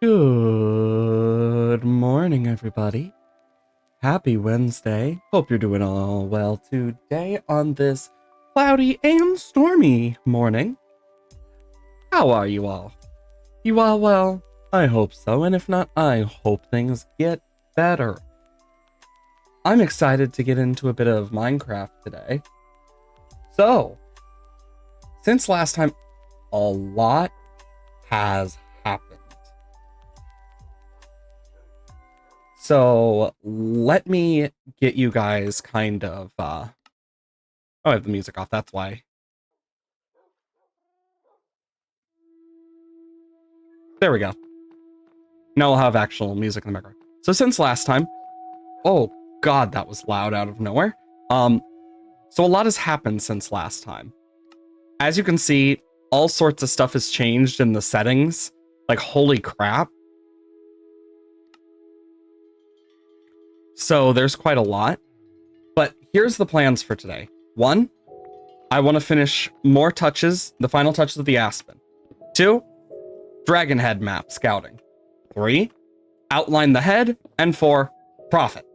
Good morning, everybody. Happy Wednesday. Hope you're doing all well today on this cloudy and stormy morning. How are you all? You all well? I hope so, and if not, I hope things get better. I'm excited to get into a bit of Minecraft today. So, since last time, a lot has happened. So let me get you guys kind of, oh, I have the music off, that's why. There we go. Now we'll have actual music in the background. So since last time, oh God, that was loud out of nowhere. So a lot has happened since last time. As you can see, all sorts of stuff has changed in the settings. Like, holy crap. So there's quite a lot. But here's the plans for today. 1, I want to finish more touches, the final touches of the Aspen. 2, Dragon Head map scouting. 3, outline the head. And 4, profit.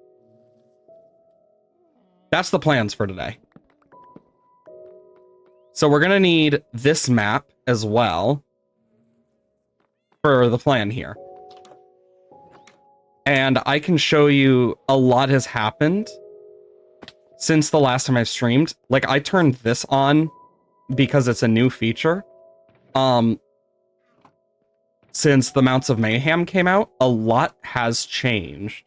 That's the plans for today. So we're going to need this map as well for the plan here. And I can show you a lot has happened since the last time I've streamed. Like, I turned this on because it's a new feature. Since the Mounts of Mayhem came out, a lot has changed.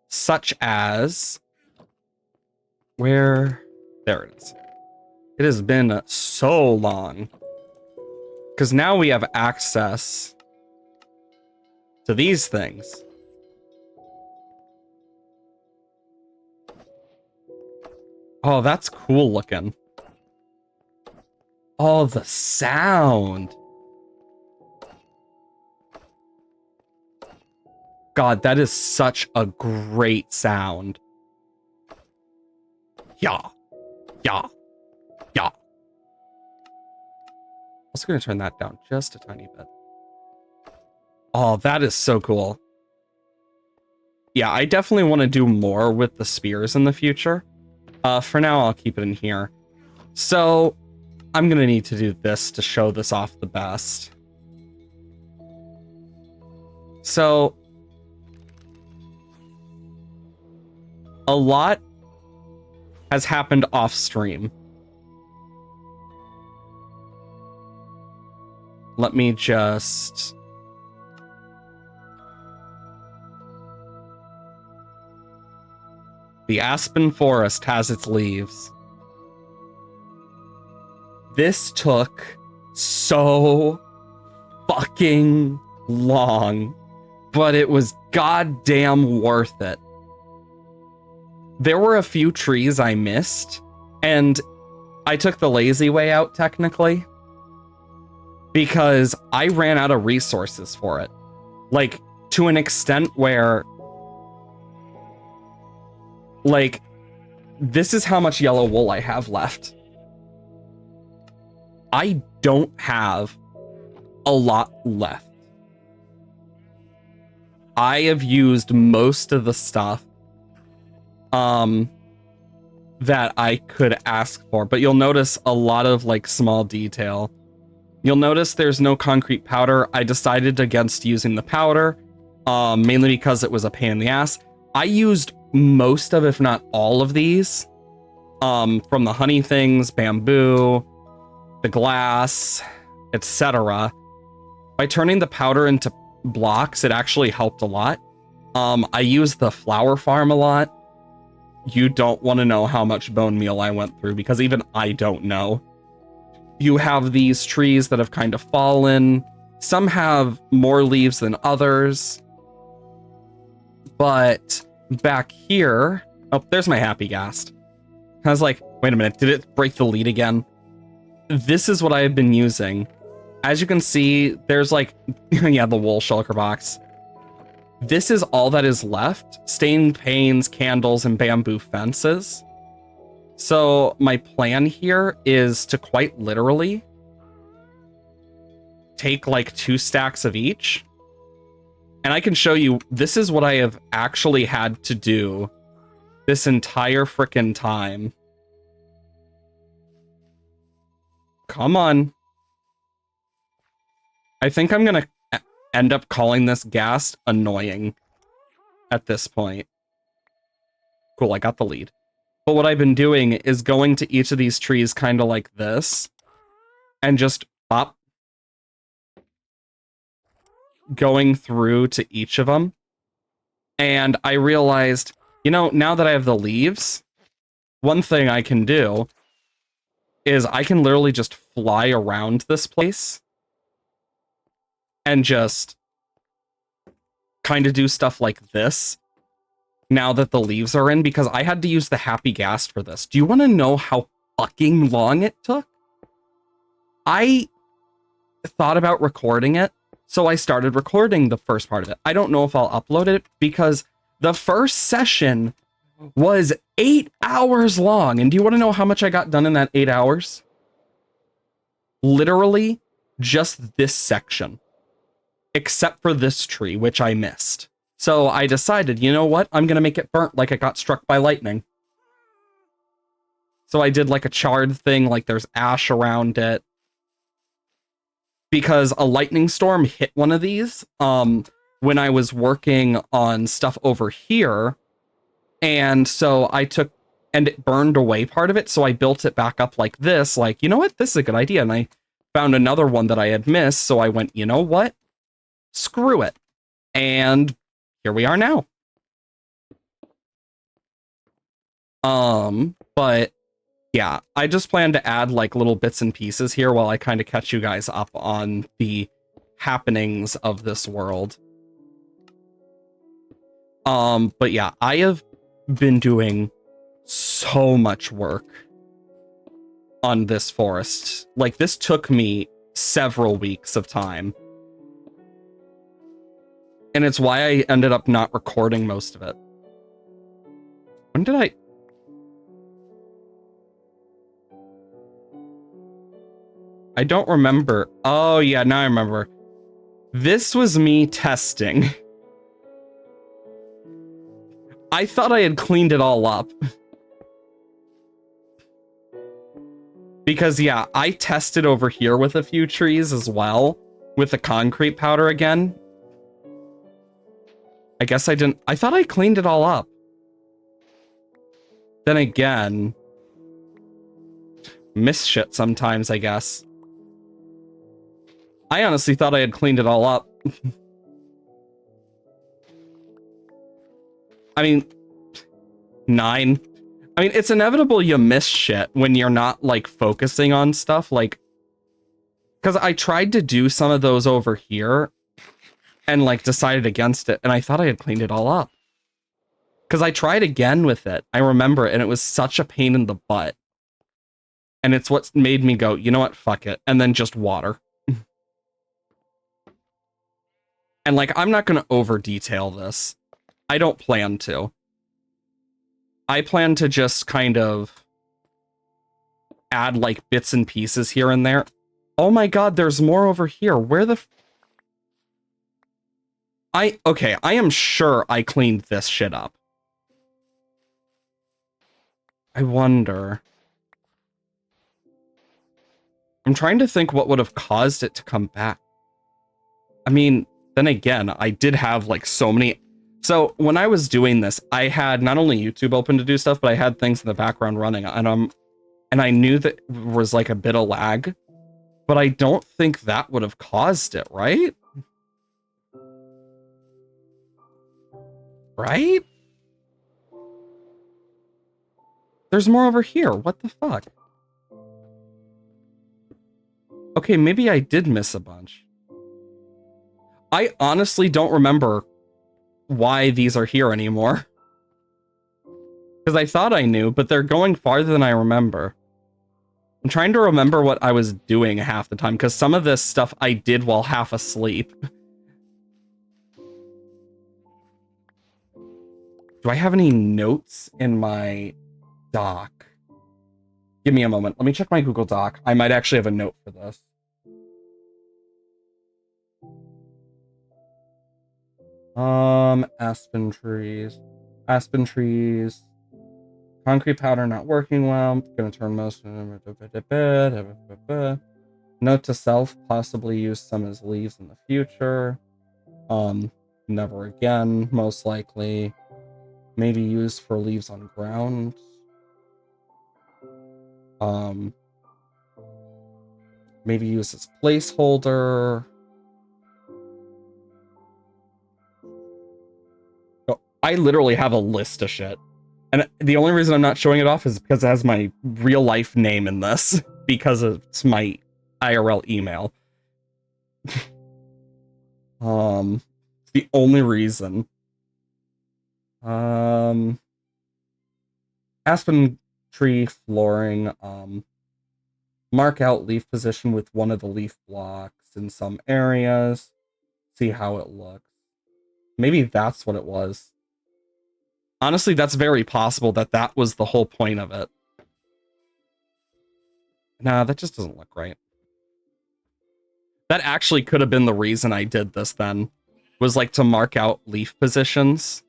Such as... There it is. It has been so long. Because now we have access to these things. Oh, that's cool looking. Oh, the sound. God, that is such a great sound. Yeah. Yeah. Yeah. I was going to turn that down just a tiny bit. Oh, that is so cool. Yeah, I definitely want to do more with the spears in the future. For now, I'll keep it in here. So, I'm going to need to do this to show this off the best. So, a lot has happened off stream. Let me just... The Aspen Forest has its leaves. This took so fucking long, but it was goddamn worth it. There were a few trees I missed, and I took the lazy way out, technically, because I ran out of resources for it. Like, to an extent where... Like, this is how much yellow wool I have left. I don't have a lot left. I have used most of the stuff that I could ask for, but you'll notice a lot of like small detail. You'll notice there's no concrete powder. I decided against using the powder, mainly because it was a pain in the ass. I used most of, if not all of these, from the honey things, bamboo, the glass, etc. By turning the powder into blocks, it actually helped a lot. I used the flower farm a lot. You don't want to know how much bone meal I went through, because even I don't know. You have these trees that have kind of fallen. Some have more leaves than others. But back here... Oh, there's my happy ghast. I was like, wait a minute, did it break the lead again? This is what I have been using. As you can see, there's like... yeah, the wool shulker box. This is all that is left. Stained panes, candles, and bamboo fences. So my plan here is to quite literally take like 2 stacks of each And I can show you, this is what I have actually had to do this entire frickin' time. Come on. I think I'm gonna end up calling this ghast annoying at this point. Cool, I got the lead. But what I've been doing is going to each of these trees kind of like this, and just bop, going through to each of them. And I realized, you know, now that I have the leaves, one thing I can do is I can literally just fly around this place and just kind of do stuff like this now that the leaves are in, because I had to use the happy ghast for this. Do you want to know how fucking long it took? I thought about recording it, so I started recording the first part of it. I don't know if I'll upload it because the first session was 8 hours long. And do you want to know how much I got done in that 8 hours? Literally just this section, except for this tree, which I missed. So I decided, you know what? I'm going to make it burnt like it got struck by lightning. So I did like a charred thing, like there's ash around it. Because a lightning storm hit one of these when I was working on stuff over here. And so I took, and it burned away part of it. So I built it back up like this, like, you know what? This is a good idea. And I found another one that I had missed. So I went, you know what? Screw it. And here we are now. But yeah, I just plan to add like little bits and pieces here while I kind of catch you guys up on the happenings of this world. But yeah, I have been doing so much work on this forest. Like, this took me several weeks of time. And it's why I ended up not recording most of it. When did I don't remember. Oh, yeah, now I remember. This was me testing. I thought I had cleaned it all up. Because, yeah, I tested over here with a few trees as well, with the concrete powder again. I guess I didn't... I thought I cleaned it all up. Then again... miss shit sometimes, I guess. I honestly thought I had cleaned it all up. I mean... 9. I mean, it's inevitable you miss shit when you're not, like, focusing on stuff, like... Because I tried to do some of those over here, and, like, decided against it, and I thought I had cleaned it all up. Because I tried again with it, I remember, and it was such a pain in the butt. And it's what made me go, you know what, fuck it, and then just water. And, like, I'm not going to over-detail this. I don't plan to. I plan to just kind of add, like, bits and pieces here and there. Oh my god, there's more over here. Where the... Okay, I am sure I cleaned this shit up. I wonder... I'm trying to think what would have caused it to come back. I mean, then again, I did have, like, so many... So, when I was doing this, I had not only YouTube open to do stuff, but I had things in the background running, and I knew that there was, like, a bit of lag, but I don't think that would have caused it, right? Right? There's more over here. What the fuck? Okay, maybe I did miss a bunch. I honestly don't remember why these are here anymore. Because I thought I knew, but they're going farther than I remember. I'm trying to remember what I was doing half the time, because some of this stuff I did while half asleep. Do I have any notes in my doc? Give me a moment. Let me check my Google Doc. I might actually have a note for this. Aspen trees. Aspen trees. Concrete powder not working well. Gonna turn most of them. Note to self, possibly use some as leaves in the future. Never again, most likely. Maybe used for leaves on ground. Maybe use as placeholder. Oh, I literally have a list of shit. And the only reason I'm not showing it off is because it has my real life name in this. Because it's my IRL email. It's the only reason. Aspen tree flooring. Mark out leaf position with one of the leaf blocks in some areas. See how it looks. Maybe that's what it was. Honestly, that's very possible that that was the whole point of it. Nah, that just doesn't look right. That actually could have been the reason I did this then. Was like to mark out leaf positions.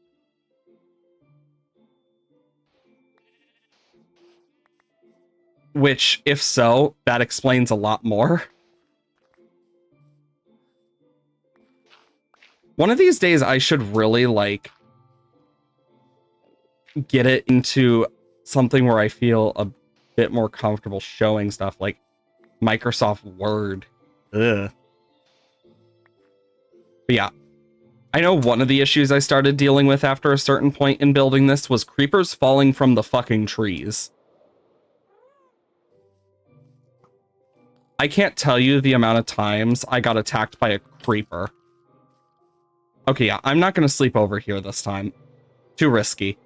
Which, if so, that explains a lot more. One of these days, I should really, like, get it into something where I feel a bit more comfortable showing stuff, like Microsoft Word. Ugh. But yeah. I know one of the issues I started dealing with after a certain point in building this was creepers falling from the fucking trees. I can't tell you the amount of times I got attacked by a creeper. Okay, yeah, I'm not going to sleep over here this time. Too risky.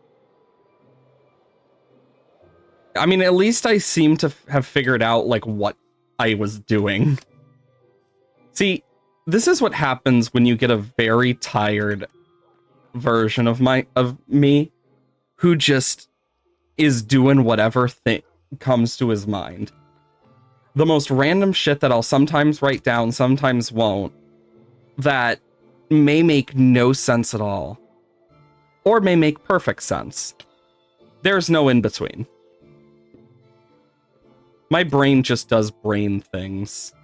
I mean, at least I seem to have figured out, like, what I was doing. See, this is what happens when you get a very tired version of me who just is doing whatever thing comes to his mind. The most random shit that I'll sometimes write down, sometimes won't, that may make no sense at all, or may make perfect sense. There's no in between. My brain just does brain things.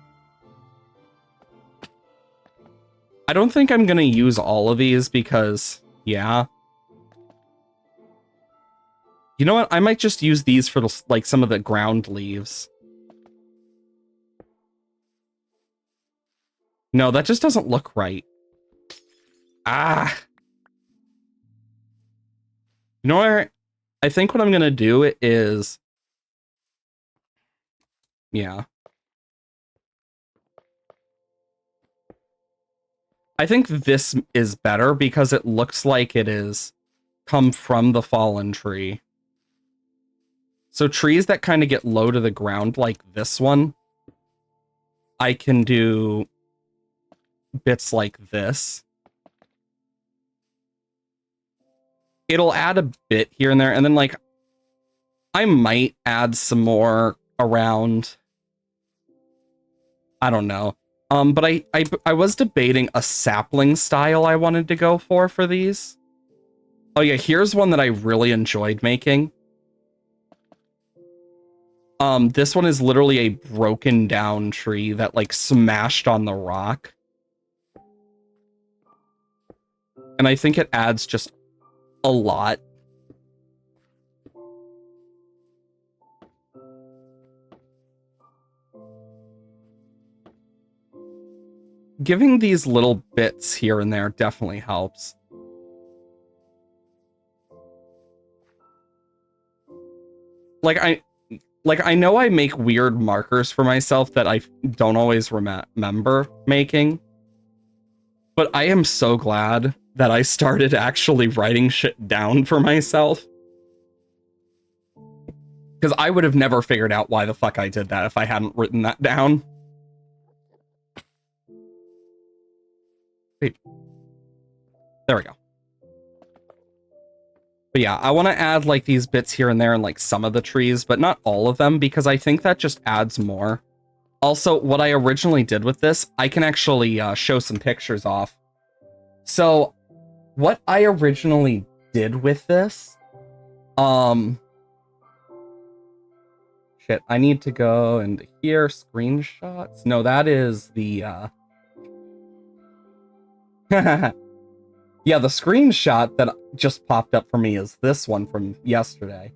I don't think I'm gonna use all of these because, yeah. You know what? I might just use these for, like, some of the ground leaves. No, that just doesn't look right. Ah. You know what? I think what I'm gonna do is... Yeah. I think this is better because it looks like it is come from the fallen tree. So trees that kind of get low to the ground like this one, I can do bits like this. It'll add a bit here and there, and then, like, I might add some more around. I don't know. But I was debating a sapling style I wanted to go for these. Oh yeah, here's one that I really enjoyed making. This one is literally a broken down tree that, like, smashed on the rock. And I think it adds just a lot. Giving these little bits here and there definitely helps. Like I know I make weird markers for myself that I don't always remember making. But I am so glad that I started actually writing shit down for myself. Because I would have never figured out why the fuck I did that if I hadn't written that down. Wait. There we go. But yeah, I want to add, like, these bits here and there in, like, some of the trees, but not all of them, because I think that just adds more. Also, what I originally did with this, I can actually show some pictures off. So, what I originally did with this, shit, I need to go into here, screenshots. No, that is the, yeah, the screenshot that just popped up for me is this one from yesterday.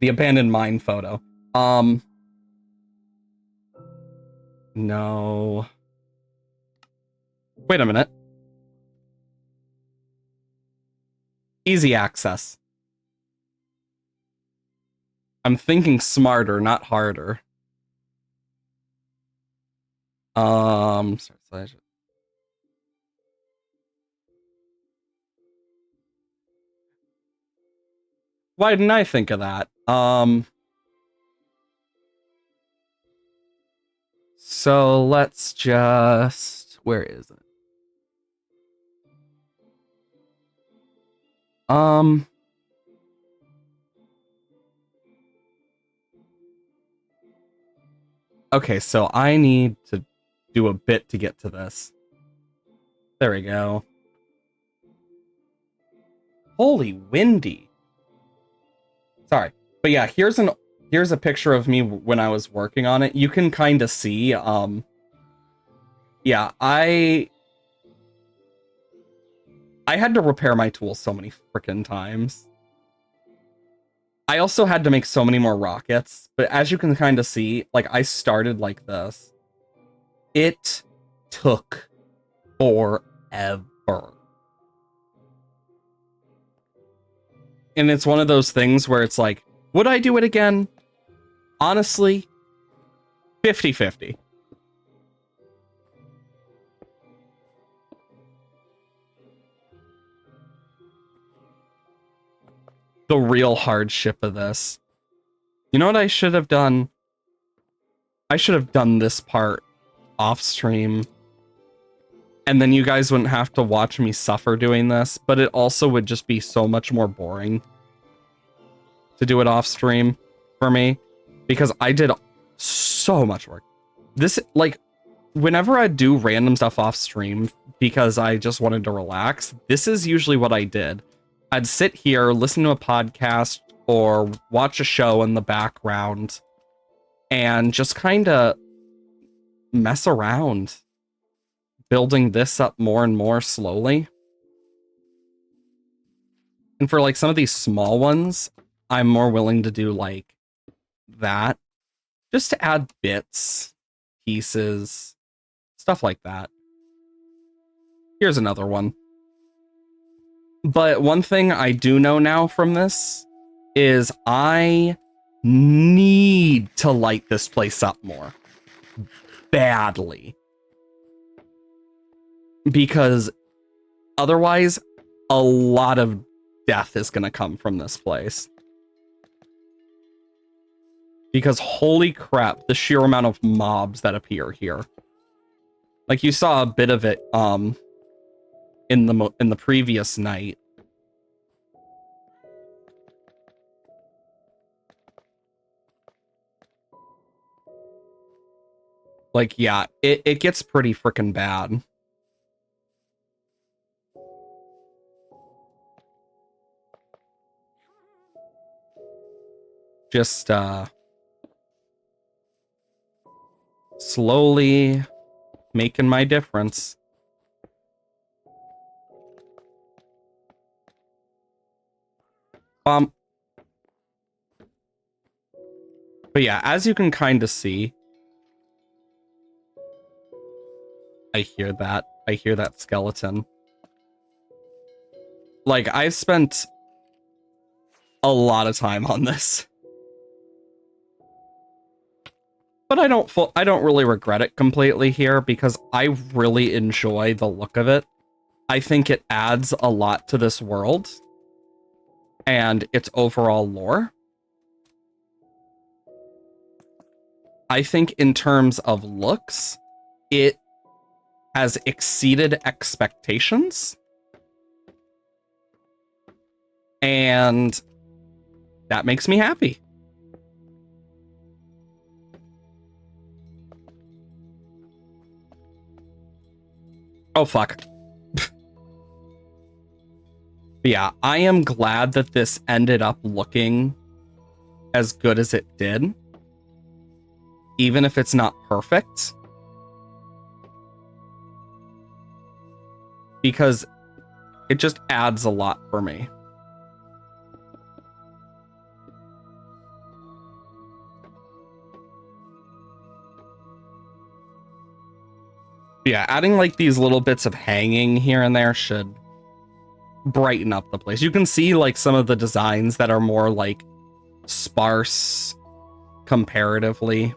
The abandoned mine photo. No. Wait a minute. Easy access. I'm thinking smarter, not harder. Sorry. Why didn't I think of that? So let's just, where is it? Okay, so I need to do a bit to get to this. There we go. Holy windy. Sorry. But yeah, here's a picture of me when I was working on it. You can kind of see, yeah, I had to repair my tools so many freaking times. I also had to make so many more rockets, but as you can kind of see, like, I started like this. It took forever. And it's one of those things where it's like, would I do it again? Honestly, 50-50. The real hardship of this. You know what I should have done? I should have done this part off stream. And then you guys wouldn't have to watch me suffer doing this, but it also would just be so much more boring to do it off stream for me, because I did so much work. This, like, whenever I do random stuff off stream because I just wanted to relax, this is usually what I did. I'd sit here, listen to a podcast or watch a show in the background and just kind of mess around, building this up more and more slowly. And for like some of these small ones, I'm more willing to do like that, just to add bits, pieces, stuff like that. Here's another one. But one thing I do know now from this is I need to light this place up more. Badly. Because otherwise, a lot of death is going to come from this place. Because holy crap, the sheer amount of mobs that appear here. Like you saw a bit of it in the previous night. Like, yeah, it gets pretty freaking bad. Just slowly making my difference. But yeah, as you can kind of see, I hear that skeleton. Like, I've spent a lot of time on this. But I don't really regret it completely here, because I really enjoy the look of it. I think it adds a lot to this world and its overall lore. I think in terms of looks, it has exceeded expectations. And that makes me happy. Oh, fuck. But yeah, I am glad that this ended up looking as good as it did. Even if it's not perfect. Because it just adds a lot for me. Yeah, adding like these little bits of hanging here and there should brighten up the place. You can see like some of the designs that are more like sparse comparatively.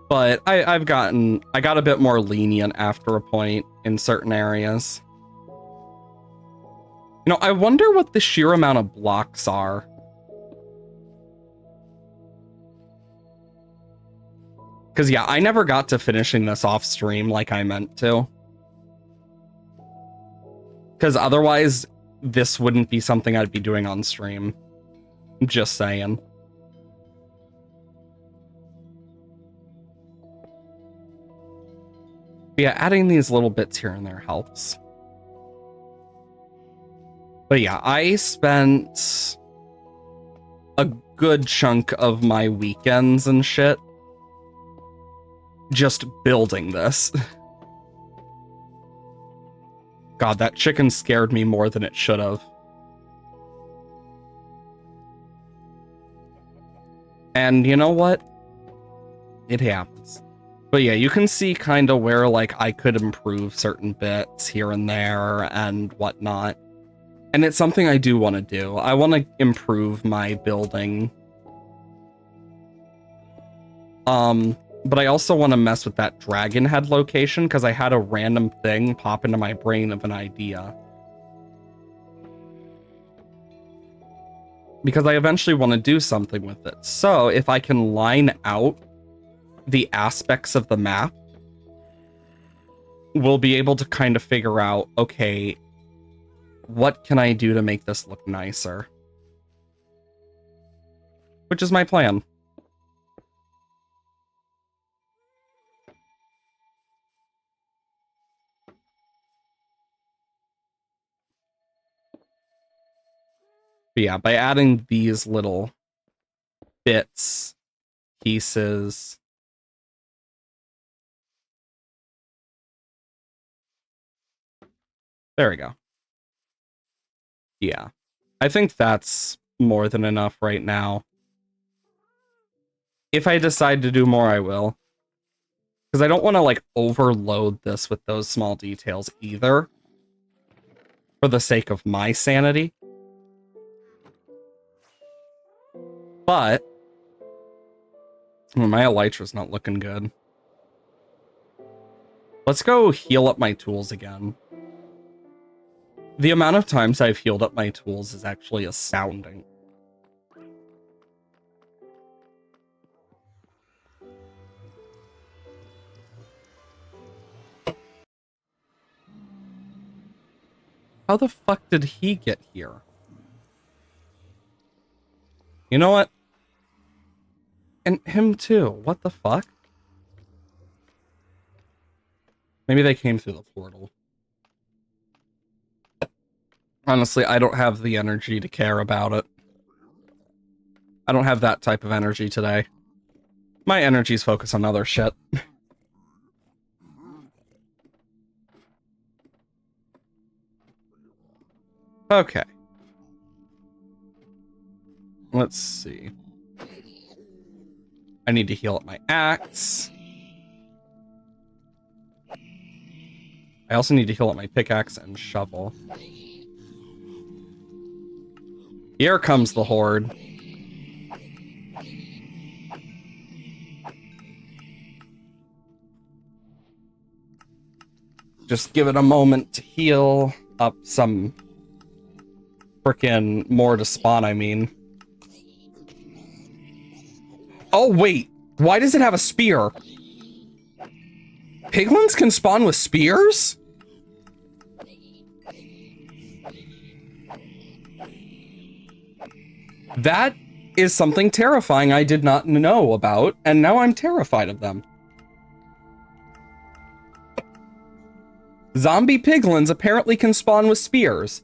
But I got a bit more lenient after a point in certain areas. You know, I wonder what the sheer amount of blocks are. Because, yeah, I never got to finishing this off stream like I meant to. Because otherwise, this wouldn't be something I'd be doing on stream. Just saying. Yeah, adding these little bits here and there helps. But yeah, I spent a good chunk of my weekends and shit just building this. God, that chicken scared me more than it should have. And you know what? It happens. But yeah, you can see kind of where like I could improve certain bits here and there and whatnot. And it's something I do want to do. I want to improve my building. But I also want to mess with that dragon head location because I had a random thing pop into my brain of an idea. Because I eventually want to do something with it. So if I can line out the aspects of the map, we'll be able to kind of figure out, okay, what can I do to make this look nicer? Which is my plan. But yeah, by adding these little bits, pieces, there we go. Yeah, I think that's more than enough right now. If I decide to do more, I will. Because I don't want to like overload this with those small details either. For the sake of my sanity. But my elytra's not looking good. Let's go heal up my tools again. The amount of times I've healed up my tools is actually astounding. How the fuck did he get here? You know what? And him too. What the fuck? Maybe they came through the portal. Honestly, I don't have the energy to care about it. I don't have that type of energy today. My energy's focused on other shit. Okay. Let's see. I need to heal up my axe. I also need to heal up my pickaxe and shovel. Here comes the horde. Just give it a moment to heal up some frickin' more to spawn, I mean. Oh, wait. Why does it have a spear? Piglins can spawn with spears? That is something terrifying I did not know about, and now I'm terrified of them. Zombie piglins apparently can spawn with spears.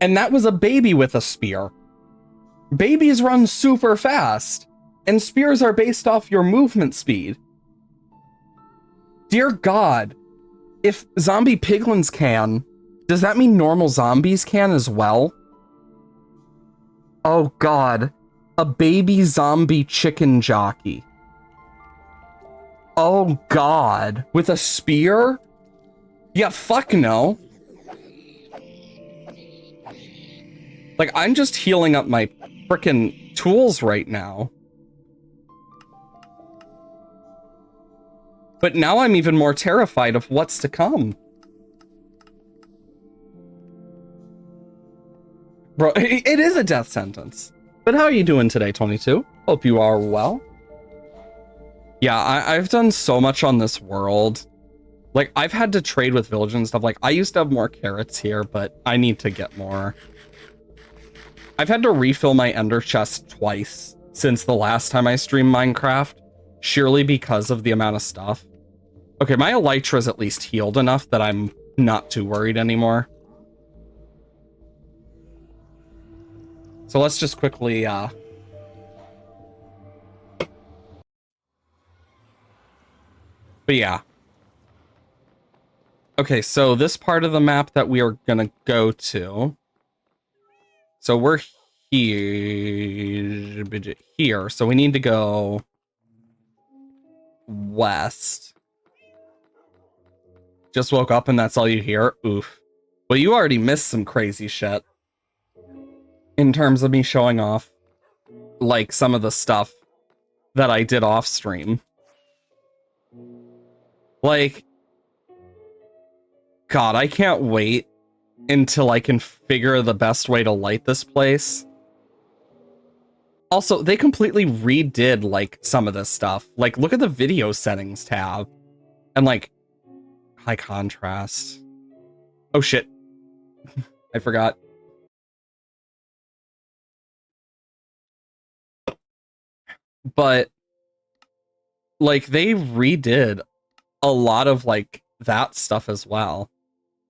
And that was a baby with a spear. Babies run super fast, and spears are based off your movement speed. Dear God, if zombie piglins can, does that mean normal zombies can as well? Oh God, a baby zombie chicken jockey. Oh God, with a spear? Yeah, fuck no. Like, I'm just healing up my frickin' tools right now. But now I'm even more terrified of what's to come. Bro, it is a death sentence. But how are you doing today, 22? Hope you are well. Yeah, I've done so much on this world. Like, I've had to trade with villagers and stuff. Like, I used to have more carrots here, but I need to get more. I've had to refill my ender chest twice since the last time I streamed Minecraft, surely because of the amount of stuff. Okay, my elytra is at least healed enough that I'm not too worried anymore. So let's just quickly, But yeah. Okay, so this part of the map that we are gonna go to. So we're here. So we need to go west. Just woke up and that's all you hear? Oof. Well, you already missed some crazy shit. In terms of me showing off, like, some of the stuff that I did off stream. Like, God, I can't wait until I can figure the best way to light this place. Also, they completely redid, like, some of this stuff. Like, look at the video settings tab. And, like, high contrast. Oh, shit. I forgot. But, like, they redid a lot of, like, that stuff as well.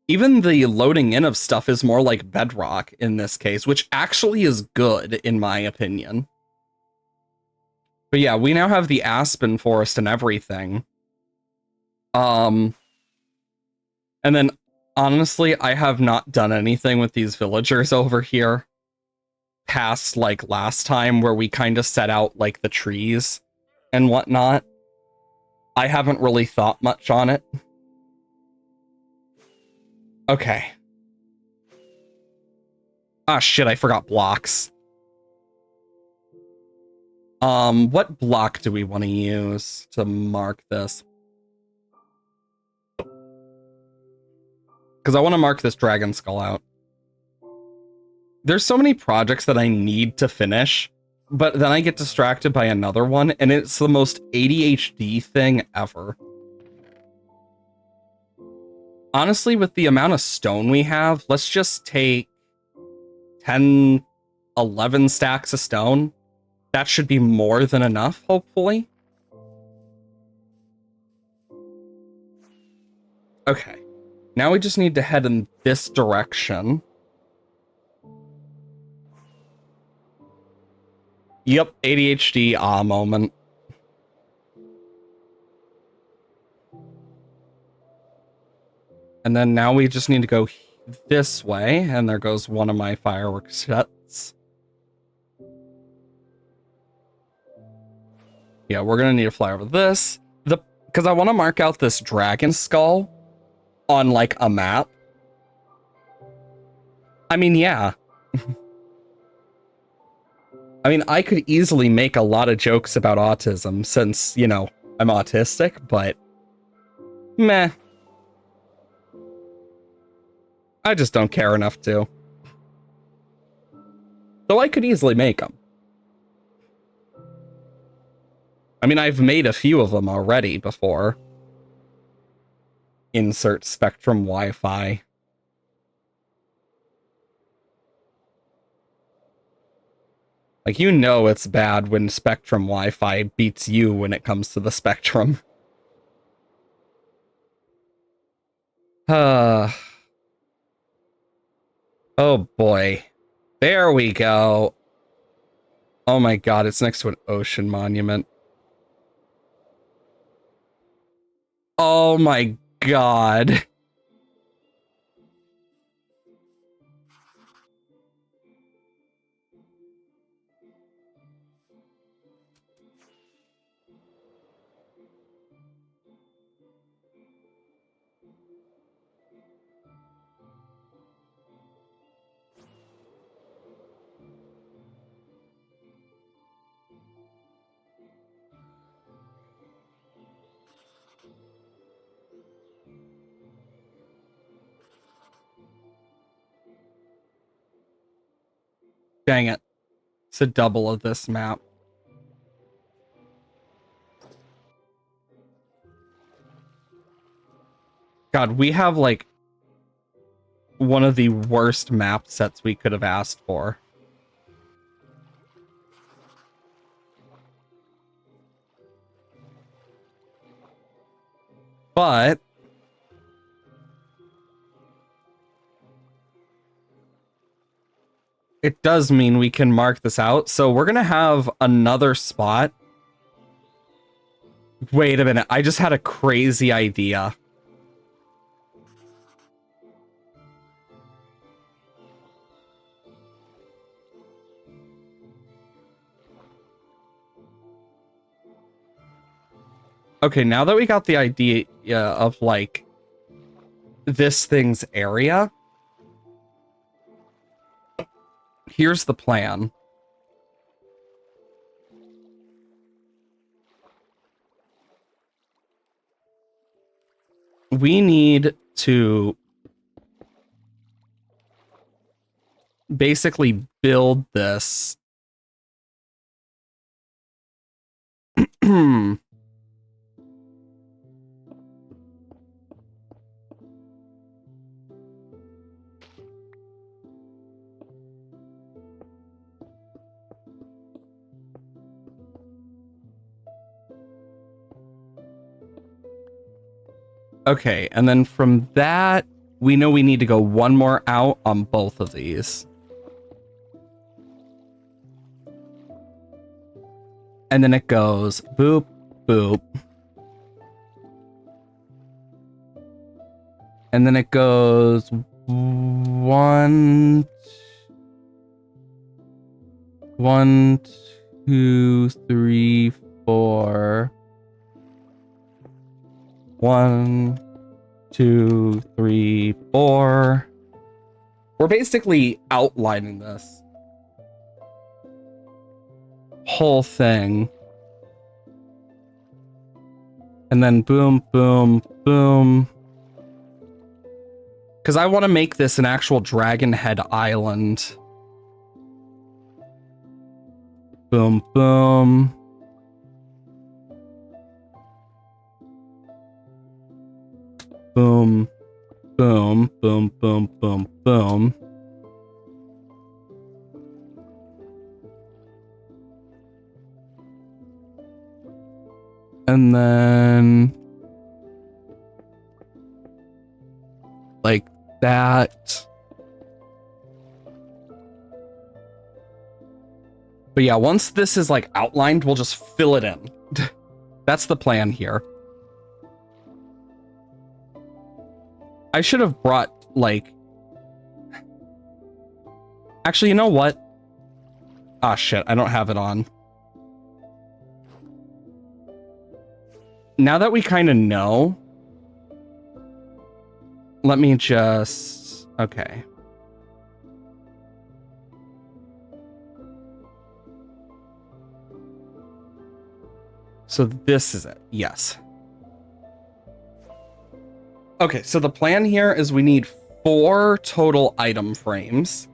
Even the loading in of stuff is more like Bedrock in this case, which actually is good, in my opinion. But yeah, we now have the Aspen Forest and everything. And then, honestly, I have not done anything with these villagers over here past, like, last time where we kind of set out, like, the trees and whatnot. I haven't really thought much on it. Okay. Ah, shit, I forgot blocks. What block do we want to use to mark this? Because I want to mark this dragon skull out. There's so many projects that I need to finish, but then I get distracted by another one, and it's the most ADHD thing ever. Honestly, with the amount of stone we have, let's just take 10, 11 stacks of stone. That should be more than enough, hopefully. Okay. Now we just need to head in this direction. Yep, ADHD moment. And then now we just need to go this way, and there goes one of my fireworks sets. Yeah, we're gonna need to fly over this. Because I want to mark out this dragon skull on, like, a map. I mean, yeah. I mean, I could easily make a lot of jokes about autism since, you know, I'm autistic, but meh. I just don't care enough to. Though I could easily make them. I mean, I've made a few of them already before. Insert Spectrum Wi-Fi. Like, you know it's bad when Spectrum Wi-Fi beats you when it comes to the Spectrum. Oh boy. There we go. Oh my god, it's next to an ocean monument. Oh my god. Dang it. It's a double of this map. God, we have like one of the worst map sets we could have asked for. But it does mean we can mark this out. So we're going to have another spot. Wait a minute. I just had a crazy idea. Okay, now that we got the idea of like this thing's area, here's the plan. We need to basically build this. Okay, and then from that, we know we need to go one more out on both of these. And then it goes boop, boop. And then it goes 1, 2, 3, 4. 1, 2, 3, 4. We're basically outlining this whole thing. And then boom, boom, boom. Because I want to make this an actual Dragon Head Island. Boom, boom. Boom, boom, boom, boom, boom, boom. And then like that. But yeah, once this is like outlined, we'll just fill it in. That's the plan here. I should have brought like... Actually, you know what? Ah, shit, I don't have it on. Now that we kind of know, let me just... Okay. So this is it. Yes. Okay, so the plan here is we need 4 total item frames.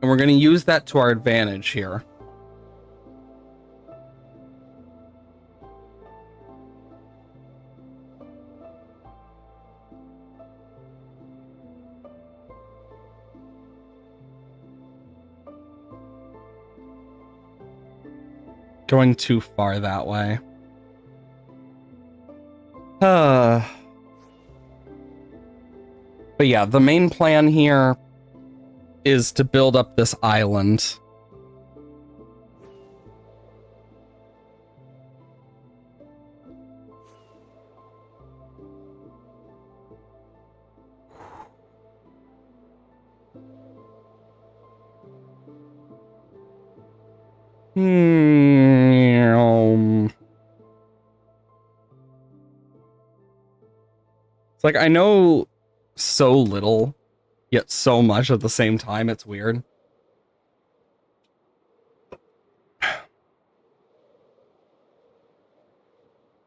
And we're going to use that to our advantage here. Going too far that way. But yeah, the main plan here is to build up this island. It's like I know so little, yet so much at the same time. It's weird.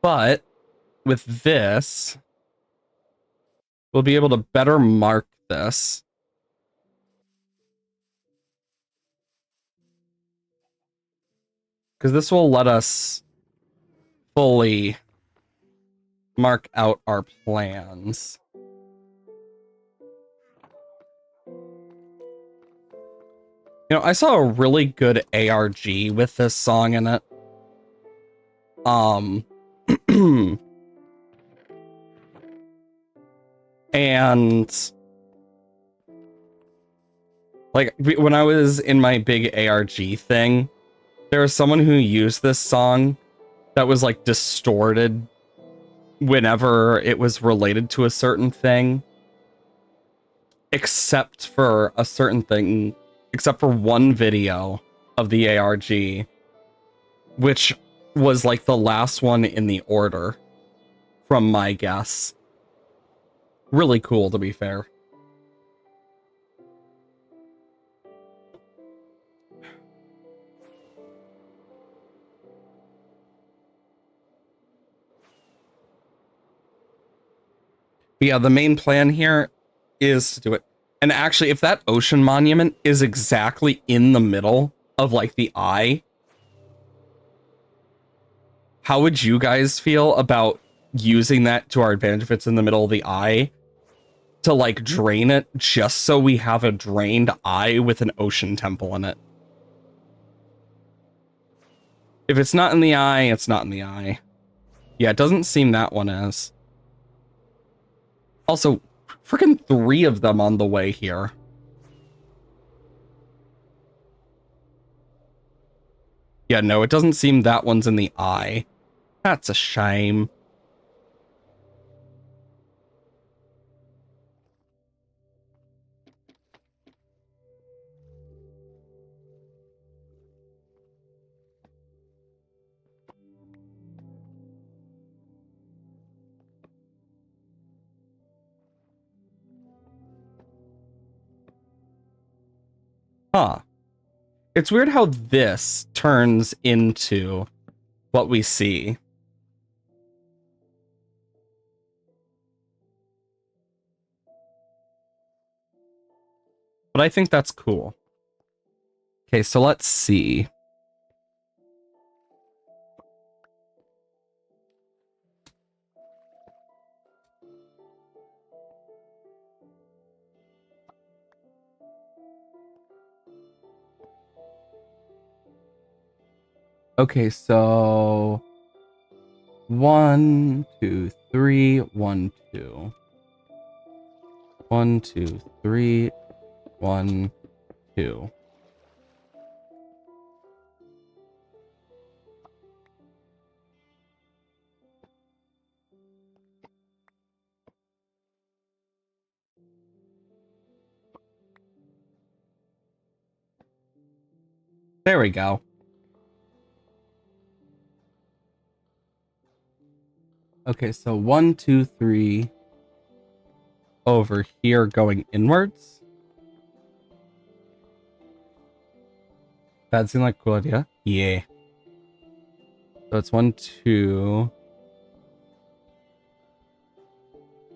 But with this, we'll be able to better mark this. Because this will let us fully mark out our plans. You know, I saw a really good ARG with this song in it. And like when I was in my big ARG thing, there was someone who used this song that was like distorted whenever it was related to a certain thing, except for a certain thing, except for one video of the ARG, which was like the last one in the order from my guess. Really cool, to be fair. But yeah, the main plan here is to do it. And actually, if that ocean monument is exactly in the middle of like the eye, how would you guys feel about using that to our advantage if it's in the middle of the eye to like drain it just so we have a drained eye with an ocean temple in it? If it's not in the eye, it's not in the eye. Yeah, it doesn't seem that one is. Also, freaking 3 of them on the way here. Yeah, no, it doesn't seem that one's in the eye. That's a shame. Huh. It's weird how this turns into what we see. But I think that's cool. Okay, so let's see. Okay, so 1, 2, 3, 1, 2. 1, 2, 3, 1, 2. There we go. Okay, so 1, 2, 3 over here going inwards. That seemed like a cool idea. Yeah. So it's 1, 2,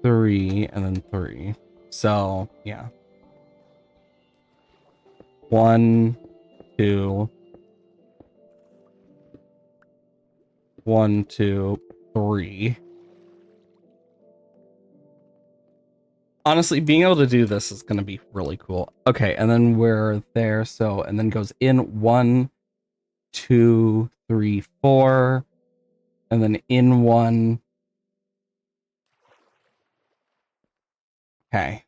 3, and then 3. So, yeah. 1, 2, 1, 2, 3. Honestly, being able to do this is going to be really cool. Okay, and then we're there. So, and then goes in 1, 2, 3, 4, and then in 1, Okay.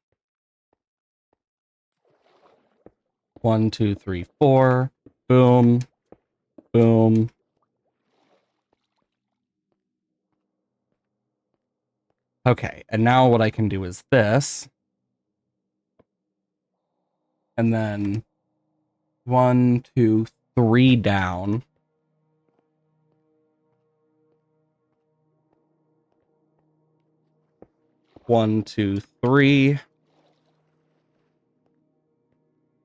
1, 2, 3, 4. Boom. Boom. Okay, and now what I can do is this. And then 1, 2, 3 down. One, two, three.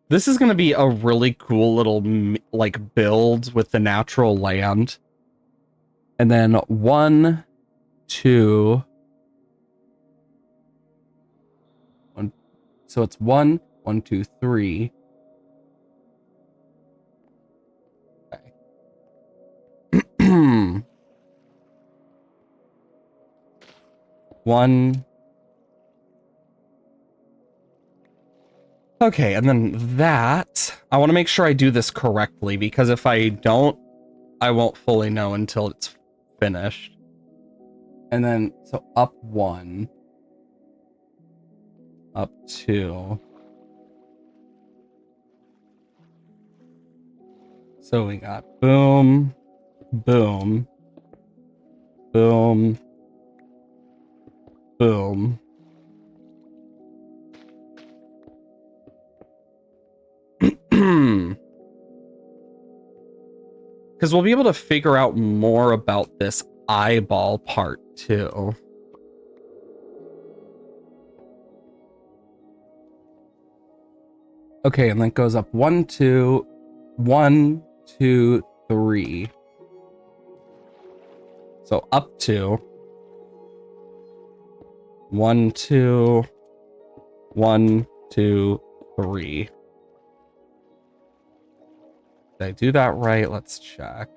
This is going to be a really cool little like build with the natural land. And then 1, 2. So it's 1, 1, 2, 3. Okay. 1. Okay, and then that, I want to make sure I do this correctly, because if I don't, I won't fully know until it's finished. And then, so up 1, up 2. So we got boom, boom, boom, boom. Because we'll be able to figure out more about this eyeball part too. Okay, and that goes up 1, 2, 1, 2, 3. So up 2. 1, 2, 1, 2, 3. Did I do that right? Let's check.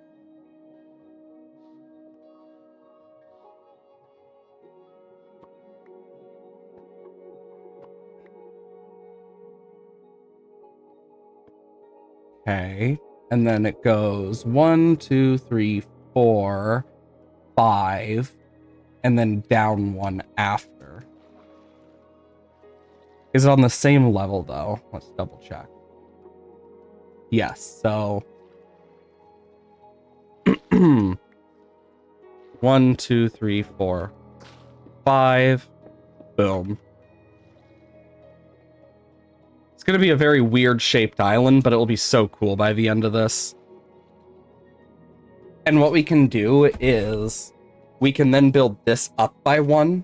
Okay, and then it goes 1, 2, 3, 4, 5, and then down 1 after. Is it on the same level though? Let's double check. Yes, so 1, 2, 3, 4, 5. Boom. It's going to be a very weird shaped island, but it will be so cool by the end of this. And what we can do is we can then build this up by 1.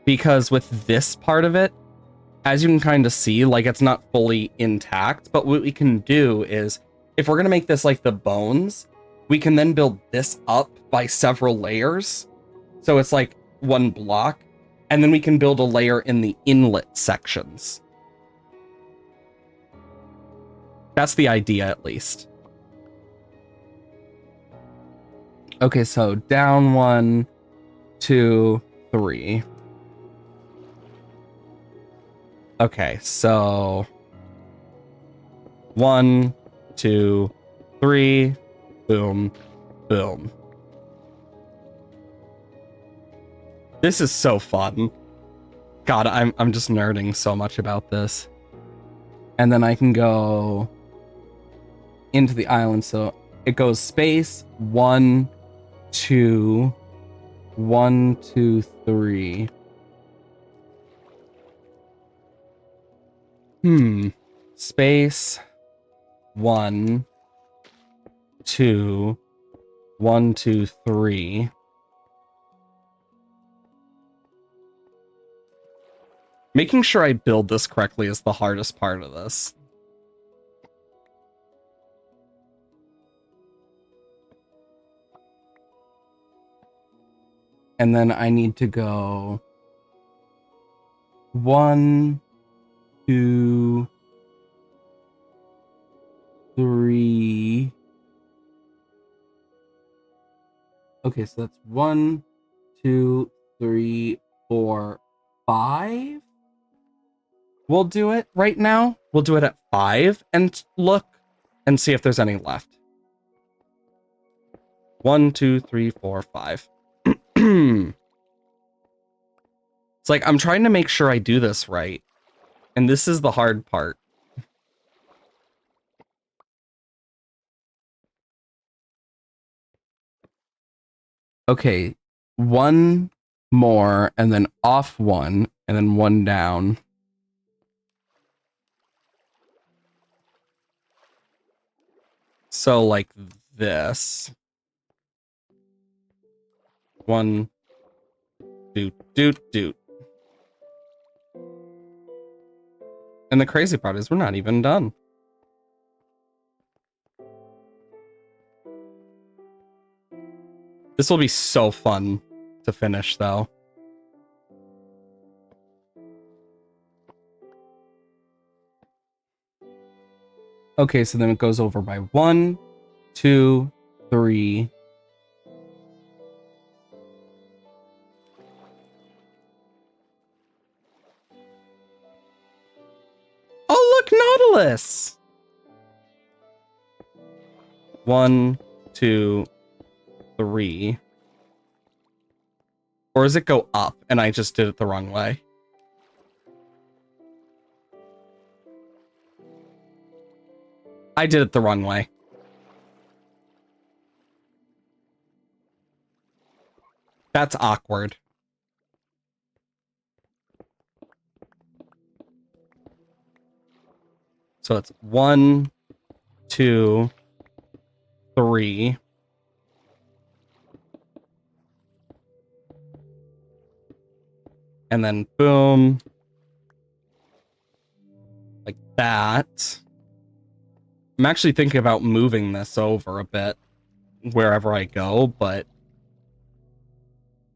Because with this part of it, as you can kind of see, like it's not fully intact, but what we can do is if we're going to make this like the bones, we can then build this up by several layers. So it's like 1 block, and then we can build a layer in the inlet sections. That's the idea, at least. Okay, so down 1, 2, 3. Okay, so 1, 2, 3, boom, boom. This is so fun. God, I'm just nerding so much about this. And then I can go into the island, so it goes space 1, 2, 1, 2, 3. Space 1, 2, 1, 2, 3. Making sure I build this correctly is the hardest part of this. And then I need to go 1, 2, 3. Okay, so that's 1, 2, 3, 4, 5. We'll do it right now. We'll do it at 5 and look and see if there's any left. 1, 2, 3, 4, 5. So like, I'm trying to make sure I do this right. And this is the hard part. Okay, one more, and then off one, and then one down. So, like this. One, doot, doot, doot. And the crazy part is we're not even done. This will be so fun to finish, though. Okay, so then it goes over by 1, 2, 3. Oh, look, Nautilus! 1, 2, 3. Or does it go up and I just did it the wrong way? I did it the wrong way. That's awkward. So it's 1, 2, 3. And then boom. Like that. I'm actually thinking about moving this over a bit wherever I go, but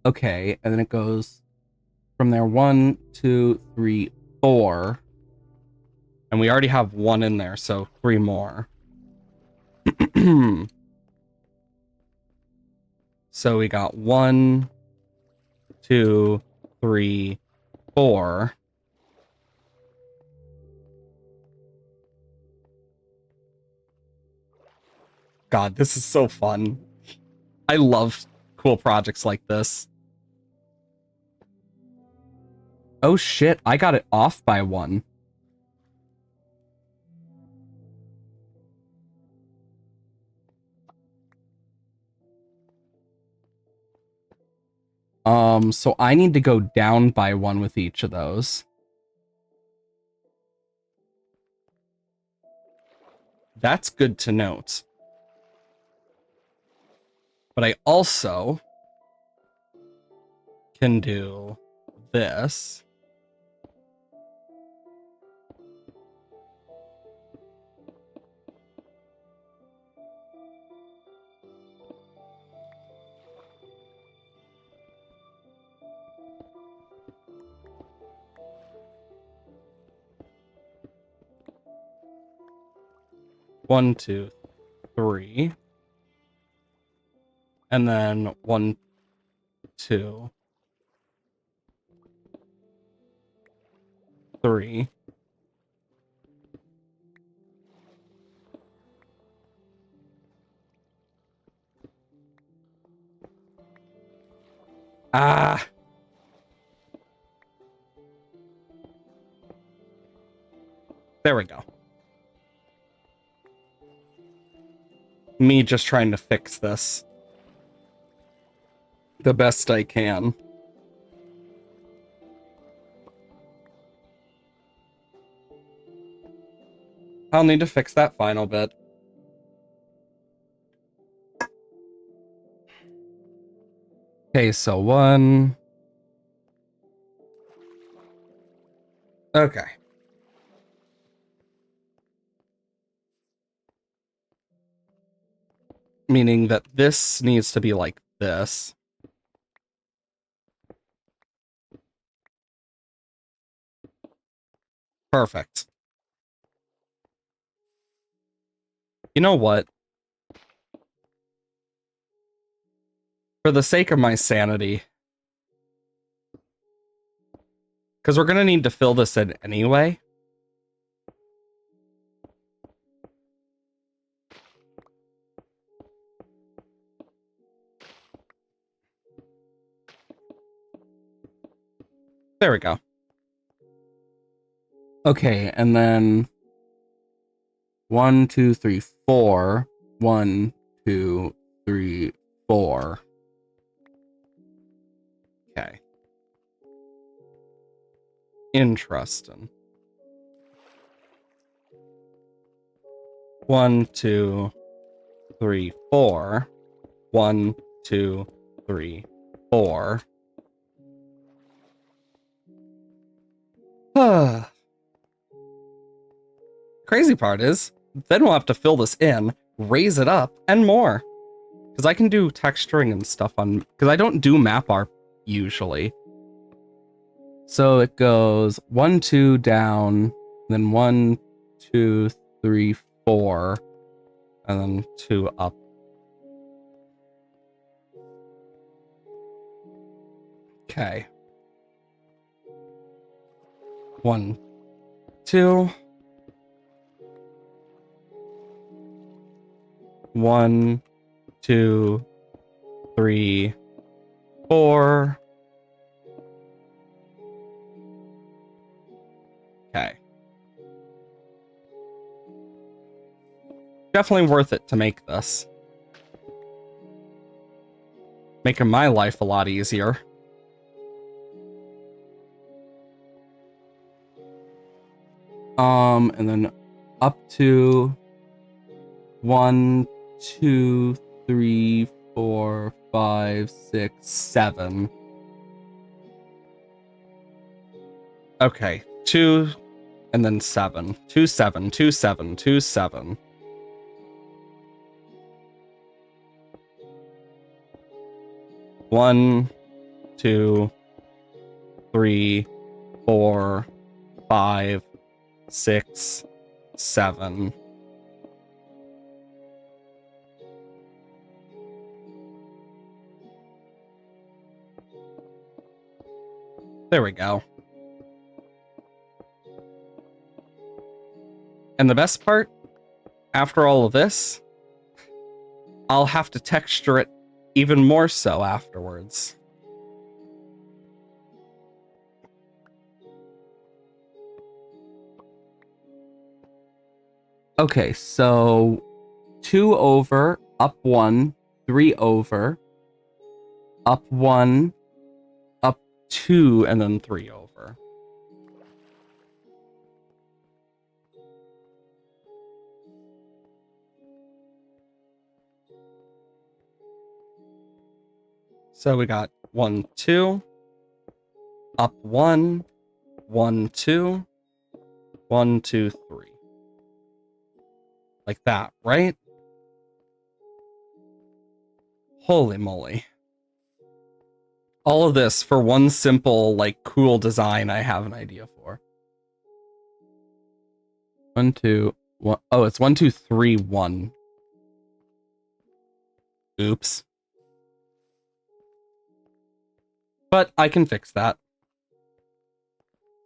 okay, and then it goes from there 1, 2, 3, 4. And we already have 1 in there, so 3 more. So we got 1, 2, 3, 4. God, this is so fun. I love cool projects like this. Oh shit, I got it off by 1. So I need to go down by 1 with each of those. That's good to note. But I also can do this. One, 2, 3. And then 1, 2, 3. Ah. There we go. Me just trying to fix this the best I can. I'll need to fix that final bit. Okay, so 1. Okay. Meaning that this needs to be like this. Perfect. You know what? For the sake of my sanity, because we're going to need to fill this in anyway. There we go. Okay, and then 1, 2, 3, 4. 1, 2, 3, 4. Okay. Interesting. 1, 2, 3, 4. 1, 2, 3, 4. Crazy part is, then we'll have to fill this in, raise it up, and more. Because I can do texturing and stuff on... Because I don't do map art usually. So it goes 1, 2 down, then 1, 2, 3, 4, and then 2 up. Okay. 1, 2. 1, 2, 3, 4. Okay. Definitely worth it to make this. Making my life a lot easier. And then up to 1, 2, 3, 4, 5, 6, 7. Okay, 2 and then 7. 2, 7, 2, 7, 2, 7. One, 2, 3, 4, 5, 6, 7. There we go. And the best part, after all of this, I'll have to texture it even more so afterwards. Okay, so 2 over, up 1, 3 over, up 1, up 2, and then 3 over. So we got 1, 2, up 1, 1, 2, 1, 2, 3. Like that, right? Holy moly. All of this for one simple, like, cool design I have an idea for. 1, 2, 1. Oh, it's 1, 2, 3, 1. Oops. But I can fix that.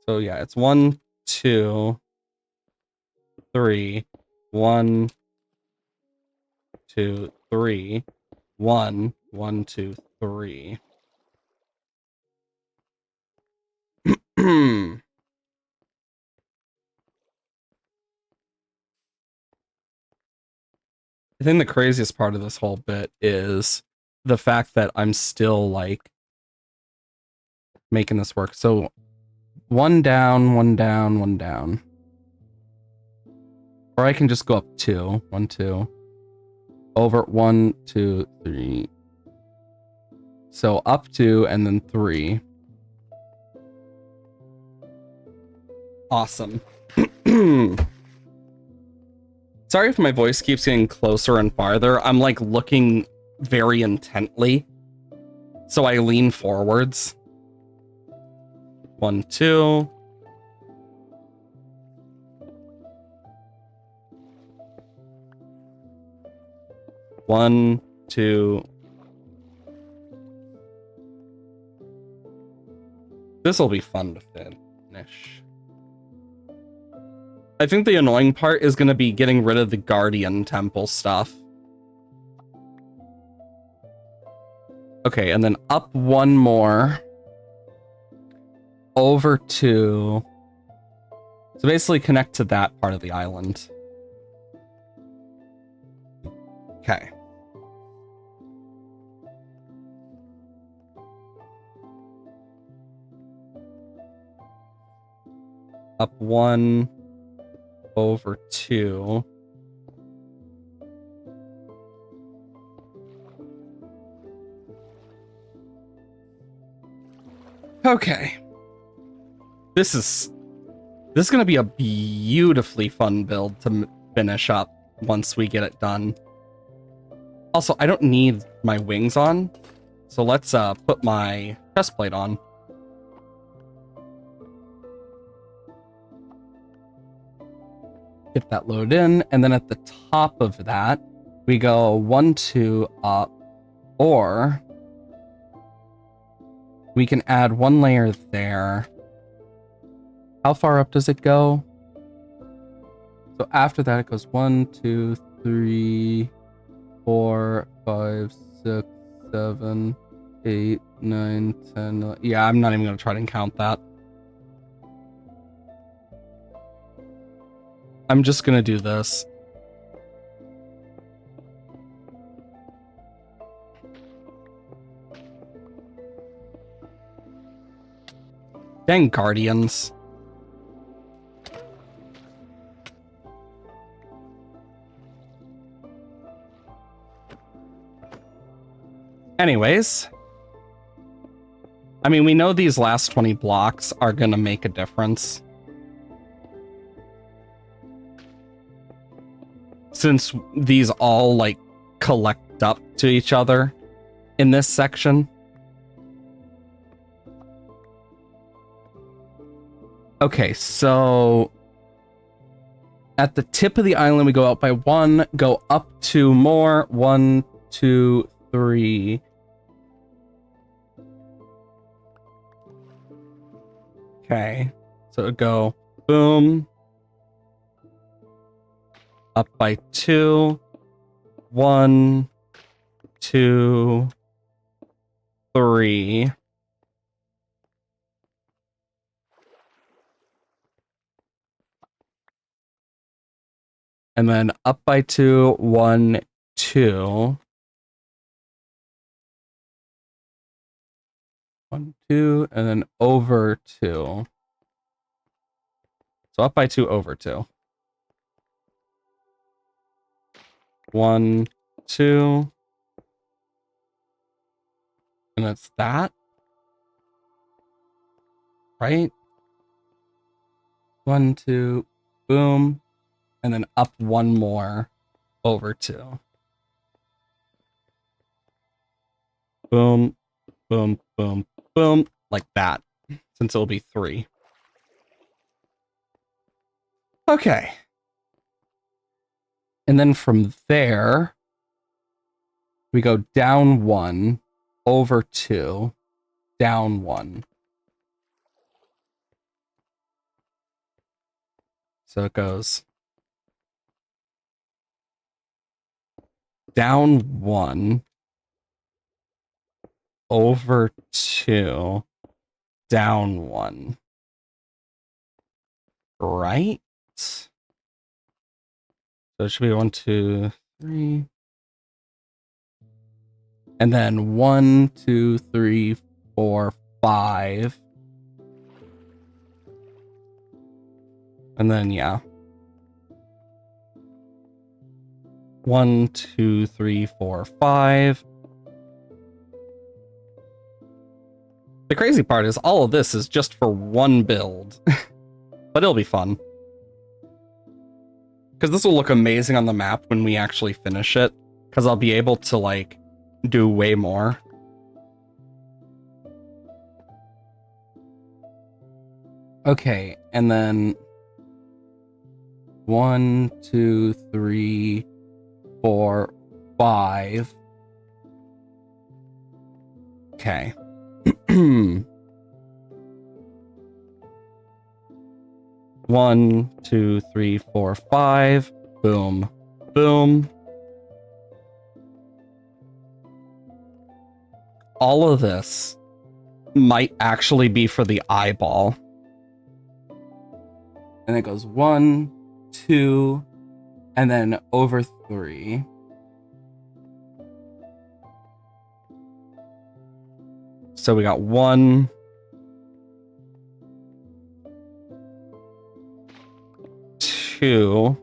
So yeah, it's 1, 2, 3, 1, 2, 3, 1, 1, 2, 3. I think the craziest part of this whole bit is the fact that I'm still, like, making this work. So 1 down, 1 down, 1 down. Or I can just go up 2. 1, 2. Over 1, 2, 3. So up 2 and then 3. Awesome. Sorry if my voice keeps getting closer and farther. I'm, like, looking very intently. So I lean forwards. 1, 2. 1, 2. This'll be fun to finish. I think the annoying part is going to be getting rid of the Guardian Temple stuff. Okay, and then up 1 more. over to... So basically connect to that part of the island. Okay. Up 1, over 2. Okay. This is going to be a beautifully fun build to finish up once we get it done. Also, I don't need my wings on, so let's put my chest plate on. Get that load in, and then at the top of that, we go 1, 2 up, or we can add 1 layer there. How far up does it go? So after that, it goes 1, 2, 3, 4, 5, 6, 7, 8, 9, 10. 11. Yeah, I'm not even going to try to count that. I'm just going to do this. Dang guardians. Anyways. I mean, we know these last 20 blocks are going to make a difference. Since these all, like, collect up to each other in this section. Okay, so at the tip of the island, we go out by 1, go up 2 more. 1, 2, 3. Okay, so it would go boom. Up by 2. 1, 2, 3. And then up by 2, 1, 2. 1, 2, and then over 2. So up by 2, over 2. 1, 2. And that's that. Right? 1, 2, boom. And then up 1 more, over 2. Boom, boom, boom, boom. Like that. Since it'll be 3. Okay. And then from there, we go down 1, over 2, down 1. So it goes down 1, over 2, down 1. Right? So it should be 1, 2, 3. And then 1, 2, 3, 4, 5. And then, yeah. 1, 2, 3, 4, 5. The crazy part is all of this is just for one build. But it'll be fun. Because this will look amazing on the map when we actually finish it. Because I'll be able to, like, do way more. Okay, and then 1, 2, 3, 4, 5. Okay. 1, 2, 3, 4, 5. Boom. Boom. All of this might actually be for the eyeball. And it goes 1, 2, and then over 3. So we got 1, 2,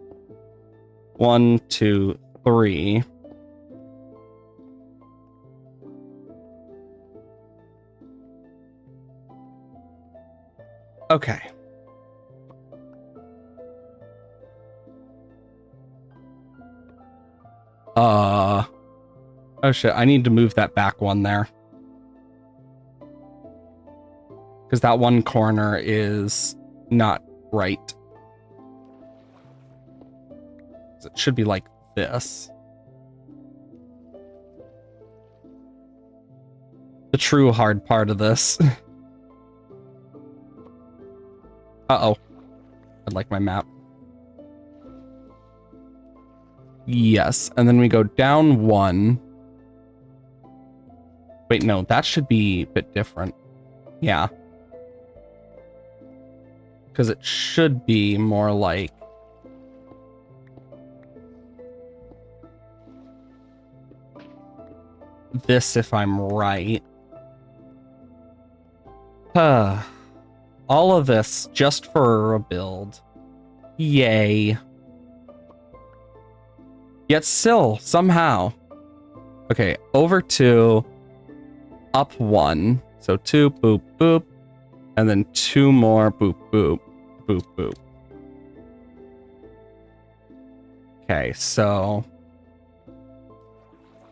1, 2, 3. Okay. Oh shit, I need to move that back one there. Because that one corner is not right. It should be like this. The true hard part of this. Uh-oh. I'd like my map. Yes, and then we go down 1. Wait, no, that should be a bit different. Yeah. Because it should be more like this if I'm right. All of this just for a build. Yay. Yet still, somehow. Okay, over 2, up 1. So 2, boop, boop. And then 2 more, boop, boop, boop, boop. Okay, so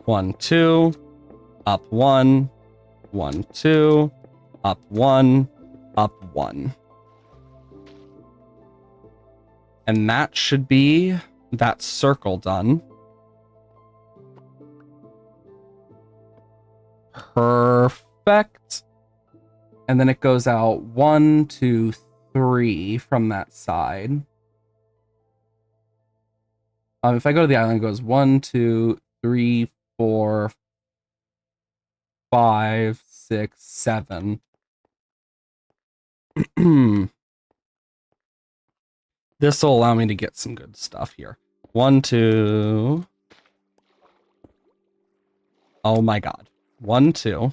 1, 2, up 1, 1, 2, up 1, up 1. And that should be that circle done. Perfect. And then it goes out 1, 2, 3 from that side. If I go to the island, it goes 1, 2, 3, 4, 5, 6, 7. This will allow me to get some good stuff here. 1, 2. Oh my god. 1, 2.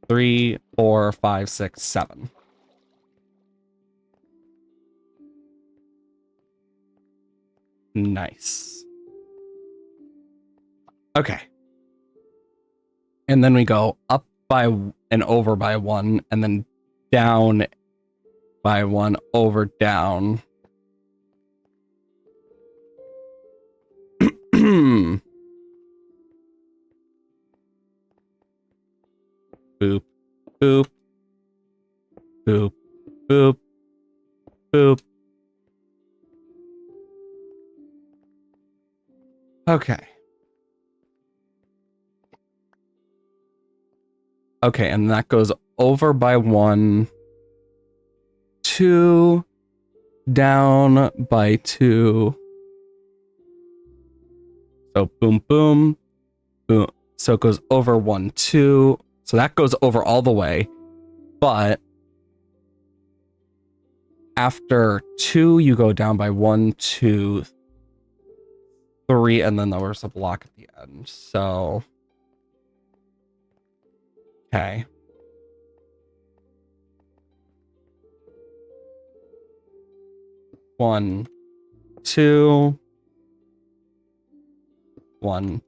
3, 4, 5, 6, 7. Nice. Okay. And then we go up by and over by 1, and then down by 1, over, down. Boop, boop, boop, boop, boop. Okay. Okay, and that goes over by 1, 2, down by 2. So boom, boom, boom. So it goes over 1, 2. So that goes over all the way. But after 2, you go down by 1, 2, 3, and then there's a block at the end. So, okay. One, 2, 1.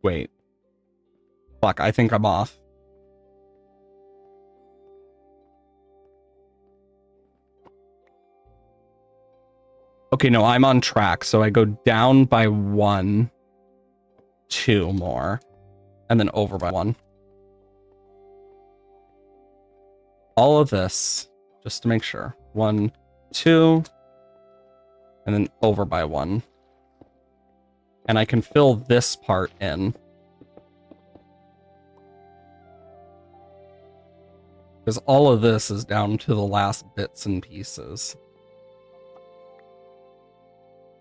Wait. Fuck, I think I'm off. Okay, no, I'm on track. So I go down by 1, 2 more, and then over by 1. All of this, just to make sure. 1, 2, and then over by 1. And I can fill this part in. Because all of this is down to the last bits and pieces.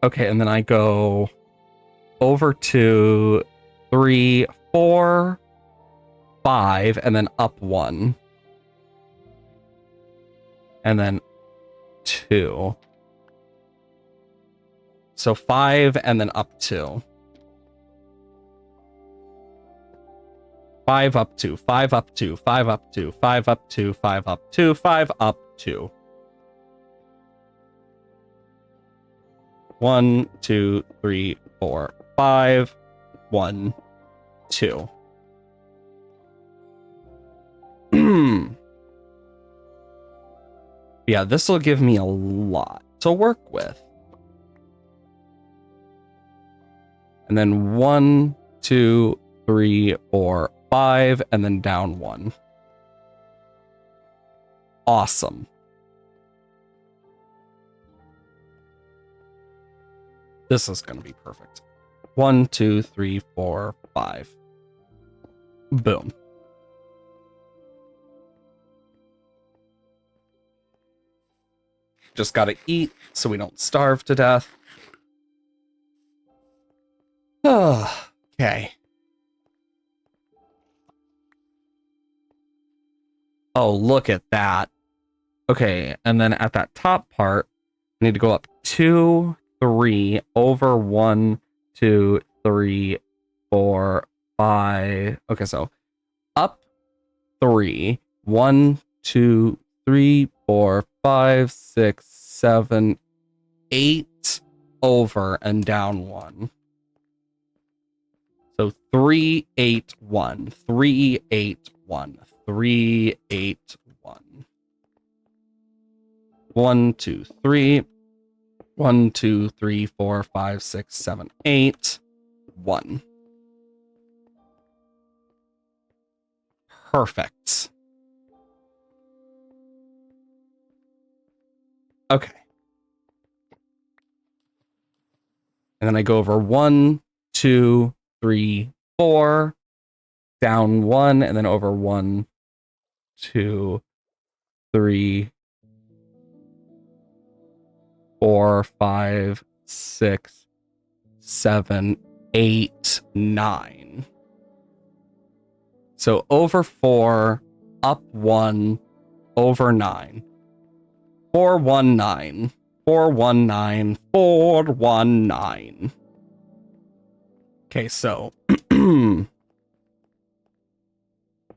Okay, and then I go over 2, 3, 4, 5 and then up 1. And then 2. So 5 and then up 2. 5 up 2, 5 up 2, 5 up 2, 5 up 2, 5 up 2, 5 up 2. 1, 2, 3, 4, 5. 1, 2. Yeah, this will give me a lot to work with. And then 1, 2, 3, 4, 5, and then down 1. Awesome. This is going to be perfect. 1, 2, 3, 4, 5. Boom. Just gotta eat so we don't starve to death. Okay. Oh, look at that. Okay, and then at that top part, I need to go up 2, 3, over 1, 2, 3, 4, 5. Okay, so up 3, 1, 2, 3, 4, 5, 6, 7, 8, over and down 1. So 3, 8, 1, 3, 8, 1, 3, 8, 1. 1, 2, 3. 1, 2, 3, 4, 5, 6, 7, 8. 1. Perfect. Okay. And then I go over 1, 2, 3, 4, down 1, and then over 1, 2, 3, 4, 5, 6, 7, 8, 9. So over 4, up 1, over 9. 4, 1, 9. 4, 1, 9. 4, 1, 9. Okay, so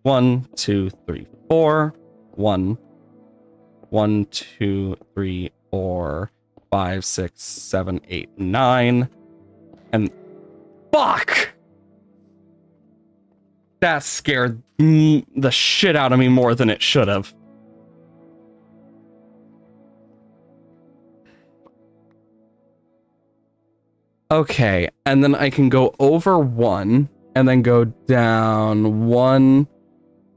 1, 2, 3, 4. 1, 1, 2, 3, 4, 5, 6, 7, 8, 9. And fuck! That scared the shit out of me more than it should have. Okay, and then I can go over 1 and then go down 1,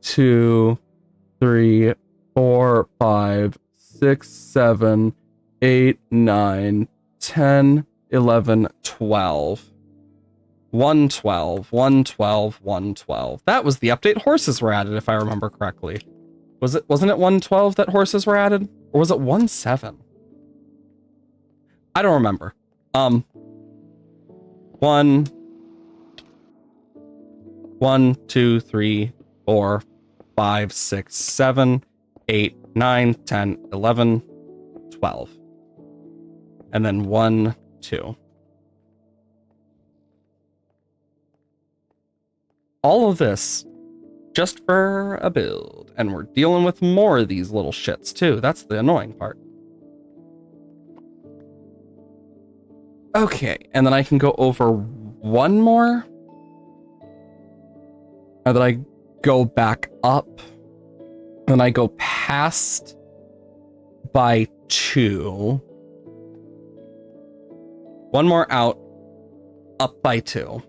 2, 3, 4, 5, 6, 7, 8, 9, 10, 11, 12. 112, 112, 112. That was the update horses were added, if I remember correctly. Wasn't it 112 that horses were added? Or was it 17? I don't remember. 1, 2, 3, 4, 5, 6, 7, 8, 9, 10, 11, 12. And then 1, 2. All of this just for a build. And we're dealing with more of these little shits too. That's the annoying part. Okay, and then I can go over 1 more. And then I go back up. And then I go past by 2. 1 more out, up by 2.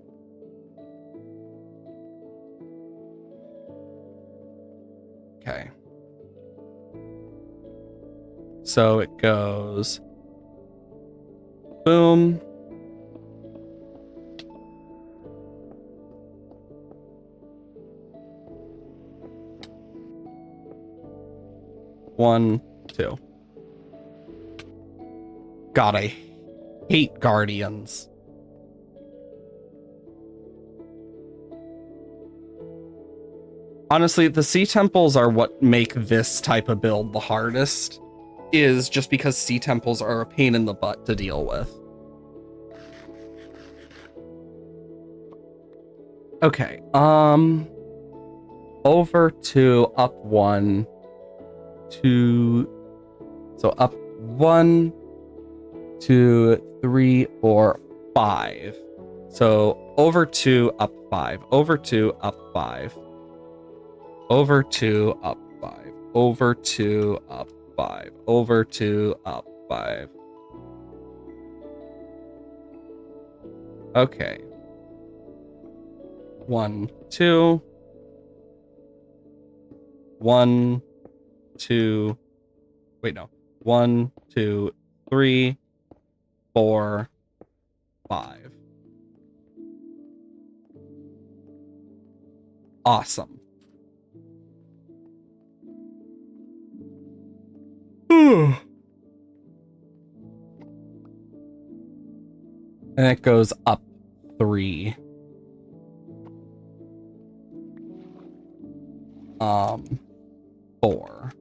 Okay. So it goes boom. One, 2. God, I hate Guardians. Honestly, the sea temples are what make this type of build the hardest, is just because sea temples are a pain in the butt to deal with. Okay, over to up 1, 2, so up 1, 2, 3, 4, 5. So over 2, up 5, over 2, up 5, over 2, up 5, over 2, up 5, over 2, up 5. Okay. 1, 2. 1, 2. Wait, no. 1, 2, 3, 4, 5. Awesome. And it goes up 3. 4.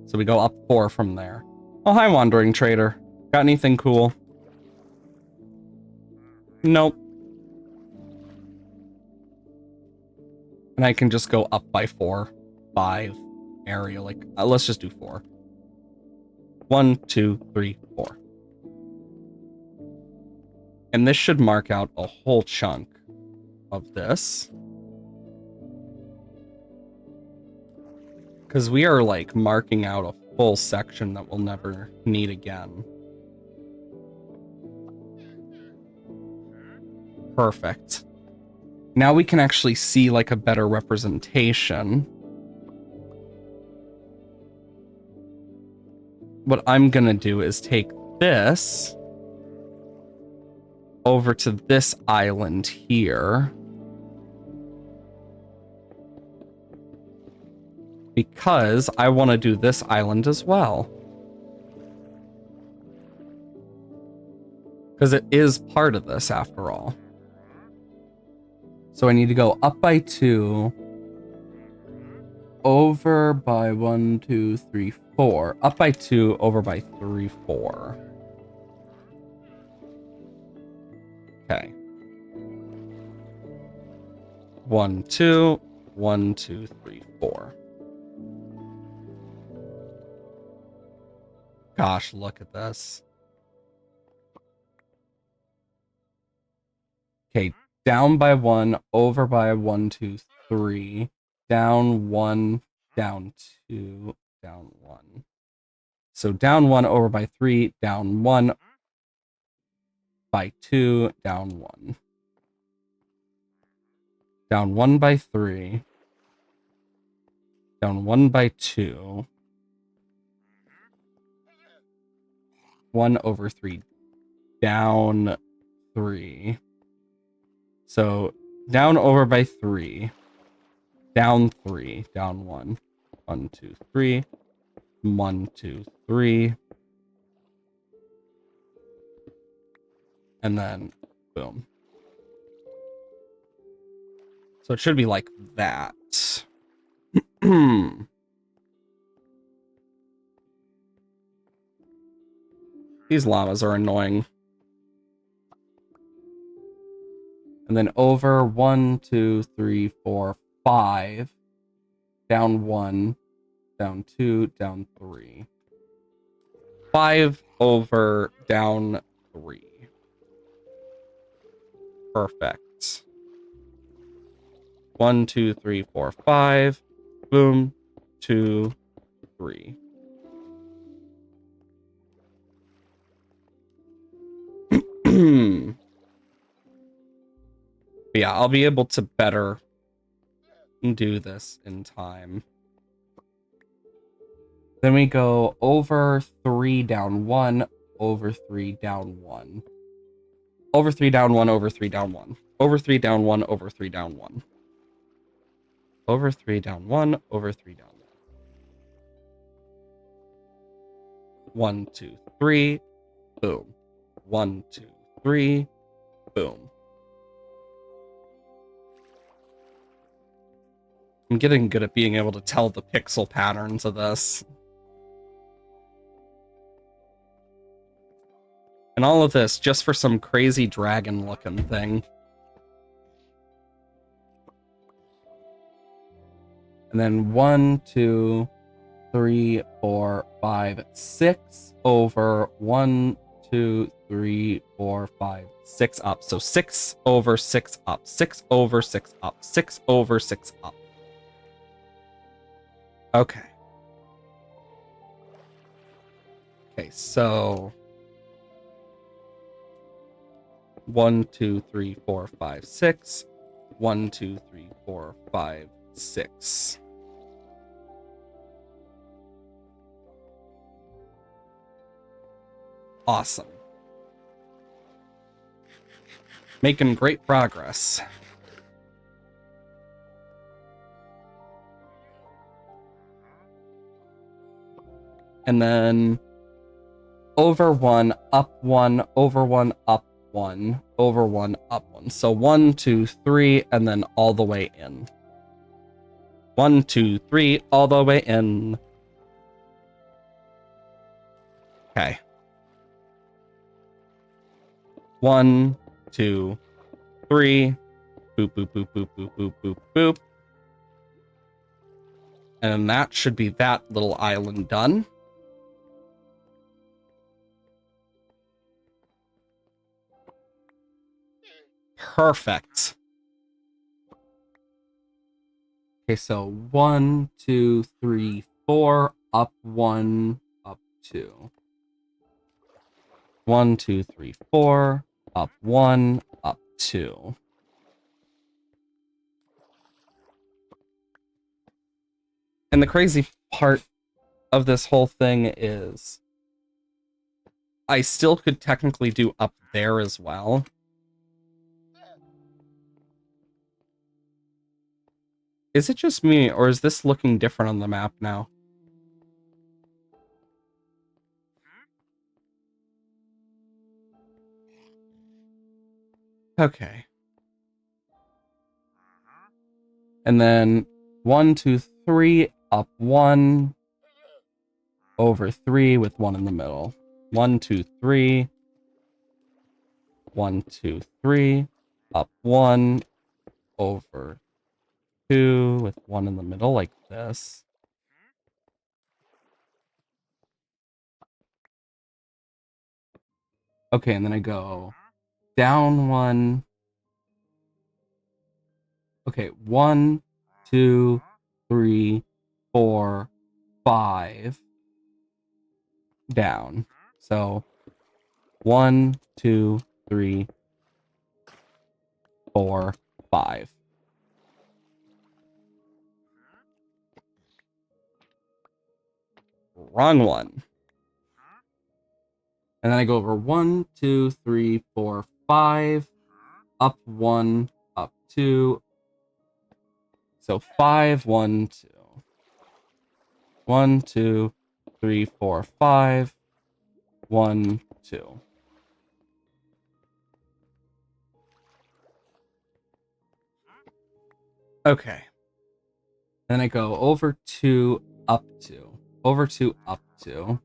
So we go up 4 from there. Oh, hi, Wandering Trader. Got anything cool? Nope. And I can just go up by 4, 5 area. Like, let's just do 4. 1, 2, 3, 4. And this should mark out a whole chunk of this. Because we are, like, marking out a full section that we'll never need again. Perfect. Now we can actually see, like, a better representation. What I'm gonna do is take this over to this island here. Because I want to do this island as well. Because it is part of this after all. So I need to go up by 2. Over by 1, 2, 3, 4. Up by 2, over by 3, 4. Okay. 1, 2. 1, 2, 3, 4. Gosh, look at this. Okay, down by 1, over by 1, 2, 3. Down 1, down 2, down 1. So down 1, over by 3, down 1, by 2, down 1. Down 1 by 3. Down 1 by 2. 1 over 3. Down 3. So down over by 3. Down 3. Down 1. 1, 2, 3. 1, 2, 3. And then boom. So it should be like that. These llamas are annoying. And then over 1, 2, 3, 4, 5. Down 1. Down 2. Down 3. 5 over down 3. Perfect. 1, 2, 3, 4, 5. Boom. 2, 3. Yeah, I'll be able to better do this in time. Then we go over 3 down 1, over 3 down 1. Over 3 down 1, over 3 down 1. Over 3 down 1, over 3 down 1. Over 3 down 1, over 3 down 1. 1, 2, 3. Boom. 1, 2, 3. Boom. I'm getting good at being able to tell the pixel patterns of this. And all of this just for some crazy dragon looking thing. And then 1, 2, 3, 4, 5, 6 over 1, 2, 3, 4, 5, 6 up. So 6 over 6 up, 6 over 6 up, 6 over 6 up. Okay. Okay, so 1, 2, 3, 4, 5, 6. 1, 2, 3, 4, 5, 6. Awesome. Making great progress. And then over 1, up 1, over 1, up 1, over 1, up 1. So 1, 2, 3, and then all the way in. 1, 2, 3, all the way in. Okay. 1, 2, 3. Boop, boop, boop, boop, boop, boop, boop, boop. And that should be that little island done. Perfect. Okay, so 1, 2, 3, 4, up 1, up 2. 1, 2, 3, 4, up 1, up 2. And the crazy part of this whole thing is I still could technically do up there as well. Is it just me, or is this looking different on the map now? Okay. And then 1, 2, 3, up 1, over 3 with 1 in the middle. 1, 2, 3. 1, 2, 3, up 1, over 2 with 1 in the middle, like this. Okay, and then I go down 1. Okay, 1, 2, 3, 4, 5 down. So 1, 2, 3, 4, 5. Wrong one. And then I go over 1, 2, 3, 4, 5, up 1, up 2. So 5, 1, 2. 1, 2, 3, 4, 5. 1, 2. Okay. Then I go over 2, up 2. Over 2, up 2.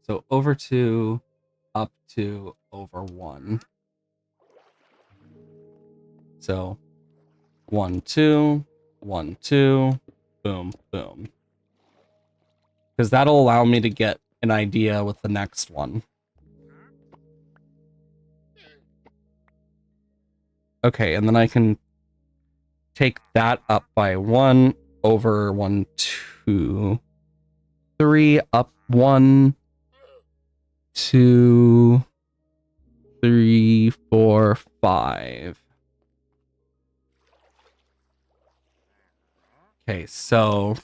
So over 2, up 2, over 1. So 1, 2, 1, 2, boom, boom. Because that'll allow me to get an idea with the next one. Okay, and then I can take that up by 1, over 1, 2, 3, up 1, 2, 3, 4, 5. Okay, so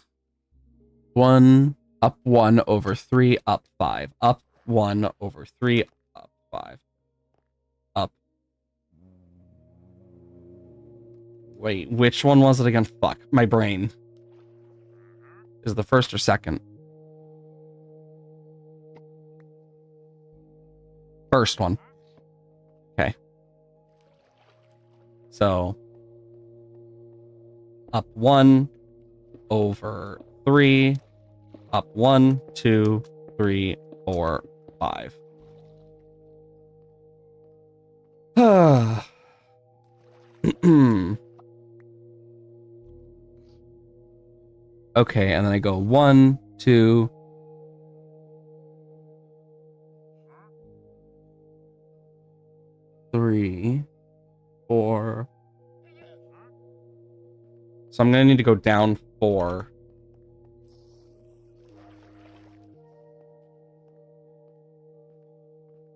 1, up 1, over 3, up 5. Up 1, over 3, up 5. Up. Wait, which one was it again? Fuck, my brain. Is it the first or second? First one. Okay. So up 1, over 3, up 1, 2, 3, 4, 5. Okay, and then I go 1, 2, 3, 4. So I'm gonna need to go down 4.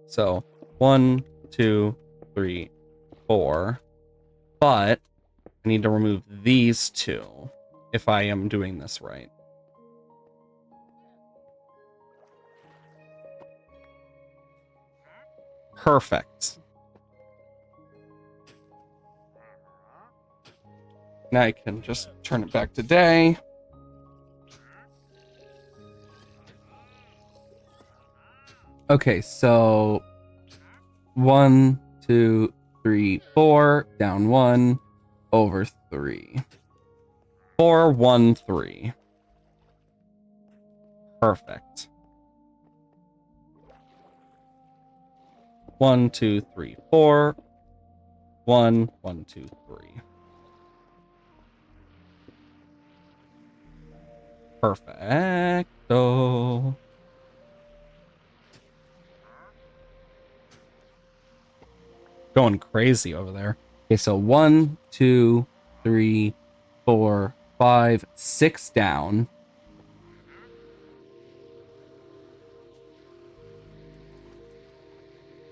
So 1, 2, 3, 4. But I need to remove these 2 if I am doing this right. Perfect. Now I can just turn it back to day. Okay, so 1, 2, 3, 4, down 1, over 3. 4, 1, 3. Perfect. 1, 2, 3, 4. 1, 1, 2, 3. Perfecto. Going crazy over there. Okay, so 1, 2, 3, 4, 5, 6 down.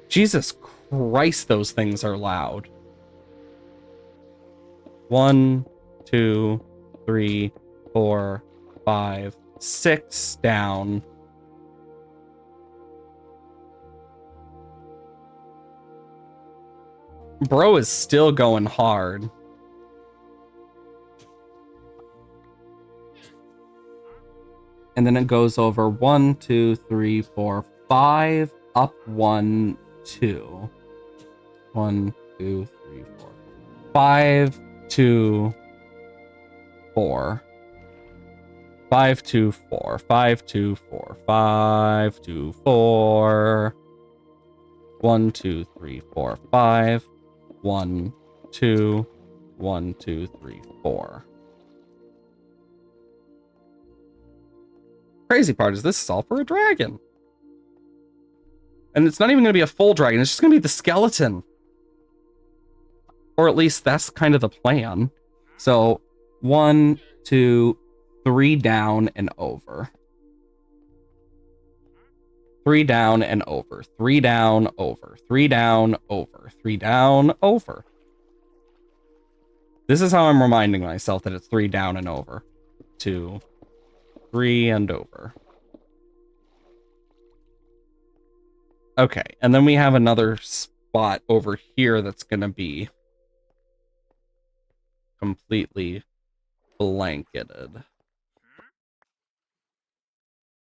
Jesus Christ, those things are loud. 1, 2, 3, 4, 5, 6 down. Bro is still going hard. And then it goes over 1, 2, 3, 4, 5, up 1, 2. 1, 2, 3, 4. 5, 2, 4. 5, 2, 4. 5, 2, 4. 5, 2, 4. 1, 2, 3, 4, 5. 1, 2, 1, 2, 3, 4. Crazy part is this is all for a dragon. And it's not even going to be a full dragon. It's just going to be the skeleton. Or at least that's kind of the plan. So 1, 2, 3 down and over. 3 down and over. 3 down, over. 3 down, over. 3 down, over. This is how I'm reminding myself that it's 3 down and over. 2, 3 and over. Okay, and then we have another spot over here that's going to be completely blanketed.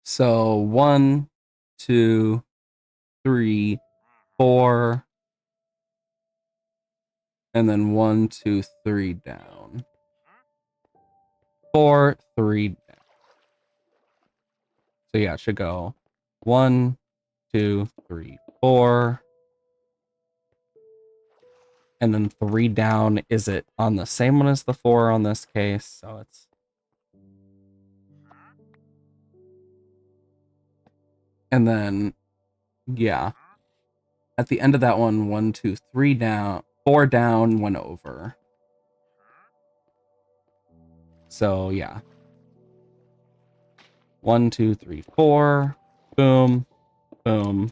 So 1, 2, 3, 4, and then 1, 2, 3 down. 4, 3 down. So yeah, it should go 1, 2, 3, 4. And then 3 down. Is it on the same one as the 4 on this case? So it's... And then, yeah. At the end of that one, 1, 2, 3 down. 4 down, 1 over. So, yeah. 1, 2, 3, 4. Boom. Boom.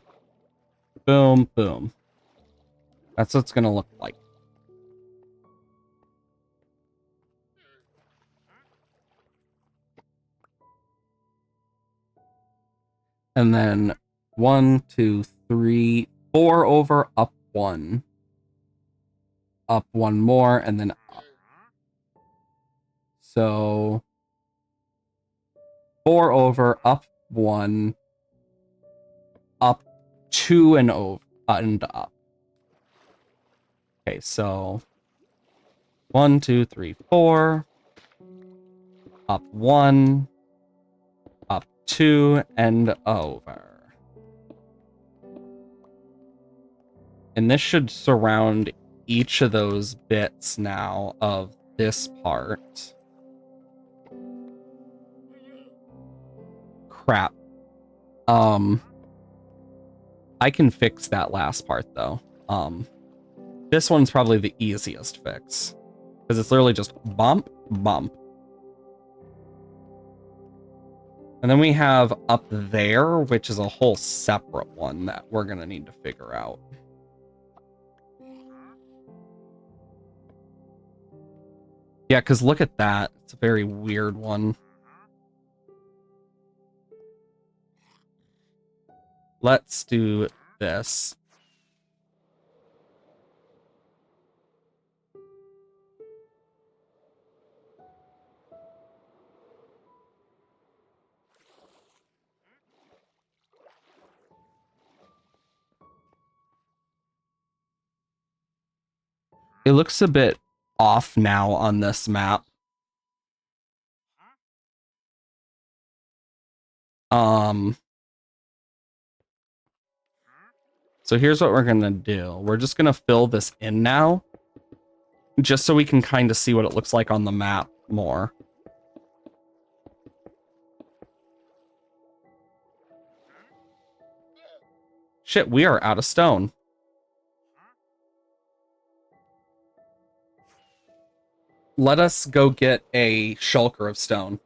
Boom. Boom. That's what it's going to look like. And then 1, 2, 3, 4 over, up 1. Up 1 more, and then up. So 4 over, up 1, up 2 and over, and up. Okay, so 1, 2, 3, 4. Up 1, up 2, and over. And this should surround each of those bits now of this part. Crap. I can fix that last part though. This one's probably the easiest fix because it's literally just bump, bump. And then we have up there, which is a whole separate one that we're gonna need to figure out. Yeah, because look at that. It's a very weird one. Let's do this. It looks a bit off now on this map. So here's what we're gonna do. We're just gonna fill this in now, just so we can kind of see what it looks like on the map more. Shit, we are out of stone. Let us go get a shulker of stone.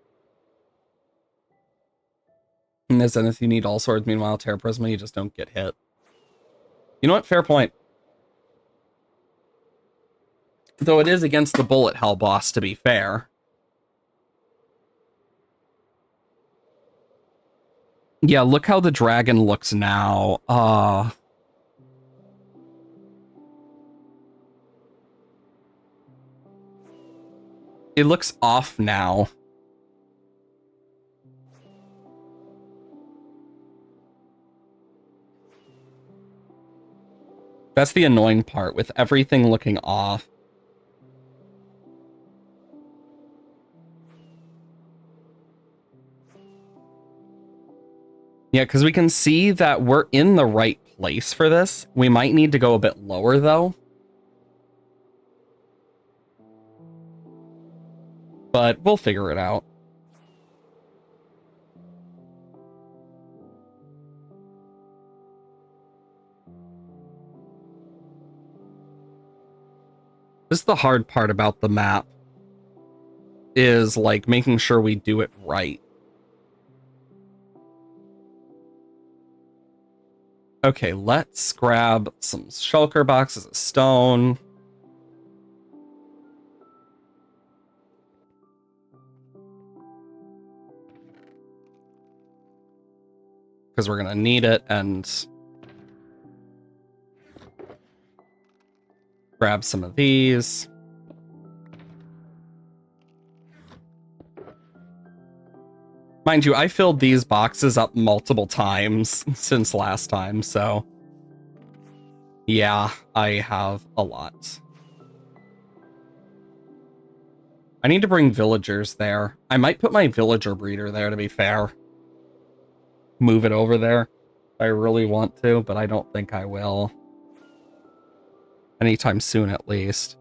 And as if you need all swords, meanwhile, Terra Prisma, you just don't get hit. You know what? Fair point. Though it is against the bullet hell boss, to be fair. Yeah, look how the dragon looks now. It looks off now. That's the annoying part, with everything looking off. Yeah, because we can see that we're in the right place for this. We might need to go a bit lower, though. But we'll figure it out. This is the hard part about the map, is like making sure we do it right. Okay, let's grab some shulker boxes of stone. Because we're gonna need it, and grab some of these. Mind you, I filled these boxes up multiple times since last time, so yeah, I have a lot. I need to bring villagers there. I might put my villager breeder there, to be fair. Move it over there if I really want to, but I don't think I will. Anytime soon, at least.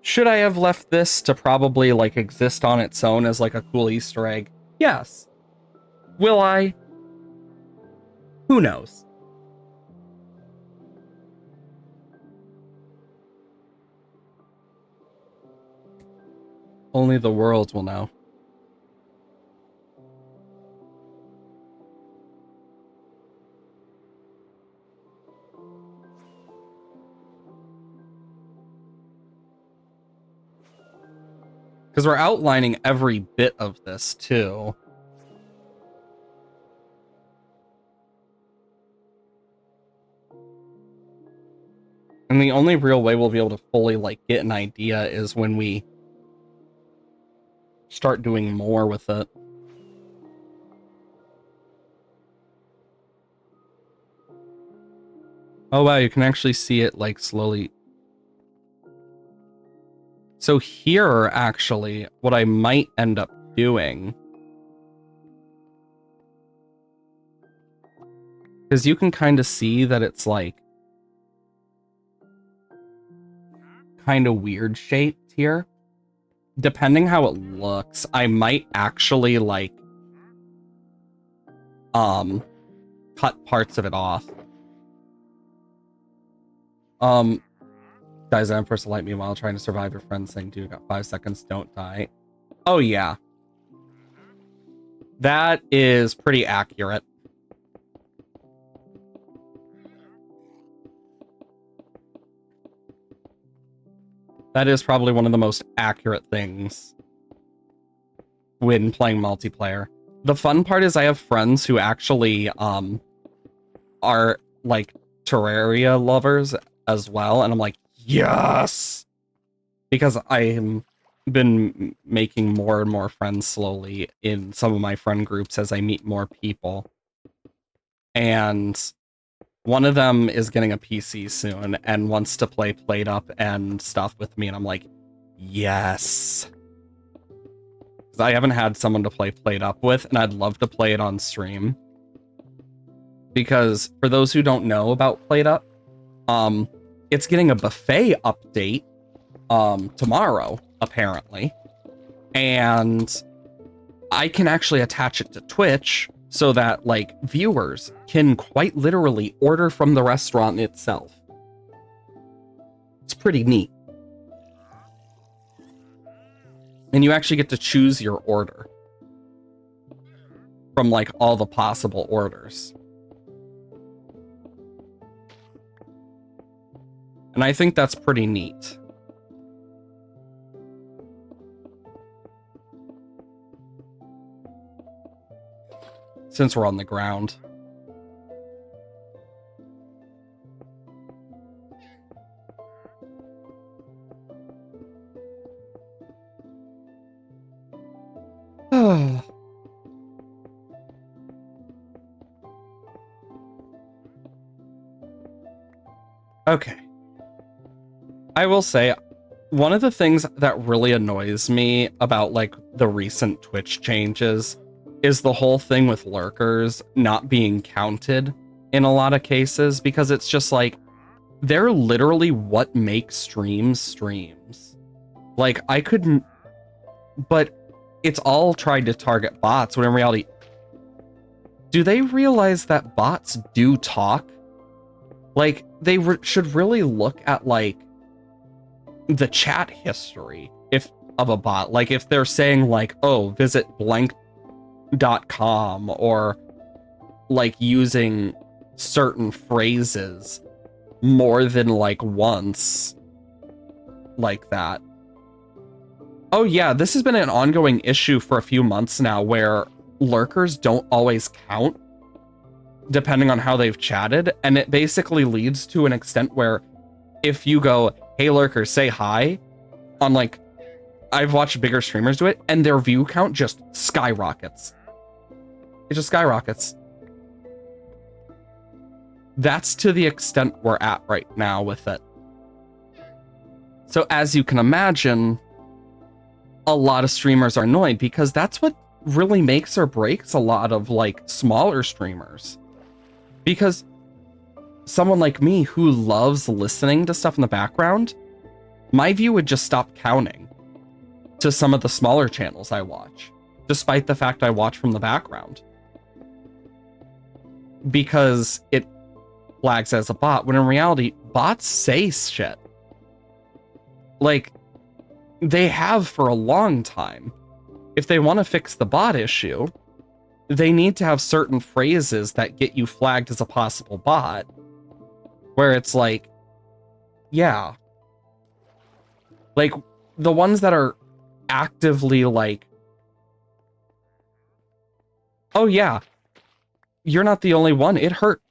Should I have left this to probably, like, exist on its own as, like, a cool Easter egg? Yes. Will I? Who knows? Only the world will know. Because we're outlining every bit of this, too. And the only real way we'll be able to fully, like, get an idea is when we start doing more with it. Oh wow, you can actually see it like slowly. So here, actually, what I might end up doing, because you can kind of see that it's like kind of weird shaped here. Depending how it looks, I might actually like cut parts of it off. Guys, I'm first to light me while trying to survive. Your friend saying, dude, got 5 seconds, don't die. Oh yeah. That is pretty accurate. That is probably one of the most accurate things when playing multiplayer. The fun part is I have friends who actually are like Terraria lovers as well, and I'm like, yes! Because I've been making more and more friends slowly in some of my friend groups as I meet more people. And one of them is getting a PC soon and wants to play Played Up and stuff with me, and I'm like, yes. I haven't had someone to play Played Up with, and I'd love to play it on stream. Because for those who don't know about Played Up, it's getting a buffet update tomorrow, apparently. And I can actually attach it to Twitch so that like viewers can quite literally order from the restaurant itself. It's pretty neat. And you actually get to choose your order from like all the possible orders. And I think that's pretty neat. Since we're on the ground. Okay. I will say, one of the things that really annoys me about like the recent Twitch changes is the whole thing with lurkers not being counted in a lot of cases, because it's just like, they're literally what makes streams. Like, I couldn't, but it's all tried to target bots, when in reality, do they realize that bots do talk? Like, they should really look at, like, the chat history of a bot. Like, if they're saying, like, oh, visit blank.com, or, like, using certain phrases more than, like, once, like that. Oh, yeah, this has been an ongoing issue for a few months now, where lurkers don't always count, depending on how they've chatted, and it basically leads to an extent where if you go, hey lurker, say hi, on like, I've watched bigger streamers do it, and their view count just skyrockets. It just skyrockets. That's to the extent we're at right now with it. So as you can imagine, a lot of streamers are annoyed, because that's what really makes or breaks a lot of like smaller streamers. Because someone like me who loves listening to stuff in the background, my view would just stop counting to some of the smaller channels I watch, despite the fact I watch from the background. Because it flags as a bot, when in reality, bots say shit. Like, they have for a long time. If they want to fix the bot issue, they need to have certain phrases that get you flagged as a possible bot, where it's like, yeah. Like, the ones that are actively like, oh yeah, you're not the only one, it hurt.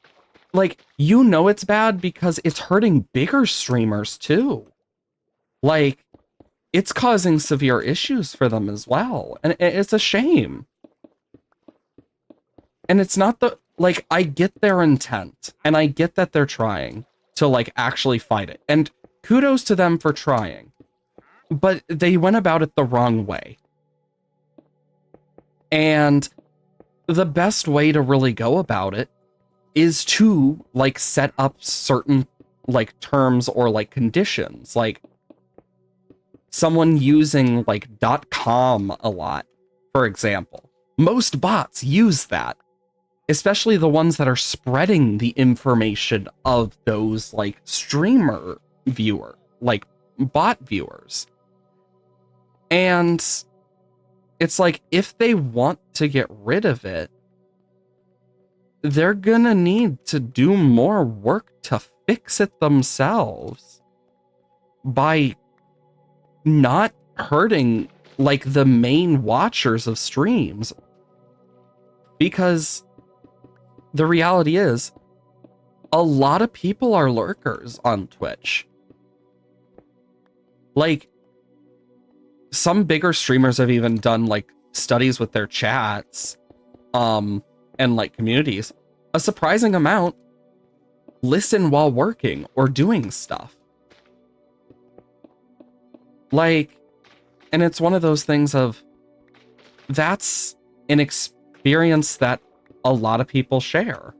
Like, you know it's bad because it's hurting bigger streamers too. Like, it's causing severe issues for them as well. And it's a shame. And it's not the, like, I get their intent, and I get that they're trying. to like actually fight it. And kudos to them for trying. But they went about it the wrong way. And the best way to really go about it is to like set up certain like terms or like conditions, like someone using like .com a lot, for example. Most bots use that, especially the ones that are spreading the information of those like streamer viewer, like bot viewers. And it's like, if they want to get rid of it, they're gonna need to do more work to fix it themselves by not hurting like the main watchers of streams. Because the reality is, a lot of people are lurkers on Twitch. Like, some bigger streamers have even done like studies with their chats, and like communities. A surprising amount listen while working or doing stuff. Like, and it's one of those things of, that's an experience that a lot of people share.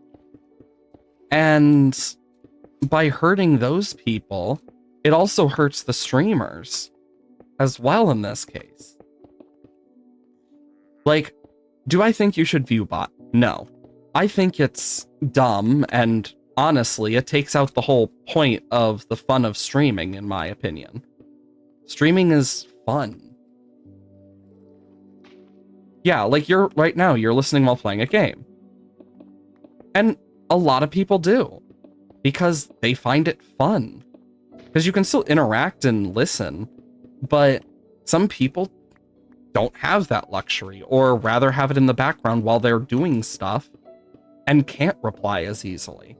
And by hurting those people, it also hurts the streamers as well in this case. Like, do I think you should view bot? No. I think it's dumb, and honestly, it takes out the whole point of the fun of streaming, in my opinion. Streaming is fun. Yeah, like right now, you're listening while playing a game. And a lot of people do, because they find it fun. Because you can still interact and listen, but some people don't have that luxury, or rather have it in the background while they're doing stuff and can't reply as easily.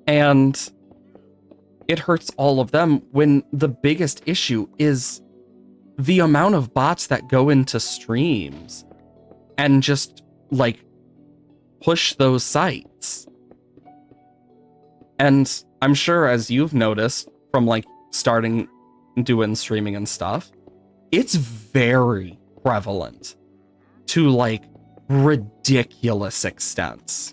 And it hurts all of them when the biggest issue is the amount of bots that go into streams and just like push those sites. And I'm sure, as you've noticed from like starting doing streaming and stuff, it's very prevalent to like ridiculous extents.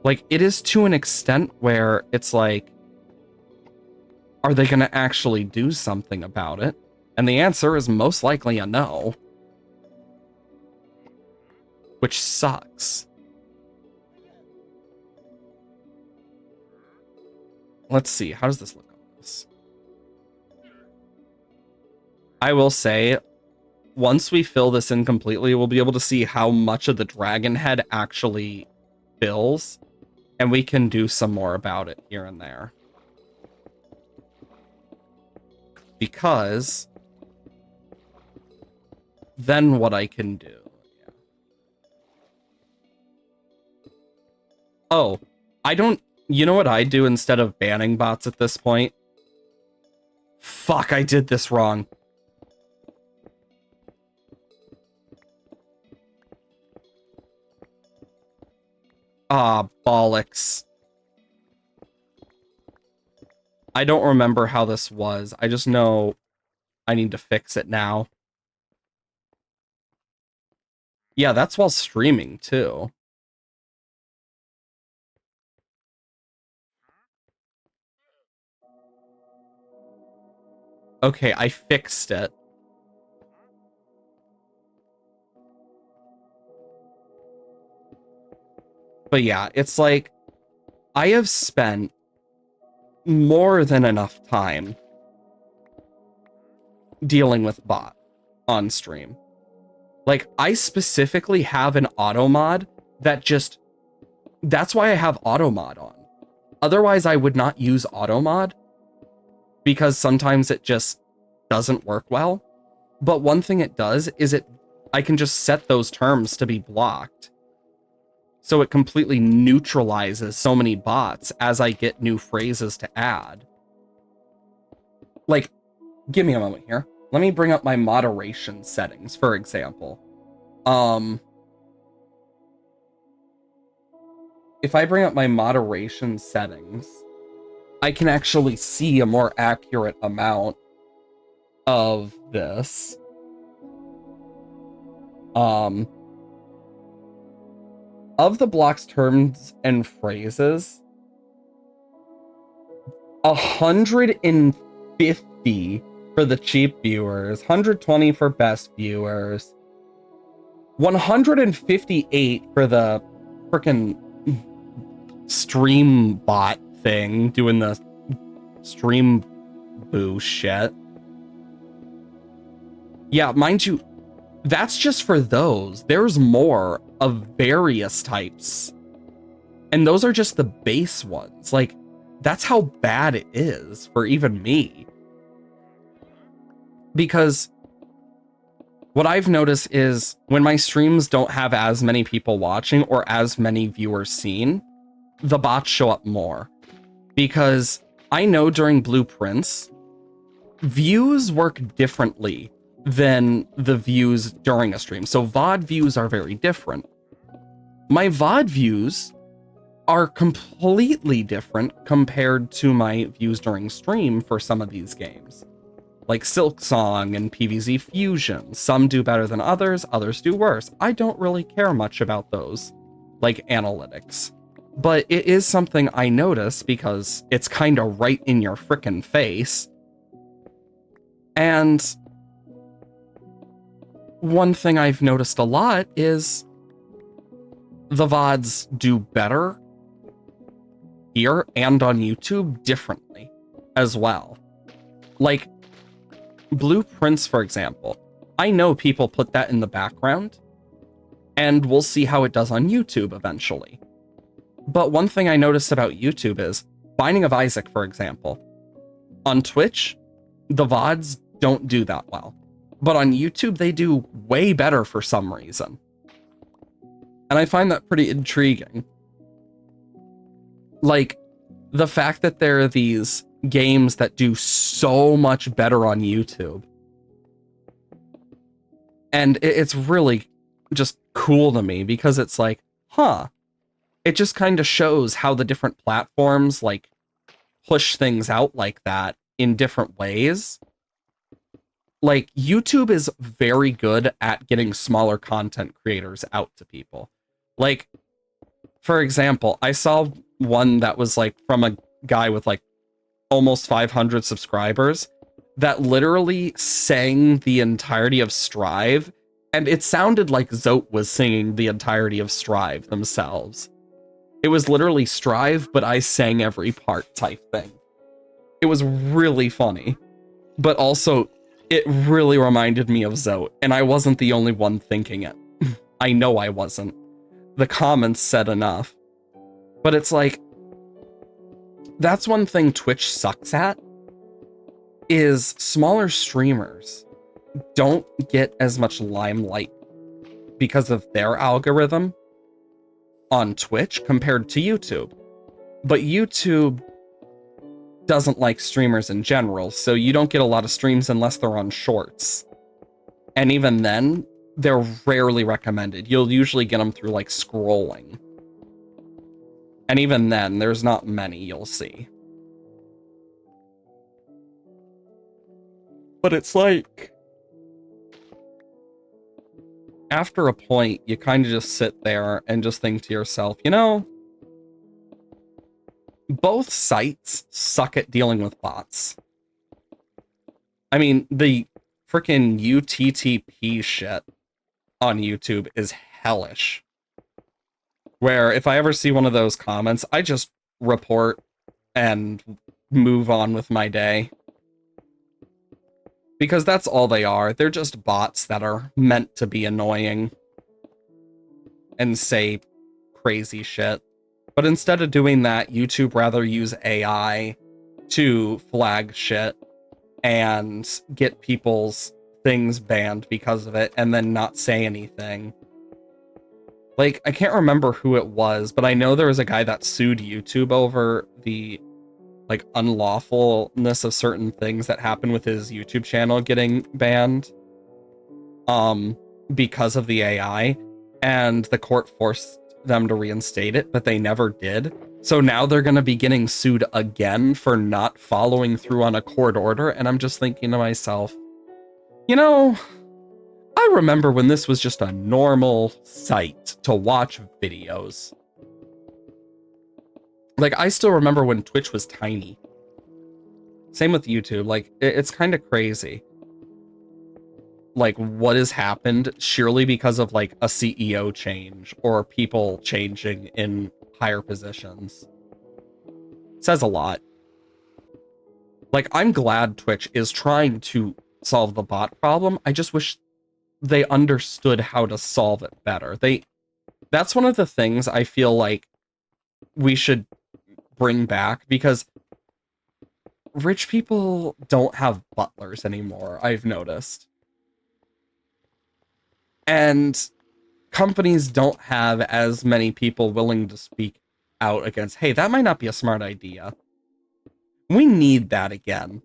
Like, it is to an extent where it's like, are they going to actually do something about it? And the answer is most likely a no. Which sucks. Let's see, how does this look on this? I will say, once we fill this in completely, we'll be able to see how much of the dragon head actually fills, and we can do some more about it here and there. Because then what I can do. Oh, I don't... You know what I do instead of banning bots at this point? Fuck, I did this wrong. Ah, bollocks. I don't remember how this was. I just know I need to fix it now. Yeah, that's while streaming, too. Okay, I fixed it. But yeah, it's like, I have spent more than enough time dealing with bot on stream. Like, I specifically have an auto mod that just... That's why I have auto mod on. Otherwise, I would not use auto mod, because sometimes it just doesn't work well. But one thing it does is I can just set those terms to be blocked. So it completely neutralizes so many bots as I get new phrases to add. Like, give me a moment here. Let me bring up my moderation settings, for example. if I bring up my moderation settings, I can actually see a more accurate amount of this. Of the block's terms and phrases, 150 for the cheap viewers, 120 for best viewers, 158 for the freaking stream bot thing doing the stream boo shit. Yeah, mind you, that's just for those. There's more of various types. And those are just the base ones. Like, that's how bad it is for even me. Because what I've noticed is when my streams don't have as many people watching or as many viewers seen, the bots show up more. Because I know during blueprints, views work differently than the views during a stream. So VOD views are very different. My VOD views are completely different compared to my views during stream for some of these games. Like Silksong and PvZ Fusion. Some do better than others do worse. I don't really care much about those, like analytics. But it is something I notice because it's kind of right in your frickin' face. And one thing I've noticed a lot is the VODs do better here and on YouTube differently as well. Like blueprints, for example. I know people put that in the background and we'll see how it does on YouTube eventually. But one thing I noticed about YouTube is Binding of Isaac, for example. On Twitch, the VODs don't do that well. But on YouTube, they do way better for some reason. And I find that pretty intriguing. Like, the fact that there are these games that do so much better on YouTube. And it's really just cool to me because it's like, huh. It just kind of shows how the different platforms, like, push things out like that in different ways. Like, YouTube is very good at getting smaller content creators out to people. Like, for example, I saw one that was, like, from a guy with, like, almost 500 subscribers that literally sang the entirety of Strive, and it sounded like Zote was singing the entirety of Strive themselves. It was literally Strive, but I sang every part type thing. It was really funny, but also it really reminded me of Zote, and I wasn't the only one thinking it. I know I wasn't. The comments said enough. But it's like, that's one thing Twitch sucks at, is smaller streamers don't get as much limelight because of their algorithm on Twitch compared to YouTube. But YouTube doesn't like streamers in general, so you don't get a lot of streams unless they're on shorts. And even then, they're rarely recommended. You'll usually get them through, like, scrolling. And even then, there's not many you'll see. But it's like, after a point, you kind of just sit there and just think to yourself, you know, both sites suck at dealing with bots. I mean, the freaking UTTP shit on YouTube is hellish. Where if I ever see one of those comments, I just report and move on with my day. Because that's all they are. They're just bots that are meant to be annoying and say crazy shit. But instead of doing that, YouTube rather use AI to flag shit and get people's things banned because of it and then not say anything. Like, I can't remember who it was, but I know there was a guy that sued YouTube over the, like, unlawfulness of certain things that happened with his YouTube channel getting banned because of the AI, and the court forced them to reinstate it, but they never did. So now they're going to be getting sued again for not following through on a court order. And I'm just thinking to myself, you know, I remember when this was just a normal site to watch videos. Like, I still remember when Twitch was tiny. Same with YouTube. Like, it's kind of crazy. Like, what has happened surely because of, like, a CEO change or people changing in higher positions. Says a lot. Like, I'm glad Twitch is trying to solve the bot problem. I just wish they understood how to solve it better. That's one of the things I feel like we should bring back, because rich people don't have butlers anymore, I've noticed. And companies don't have as many people willing to speak out against, hey, that might not be a smart idea. We need that again.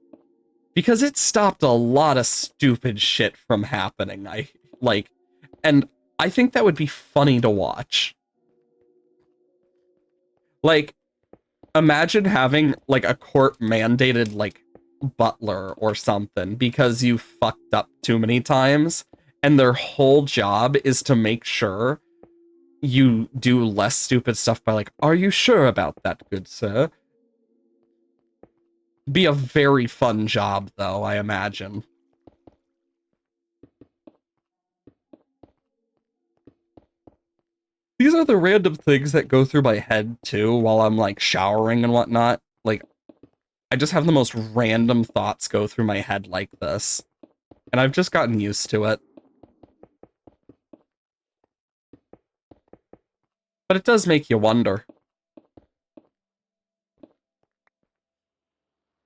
Because it stopped a lot of stupid shit from happening. And I think that would be funny to watch. Like, imagine having, like, a court-mandated, like, butler or something because you fucked up too many times, and their whole job is to make sure you do less stupid stuff by, like, are you sure about that, good sir? Be a very fun job, though, I imagine. These are the random things that go through my head, too, while I'm, like, showering and whatnot. Like, I just have the most random thoughts go through my head like this. And I've just gotten used to it. But it does make you wonder.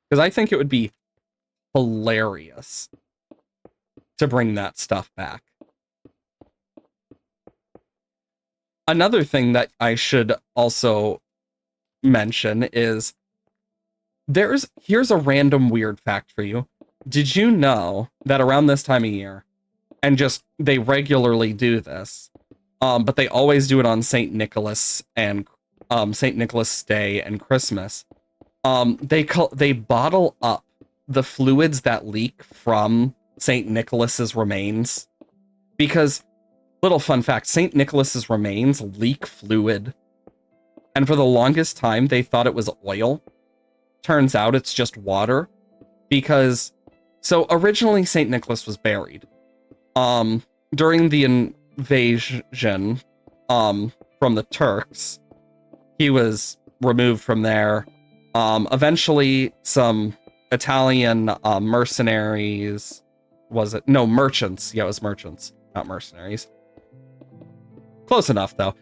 Because I think it would be hilarious to bring that stuff back. Another thing that I should also mention is here's a random weird fact for you. Did you know that around this time of year, and just they regularly do this, but they always do it on St. Nicholas and St. Nicholas Day and Christmas. They bottle up the fluids that leak from St. Nicholas's remains, because, little fun fact, St. Nicholas's remains leak fluid, and for the longest time they thought it was oil. Turns out it's just water, because so originally St. Nicholas was buried during the invasion from the Turks. He was removed from there. Eventually, some Italian mercenaries, was it? No, merchants. Yeah, it was merchants, not mercenaries. Close enough, though.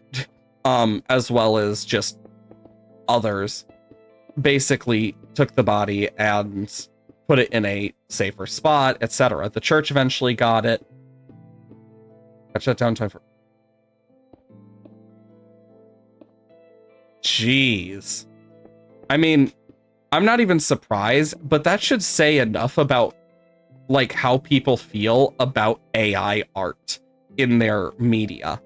As well as just others, basically took the body and put it in a safer spot, etc. The church eventually got it. Got shut down time for... Jeez. I mean, I'm not even surprised, but that should say enough about, like, how people feel about AI art in their media.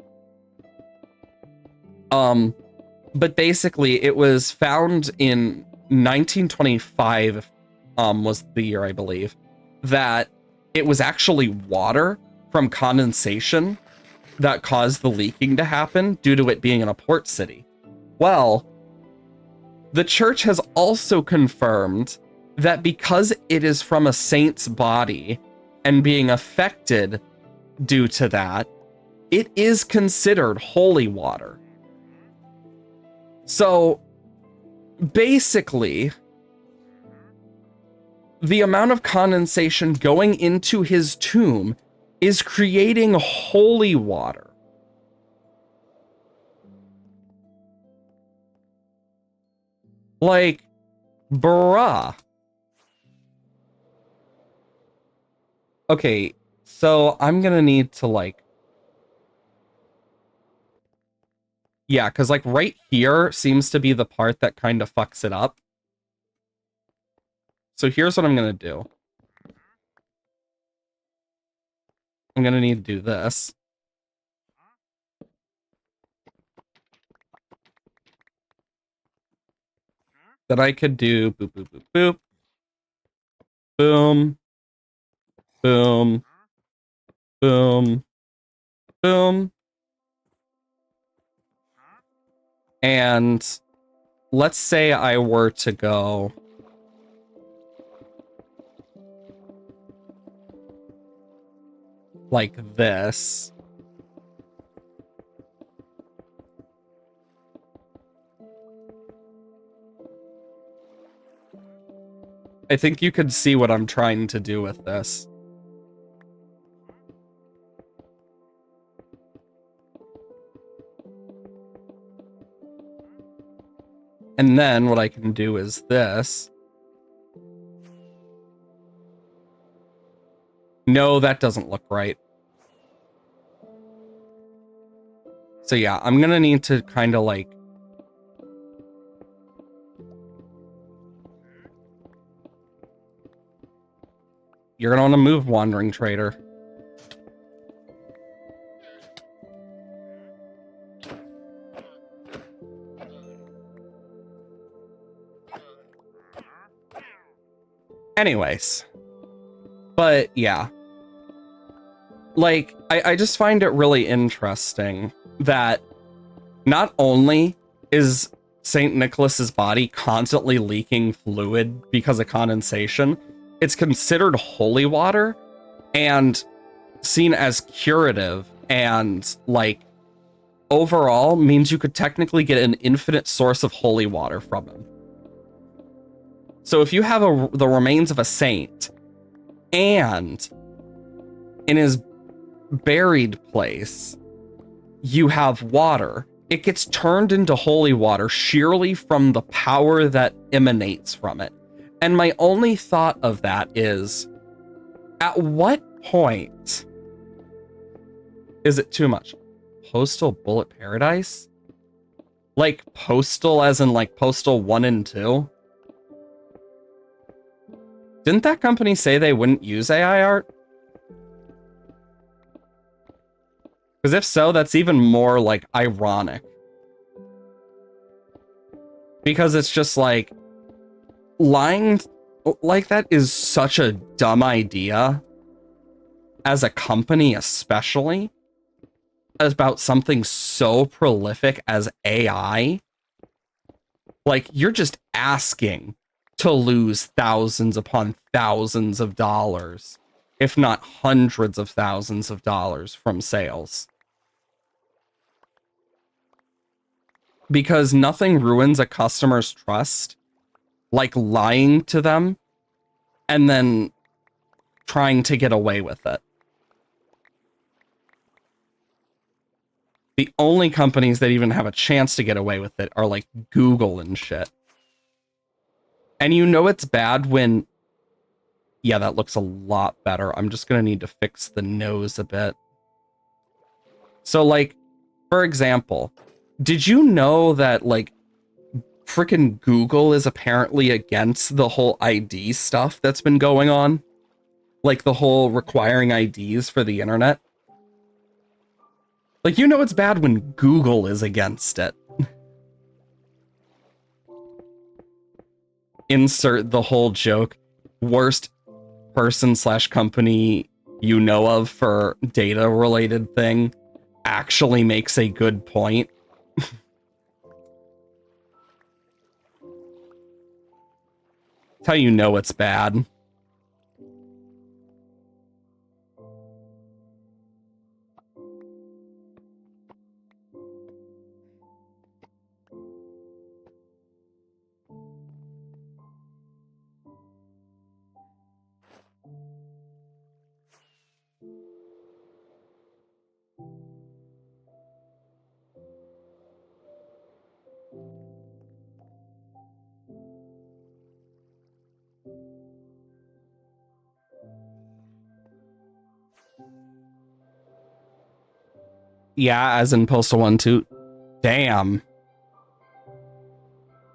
But basically, it was found in 1925, was the year, I believe, that it was actually water from condensation that caused the leaking to happen due to it being in a port city. Well, the church has also confirmed that because it is from a saint's body and being affected due to that, it is considered holy water. So, basically, the amount of condensation going into his tomb is creating holy water. Like, bruh. Okay, so I'm gonna need to, like... Yeah, because, like, right here seems to be the part that kind of fucks it up. So here's what I'm gonna do. I'm gonna need to do this. Then I could do boop, boop, boop, boop. Boom. Boom. Boom. Boom. And let's say I were to go like this. I think you could see what I'm trying to do with this. And then what I can do is this. No, that doesn't look right. So yeah, I'm gonna need to kind of like... You're gonna want to move, Wandering Trader. Anyways. But yeah. Like, I just find it really interesting that not only is St. Nicholas's body constantly leaking fluid because of condensation, it's considered holy water and seen as curative, and like overall means you could technically get an infinite source of holy water from him. So if you have the remains of a saint and in his buried place you have water, it gets turned into holy water sheerly from the power that emanates from it. And my only thought of that is, at what point is it too much? Postal Bullet Paradise? Like Postal as in like Postal 1 and 2? Didn't that company say they wouldn't use AI art? Because if so, that's even more like ironic. Because it's just like, lying like that is such a dumb idea as a company, especially about something so prolific as AI. Like, you're just asking to lose thousands upon thousands of dollars, if not hundreds of thousands of dollars from sales. Because nothing ruins a customer's trust like lying to them and then trying to get away with it. The only companies that even have a chance to get away with it are like Google and shit. And you know it's bad when... Yeah, that looks a lot better. I'm just gonna need to fix the nose a bit. So like, for example, did you know that like freaking Google is apparently against the whole ID stuff that's been going on? Like the whole requiring IDs for the internet? Like, you know it's bad when Google is against it. Insert the whole joke. Worst person / company you know of for data related thing actually makes a good point. That's how you know it's bad. Yeah, as in Postal 1 2. Damn.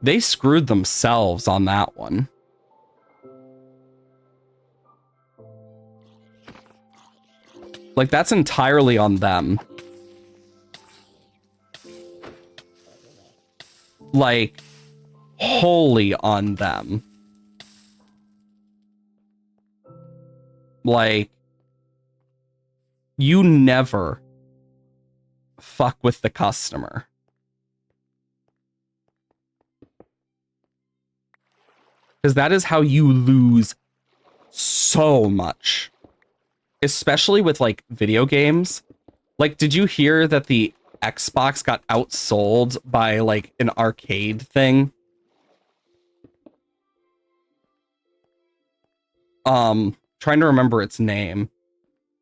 They screwed themselves on that one. Like, that's entirely on them. Like, wholly on them. Like, you never fuck with the customer. Because that is how you lose so much. Especially with, like, video games. Like, did you hear that the Xbox got outsold by, like, an arcade thing? Trying to remember its name.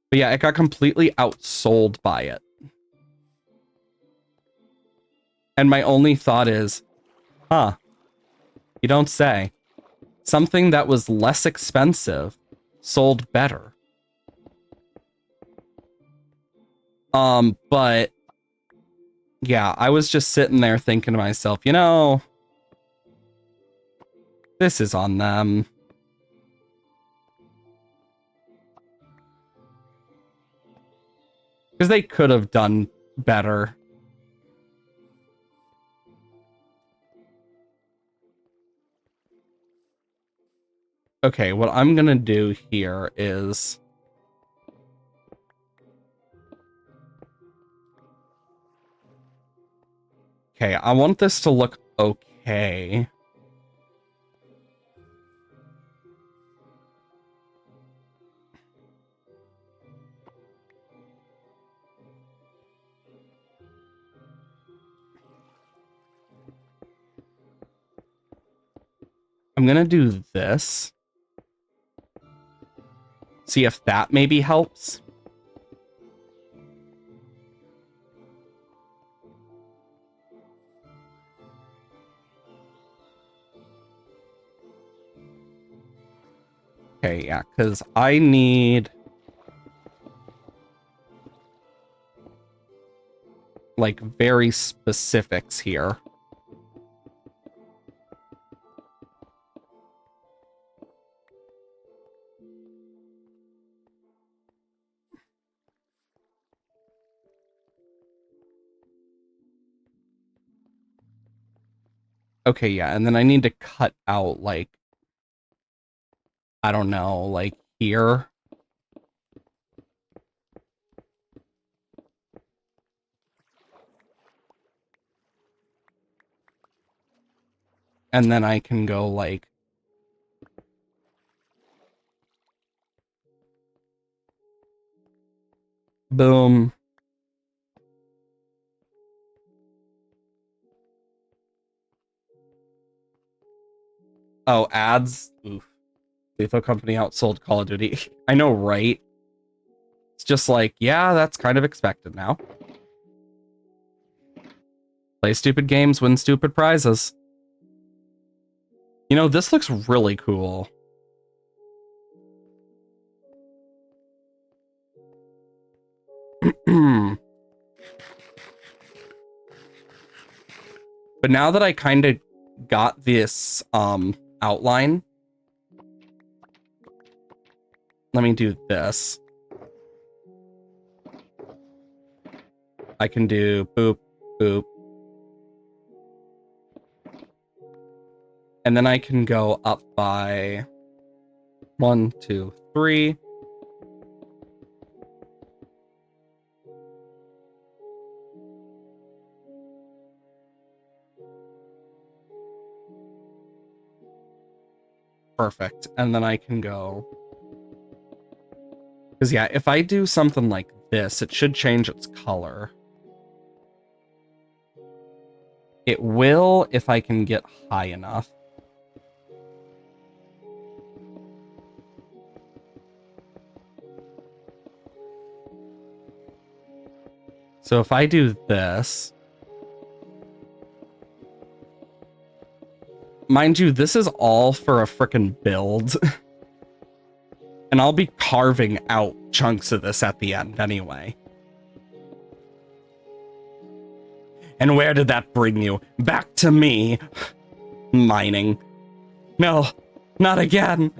But yeah, it got completely outsold by it. And my only thought is, huh, you don't say. Something that was less expensive sold better. But yeah, I was just sitting there thinking to myself, you know, this is on them. Because they could have done better. Okay, what I'm gonna do here is... Okay, I want this to look okay. I'm gonna do this. See if that maybe helps. Okay, yeah, because I need... like, very specifics here. Okay, yeah, and then I need to cut out, like, I don't know, like, here. And then I can go, like... boom. Oh, ads? Oof. Lethal Company outsold Call of Duty. I know, right? It's just like, yeah, that's kind of expected now. Play stupid games, win stupid prizes. You know, this looks really cool. But now that I kind of got this outline, let me do this. I can do boop, boop. And then I can go up by 1, 2, 3. Perfect. And then I can go... because yeah, if I do something like this, it should change its color. It will if I can get high enough. So if I do this... mind you, this is all for a frickin' build. And I'll be carving out chunks of this at the end anyway. And where did that bring you? Back to me. Mining. No, not again.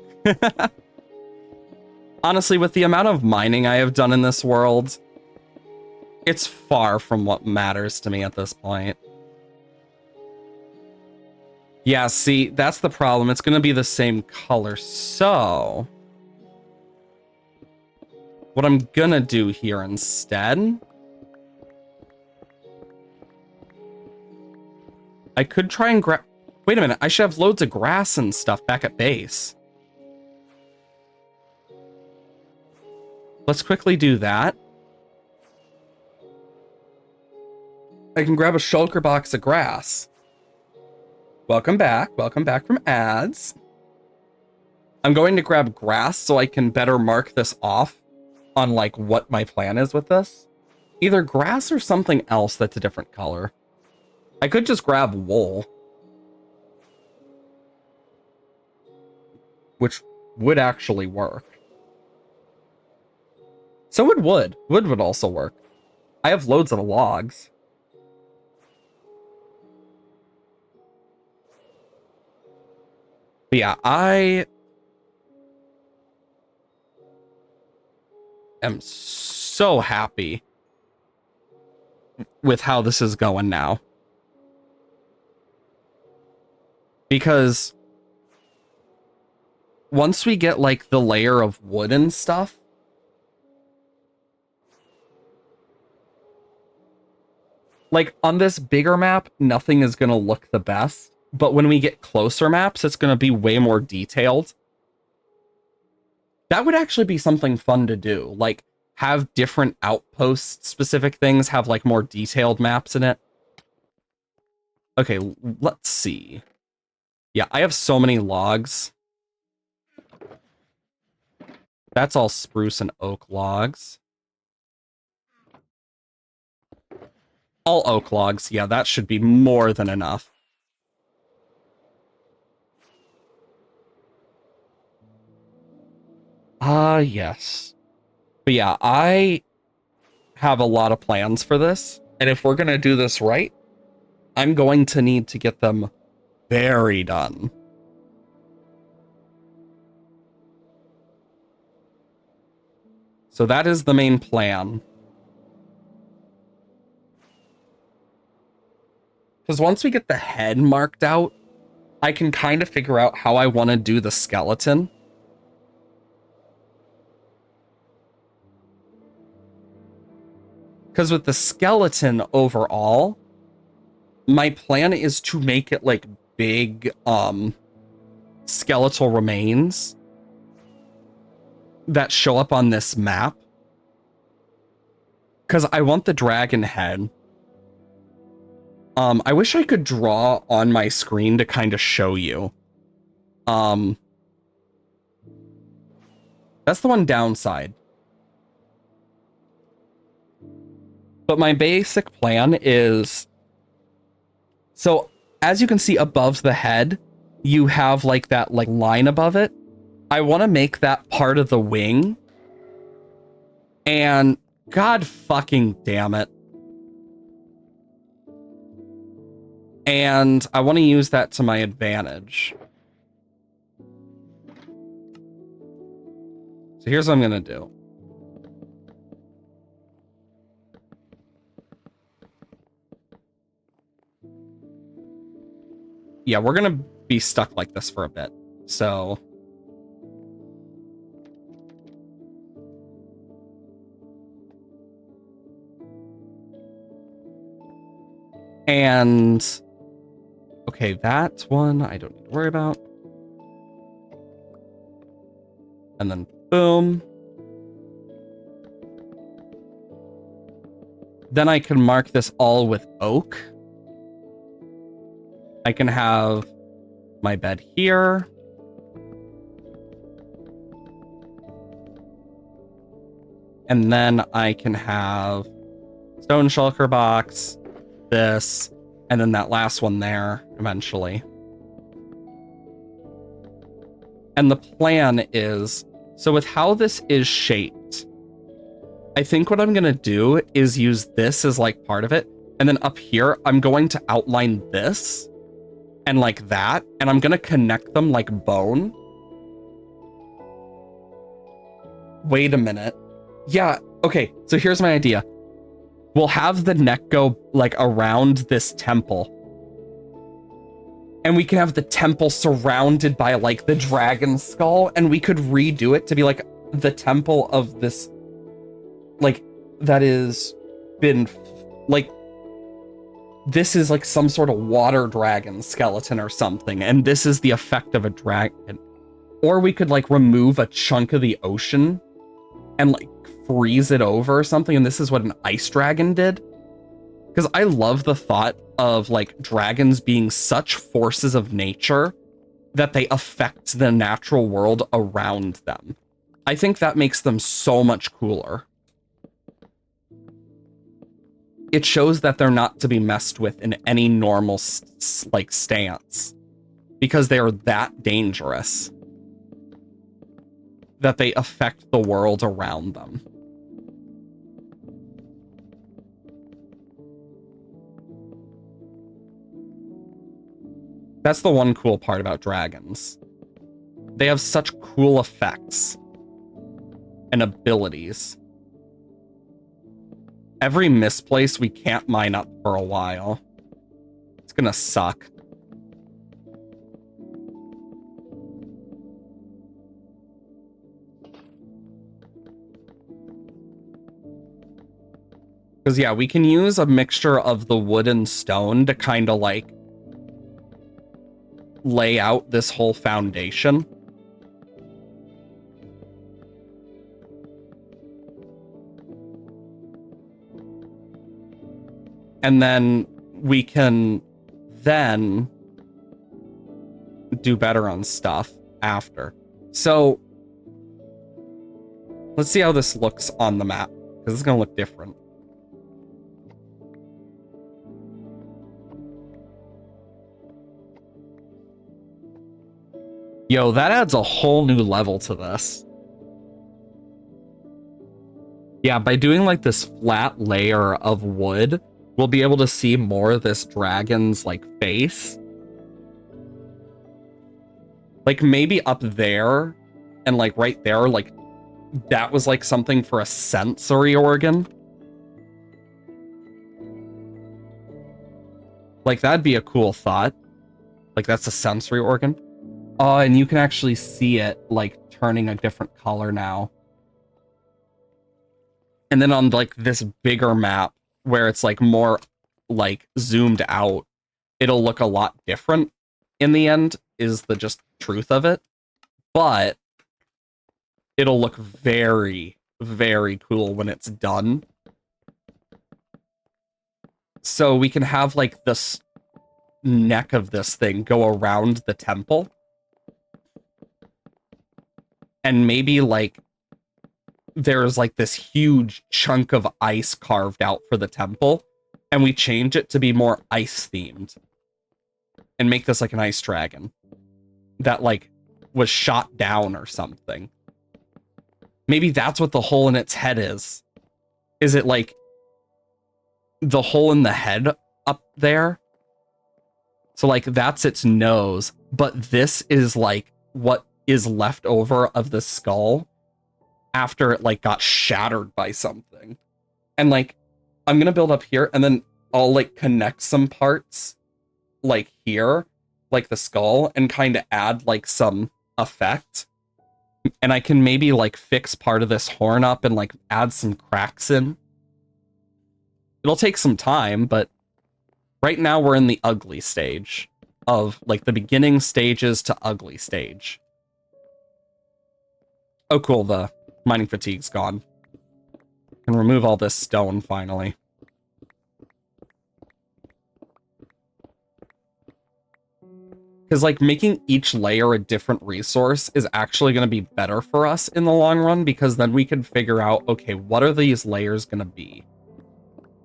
Honestly, with the amount of mining I have done in this world, it's far from what matters to me at this point. Yeah, see, that's the problem. It's going to be the same color. So what I'm going to do here instead, I could try and grab... Wait a minute, I should have loads of grass and stuff back at base. Let's quickly do that. I can grab a shulker box of grass. Welcome back. Welcome back from ads. I'm going to grab grass so I can better mark this off on like what my plan is with this. Either grass or something else that's a different color. I could just grab wool, which would actually work. So would wood. Wood would also work. I have loads of logs. But yeah, I am so happy with how this is going now. Because once we get like the layer of wood and stuff, like on this bigger map, nothing is going to look the best. But when we get closer maps, it's going to be way more detailed. That would actually be something fun to do. Like have different outpost specific things, have like more detailed maps in it. Okay, let's see. Yeah, I have so many logs. That's all spruce and oak logs. All oak logs. Yeah, that should be more than enough. Yes. But yeah, I have a lot of plans for this. And if we're going to do this right, I'm going to need to get them very done. So that is the main plan. Because once we get the head marked out, I can kind of figure out how I want to do the skeleton. Because with the skeleton overall, my plan is to make it like big skeletal remains that show up on this map. Because I want the dragon head. I wish I could draw on my screen to kind of show you. That's the one downside. But my basic plan is... So, as you can see above the head, you have like that like line above it. I want to make that part of the wing. And god fucking damn it. And I want to use that to my advantage. So here's what I'm going to do. Yeah, we're going to be stuck like this for a bit. So... And... Okay, that one I don't need to worry about. And then boom. Then I can mark this all with oak. I can have my bed here. And then I can have stone shulker box, this, and then that last one there eventually. And the plan is, so with how this is shaped, I think what I'm going to do is use this as like part of it. And then up here, I'm going to outline this and like that. And I'm going to connect them like bone. Wait a minute. Yeah, okay, so here's my idea. We'll have the neck go like around this temple. And we can have the temple surrounded by like the dragon skull, and we could redo it to be like the temple of this, like, that is been like, this is like some sort of water dragon skeleton or something, and this is the effect of a dragon. Or we could like remove a chunk of the ocean and like freeze it over or something, and this is what an ice dragon did. Because I love the thought of like dragons being such forces of nature that they affect the natural world around them. I think that makes them so much cooler. It shows that they're not to be messed with in any normal like stance, because they are that dangerous that they affect the world around them. That's the one cool part about dragons. They have such cool effects and abilities. Every misplace we can't mine up for a while. It's gonna suck. Because yeah, we can use a mixture of the wood and stone to kind of like lay out this whole foundation. And then we can then do better on stuff after. So let's see how this looks on the map, because it's going to look different. Yo, that adds a whole new level to this. Yeah, by doing like this flat layer of wood, we'll be able to see more of this dragon's like face. Like maybe up there and like right there, like that was like something for a sensory organ. Like that'd be a cool thought. Like that's a sensory organ. Oh, and you can actually see it like turning a different color now. And then on like this bigger map where it's like more like zoomed out, it'll look a lot different in the end, is the just truth of it. But it'll look very, very cool when it's done. So we can have like this neck of this thing go around the temple. And maybe like there's like this huge chunk of ice carved out for the temple, and we change it to be more ice themed and make this like an ice dragon that like was shot down or something. Maybe that's what the hole in its head is. Is it like the hole in the head up there? So like that's its nose, but this is like what is left over of the skull after it like got shattered by something. And like I'm gonna build up here, and then I'll like connect some parts like here, like the skull, and kind of add like some effect. And I can maybe like fix part of this horn up and like add some cracks in. It'll take some time, but right now we're in the ugly stage of like the beginning stages to ugly stage. Oh, cool. The mining fatigue's gone. Can remove all this stone finally. Because like making each layer a different resource is actually going to be better for us in the long run, because then we can figure out, okay, what are these layers going to be?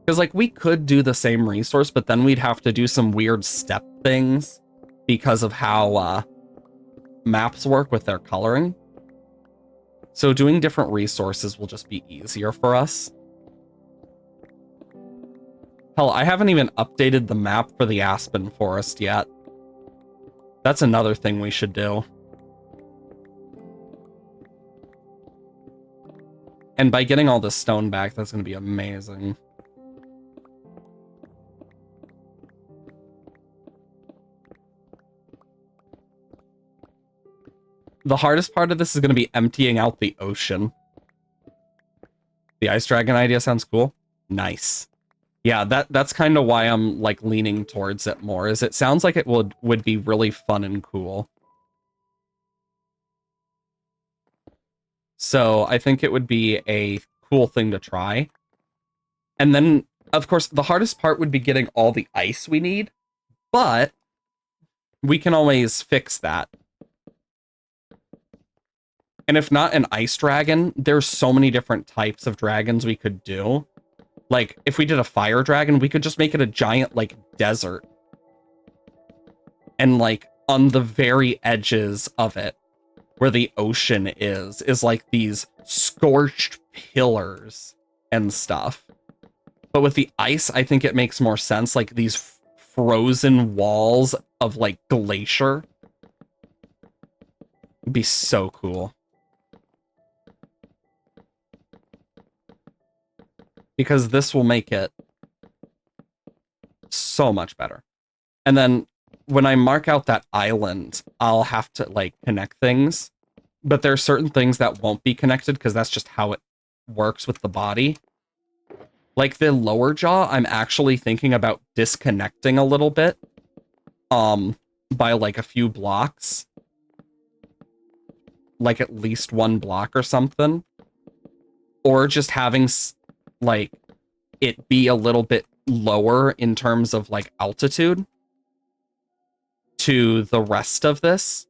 Because like we could do the same resource, but then we'd have to do some weird step things because of how maps work with their coloring. So doing different resources will just be easier for us. Hell, I haven't even updated the map for the Aspen Forest yet. That's another thing we should do. And by getting all this stone back, that's going to be amazing. the hardest part of this is going to be emptying out the ocean. The ice dragon idea sounds cool. Nice. Yeah, that's kind of why I'm like leaning towards it more, is it sounds like it would be really fun and cool. So I think it would be a cool thing to try. And then, of course, the hardest part would be getting all the ice we need, but we can always fix that. And if not an ice dragon, there's so many different types of dragons we could do. Like, if we did a fire dragon, we could just make it a giant, like, desert. And, like, on the very edges of it, where the ocean is like these scorched pillars and stuff. But with the ice, I think it makes more sense, like these frozen walls of, like, glacier. It'd be so cool. Because this will make it so much better. And then when I mark out that island, I'll have to, like, connect things. But there are certain things that won't be connected because that's just how it works with the body. Like the lower jaw, I'm actually thinking about disconnecting a little bit. By like a few blocks. Like at least one block or something. Or just having like it be a little bit lower in terms of like altitude to the rest of this,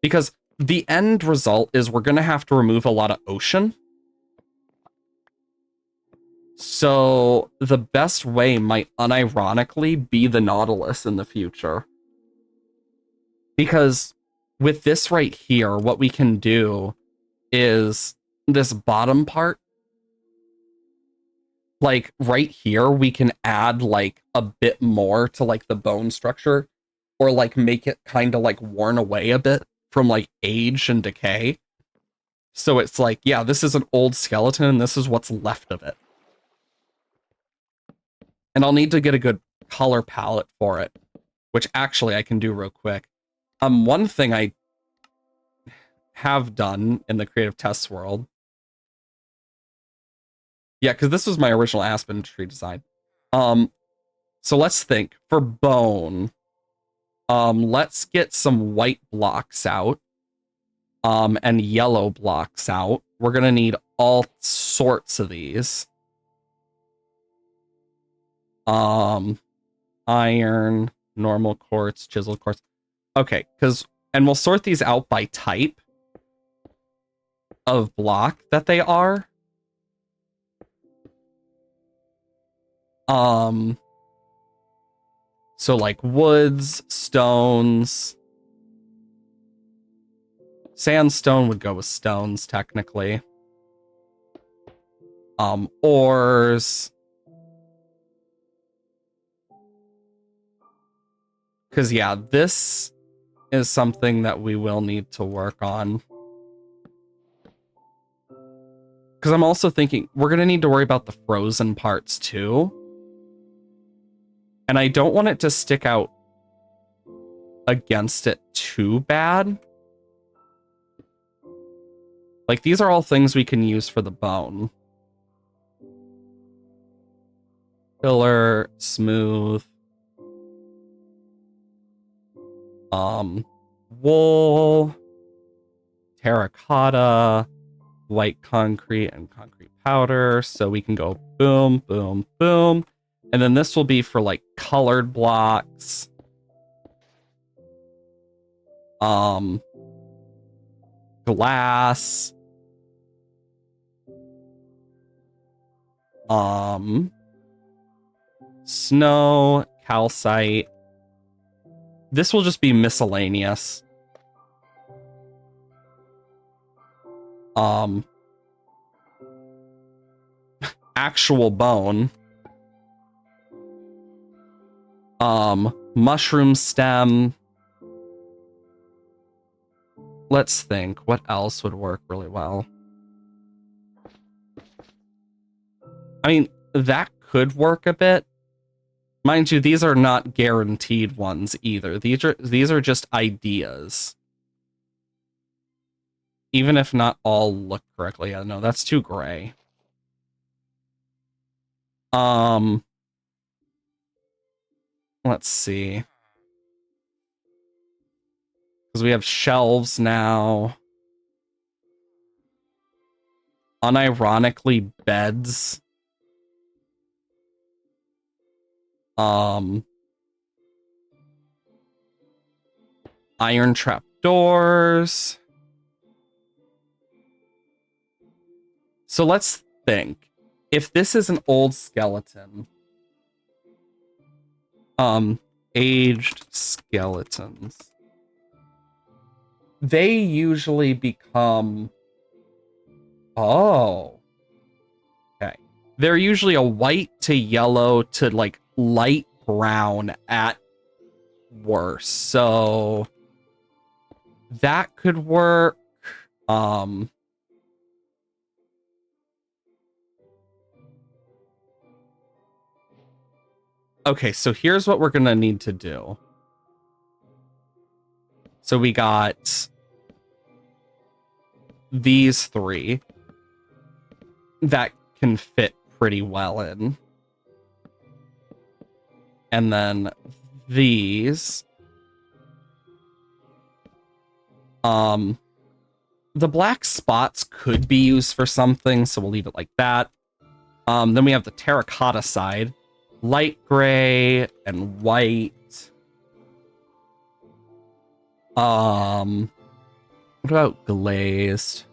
because the end result is we're going to have to remove a lot of ocean. So the best way might unironically be the Nautilus in the future, because with this right here, what we can do is this bottom part. Like right here, we can add like a bit more to like the bone structure, or like make it kind of like worn away a bit from like age and decay. So it's like, yeah, this is an old skeleton and this is what's left of it. And I'll need to get a good color palette for it, which actually I can do real quick. One thing I have done in the creative tests world. Yeah, because this was my original aspen tree design. So let's think. For bone, let's get some white blocks out, and yellow blocks out. We're gonna need all sorts of these. Iron, normal quartz, chiseled quartz. Okay, and we'll sort these out by type of block that they are. So like woods, stones, sandstone would go with stones technically. Ores. Because yeah, this is something that we will need to work on. Because I'm also thinking we're going to need to worry about the frozen parts too. And I don't want it to stick out against it too bad. Like, these are all things we can use for the bone. Filler, smooth. Wool, terracotta, white concrete, and concrete powder. So we can go boom, boom, boom. And then this will be for like colored blocks. Glass. Snow, calcite. This will just be miscellaneous. Actual bone. Mushroom stem. Let's think. What else would work really well? I mean, that could work a bit. Mind you, these are not guaranteed ones either. These are just ideas. Even if not all look correctly. Yeah, no, that's too gray. Let's see. Because we have shelves now. Unironically, beds. Iron trap doors. So let's think. If this is an old skeleton, aged skeletons, they usually become, oh, okay. They're usually a white to yellow to like light brown at worst. So that could work. Okay, so here's what we're gonna need to do. So we got these three that can fit pretty well in. And then these. The black spots could be used for something, so we'll leave it like that. Then we have the terracotta side. Light gray and white. What about glazed?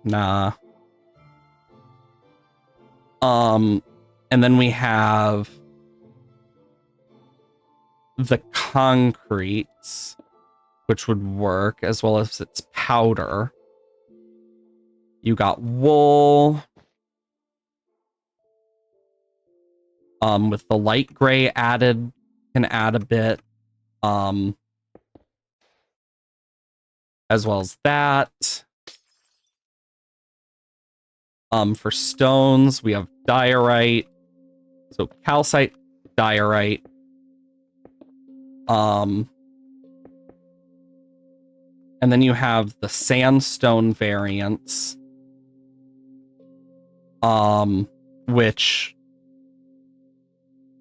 Nah. And then we have the concretes, which would work, as well as its powder. You got wool. With the light gray added, can add a bit. As well as that. For stones, we have diorite. So calcite, diorite. And then you have the sandstone variants. Which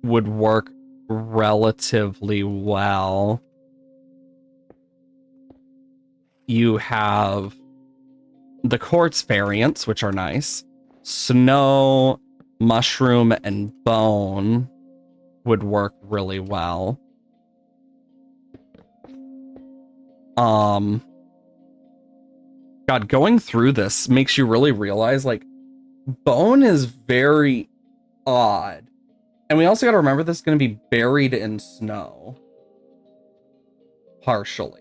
would work relatively well. You have the quartz variants, which are nice. Snow, mushroom, and bone would work really well. God, going through this makes you really realize, like, bone is very odd. And we also got to remember this is going to be buried in snow. Partially.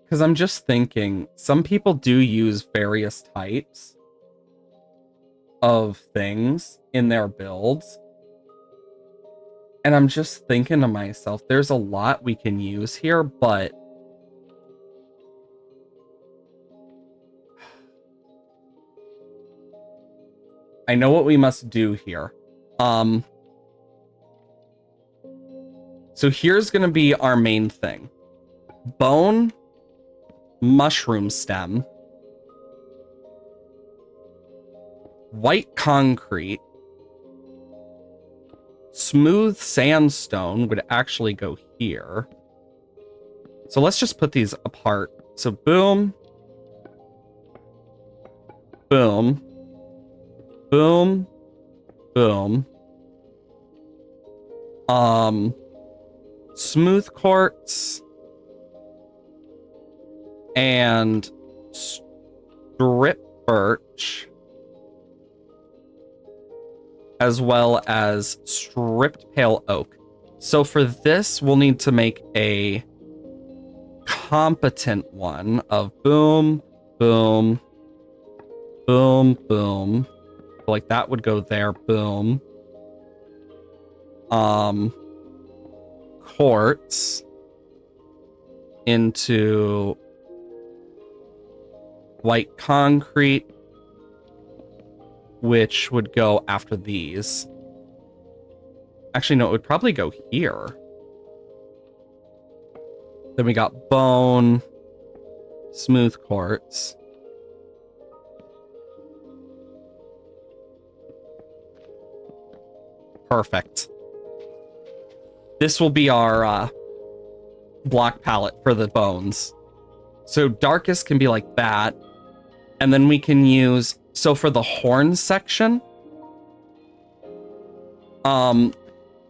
Because I'm just thinking, some people do use various types of things in their builds. And I'm just thinking to myself, there's a lot we can use here, but I know what we must do here. So here's going to be our main thing. Bone, mushroom stem, white concrete, smooth sandstone would actually go here. So let's just put these apart. So boom, boom, boom, boom. Smooth quartz and strip birch, as well as stripped pale oak. So for this, we'll need to make a competent one of boom, boom, boom, boom. Like that would go there, boom. quartz into white concrete, which would go after these. Actually, no, it would probably go here. Then we got bone, smooth quartz. Perfect. This will be our block palette for the bones. So darkest can be like that. And then we can use, so for the horn section,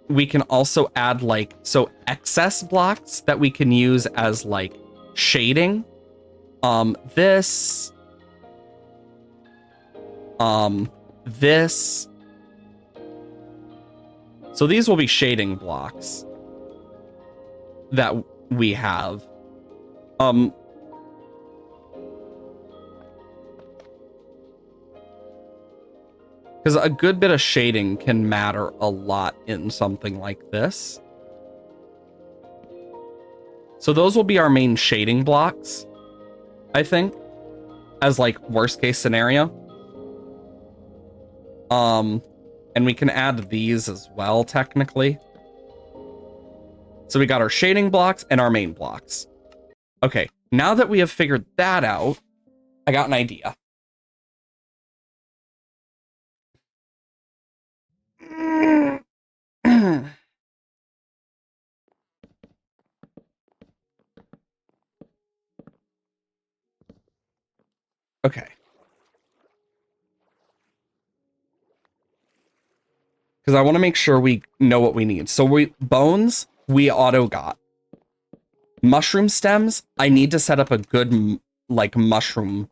we can also add like, so excess blocks that we can use as like shading. This. So these will be shading blocks that we have. Because a good bit of shading can matter a lot in something like this. So those will be our main shading blocks, I think, as like worst case scenario. And we can add these as well, technically. So we got our shading blocks and our main blocks. Okay, now that we have figured that out, I got an idea. Okay. Because I want to make sure we know what we need. So bones, we auto got. Mushroom stems, I need to set up a good, like, mushroom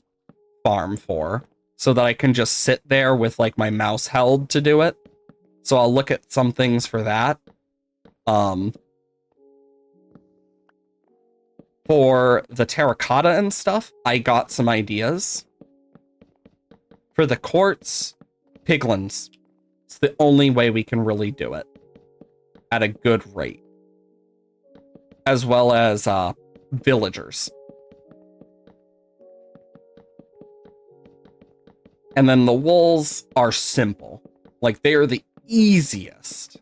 farm for. So that I can just sit there with, like, my mouse held to do it. So I'll look at some things for that. For the terracotta and stuff, I got some ideas. For the quartz, piglins. It's the only way we can really do it at a good rate. As well as villagers. And then the wools are simple. Like, they are the easiest.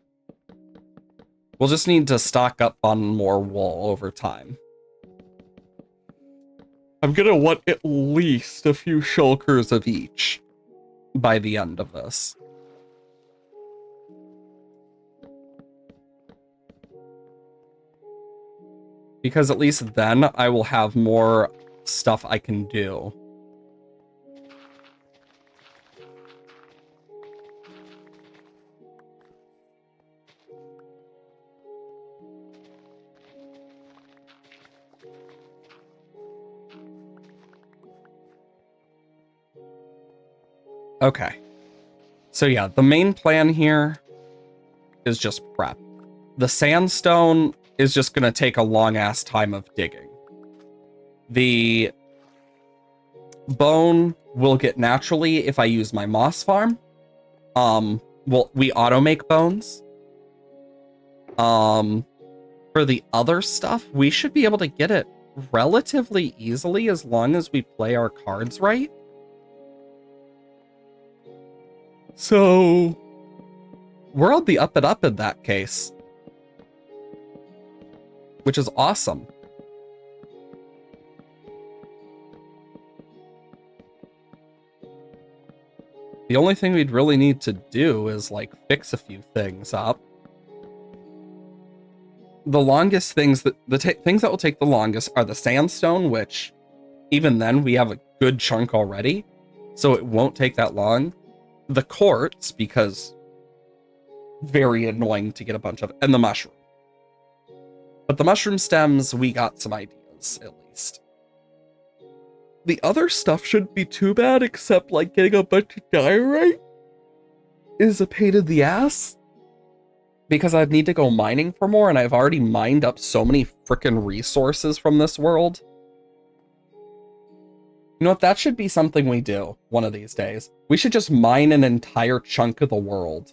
We'll just need to stock up on more wool over time. I'm gonna want at least a few shulkers of each by the end of this. Because at least then I will have more stuff I can do. Okay. So yeah, the main plan here is just prep. The sandstone is just going to take a long-ass time of digging. The bone will get naturally if I use my moss farm. Well, we auto-make bones. For the other stuff, we should be able to get it relatively easily as long as we play our cards right. So we're on the up and up in that case. Which is awesome. The only thing we'd really need to do is, like, fix a few things up. The longest things that things that will take the longest are the sandstone, which even then we have a good chunk already, so it won't take that long. The quartz, because very annoying to get a bunch of, and the mushroom. But the mushroom stems, we got some ideas, at least. The other stuff shouldn't be too bad, except, like, getting a bunch of diorite is a pain in the ass. Because I'd need to go mining for more, and I've already mined up so many frickin' resources from this world. You know what? That should be something we do one of these days. We should just mine an entire chunk of the world.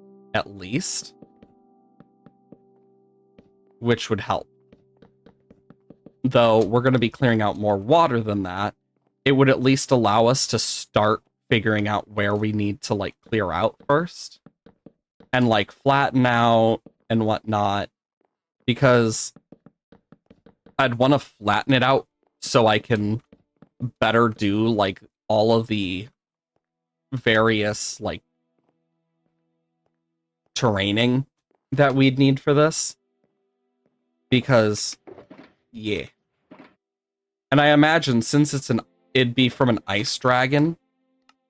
at least, which would help. Though we're going to be clearing out more water than that, it would at least allow us to start figuring out where we need to like clear out first and like flatten out and whatnot, because I'd want to flatten it out so I can better do like all of the various like terraining that we'd need for this, because yeah. And I imagine since it'd be from an ice dragon,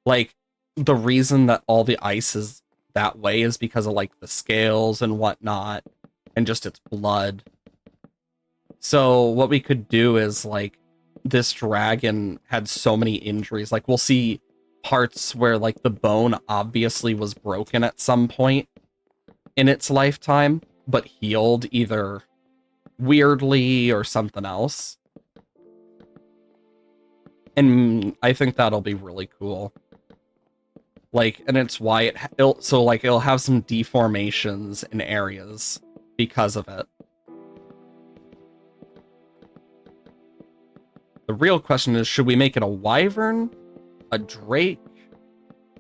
like the reason that all the ice is that way is because of like the scales and whatnot and just its blood. So what we could do is like this dragon had so many injuries. Like we'll see parts where like the bone obviously was broken at some point in its lifetime, but healed either weirdly or something else. And I think that'll be really cool. Like, and it's why it'll have some deformations in areas because of it. The real question is, should we make it a wyvern, a drake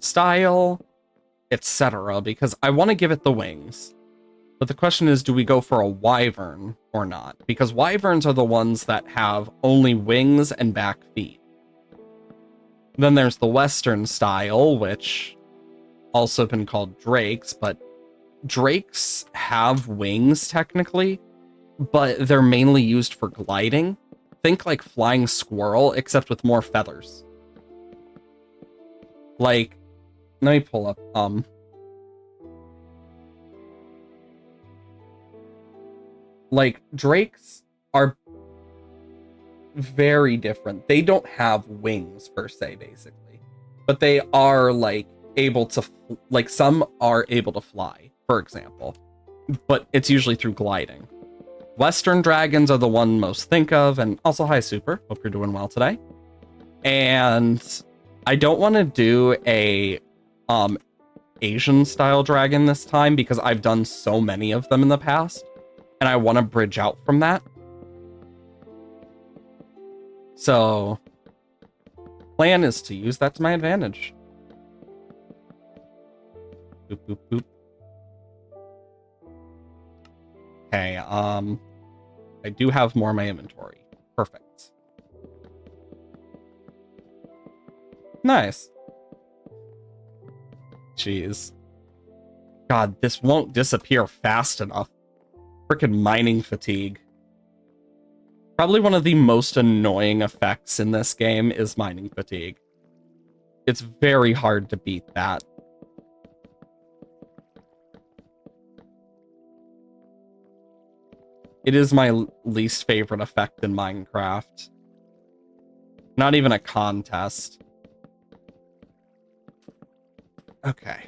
style, etc.? Because I want to give it the wings. But the question is, do we go for a wyvern or not? Because wyverns are the ones that have only wings and back feet. Then there's the Western style, which also been called drakes, but drakes have wings technically, but they're mainly used for gliding. Think like flying squirrel, except with more feathers. Like, let me pull up, like drakes are very different. They don't have wings per se, basically, but they are like able to, like some are able to fly, for example, but it's usually through gliding. Western dragons are the one most think of, and also hi Super, hope you're doing well today. And I don't want to do a Asian style dragon this time because I've done so many of them in the past, and I want to bridge out from that. So, plan is to use that to my advantage. Boop, boop, boop. Okay, I do have more in my inventory. Perfect. Nice. Jeez. God, this won't disappear fast enough. Freaking mining fatigue. Probably one of the most annoying effects in this game is mining fatigue. It's very hard to beat that. It is my least favorite effect in Minecraft. Not even a contest. Okay.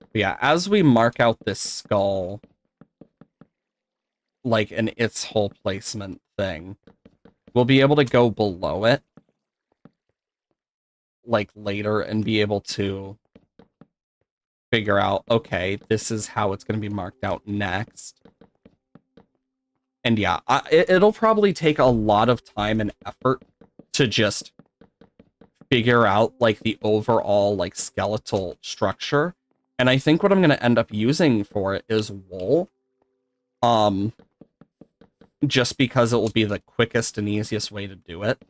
But yeah, as we mark out this skull, like in its whole placement thing, we'll be able to go below it, like later, and be able to figure out, okay, this is how it's going to be marked out next. And yeah, it'll probably take a lot of time and effort to just figure out like the overall like skeletal structure. And I think what I'm going to end up using for it is wool. Just because it will be the quickest and easiest way to do it.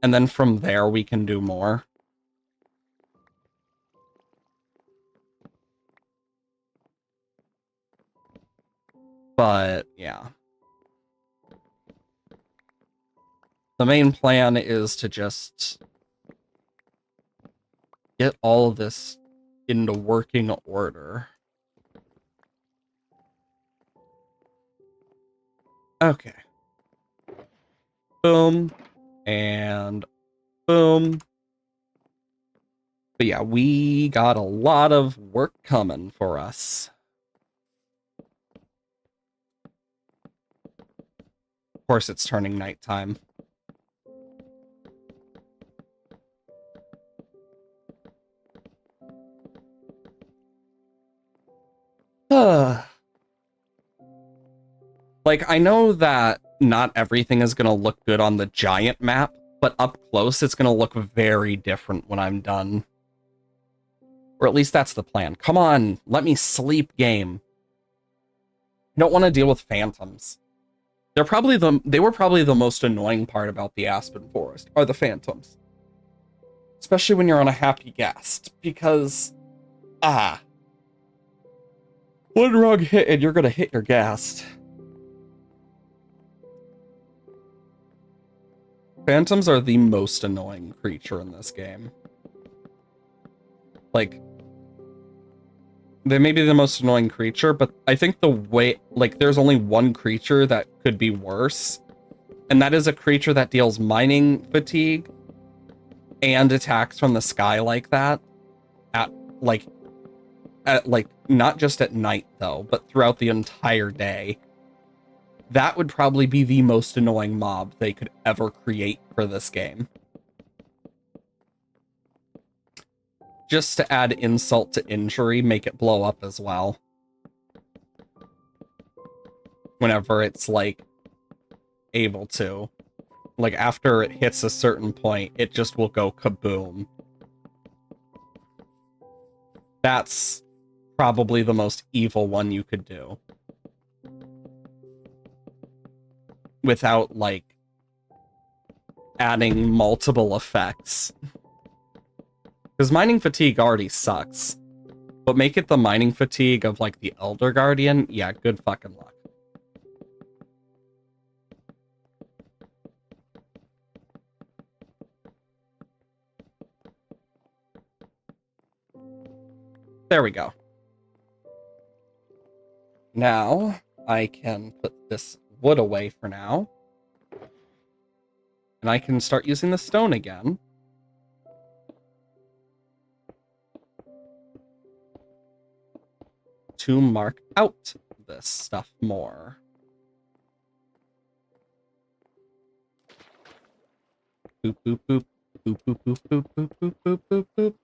And then from there we can do more. But yeah. The main plan is to just get all of this into working order. Okay. Boom. And boom. But yeah, we got a lot of work coming for us. Of course, it's turning nighttime. Like, I know that not everything is going to look good on the giant map, but up close, it's going to look very different when I'm done. Or at least that's the plan. Come on, let me sleep, game. I don't want to deal with phantoms. They were probably the most annoying part about the Aspen Forest, are the phantoms. Especially when you're on a happy guest, because, one wrong hit and you're gonna hit your ghast. Phantoms are the most annoying creature in this game. Like, they may be the most annoying creature, but I think the way, like, there's only one creature that could be worse, and that is a creature that deals mining fatigue and attacks from the sky like that at not just at night though, but throughout the entire day. That would probably be the most annoying mob they could ever create for this game. Just to add insult to injury, make it blow up as well. Whenever it's, like, able to. Like, after it hits a certain point, it just will go kaboom. That's probably the most evil one you could do. Without, like, adding multiple effects. Because mining fatigue already sucks. But make it the mining fatigue of, like, the Elder Guardian? Yeah, good fucking luck. There we go. Now, I can put this wood away for now. And I can start using the stone again. To mark out this stuff more. Boop, boop, boop. Boop, boop, boop, boop, boop, boop, boop, boop, boop.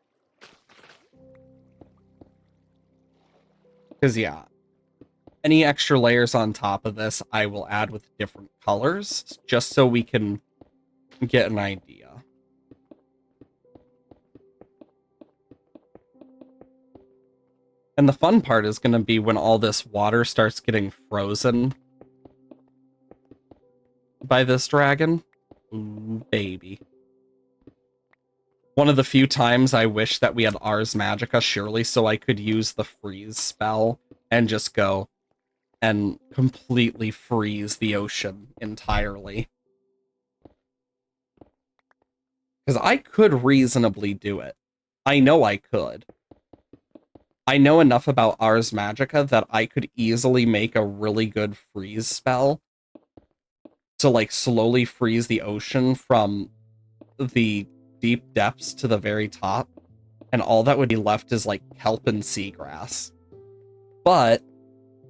Because, yeah, any extra layers on top of this, I will add with different colors, just so we can get an idea. And the fun part is going to be when all this water starts getting frozen by this dragon. Ooh, baby. One of the few times I wish that we had Ars Magica, surely, so I could use the freeze spell and just go and completely freeze the ocean entirely. Because I could reasonably do it. I know I could. I know enough about Ars Magica that I could easily make a really good freeze spell to, like, slowly freeze the ocean from the deep depths to the very top, and all that would be left is, like, kelp and seagrass. But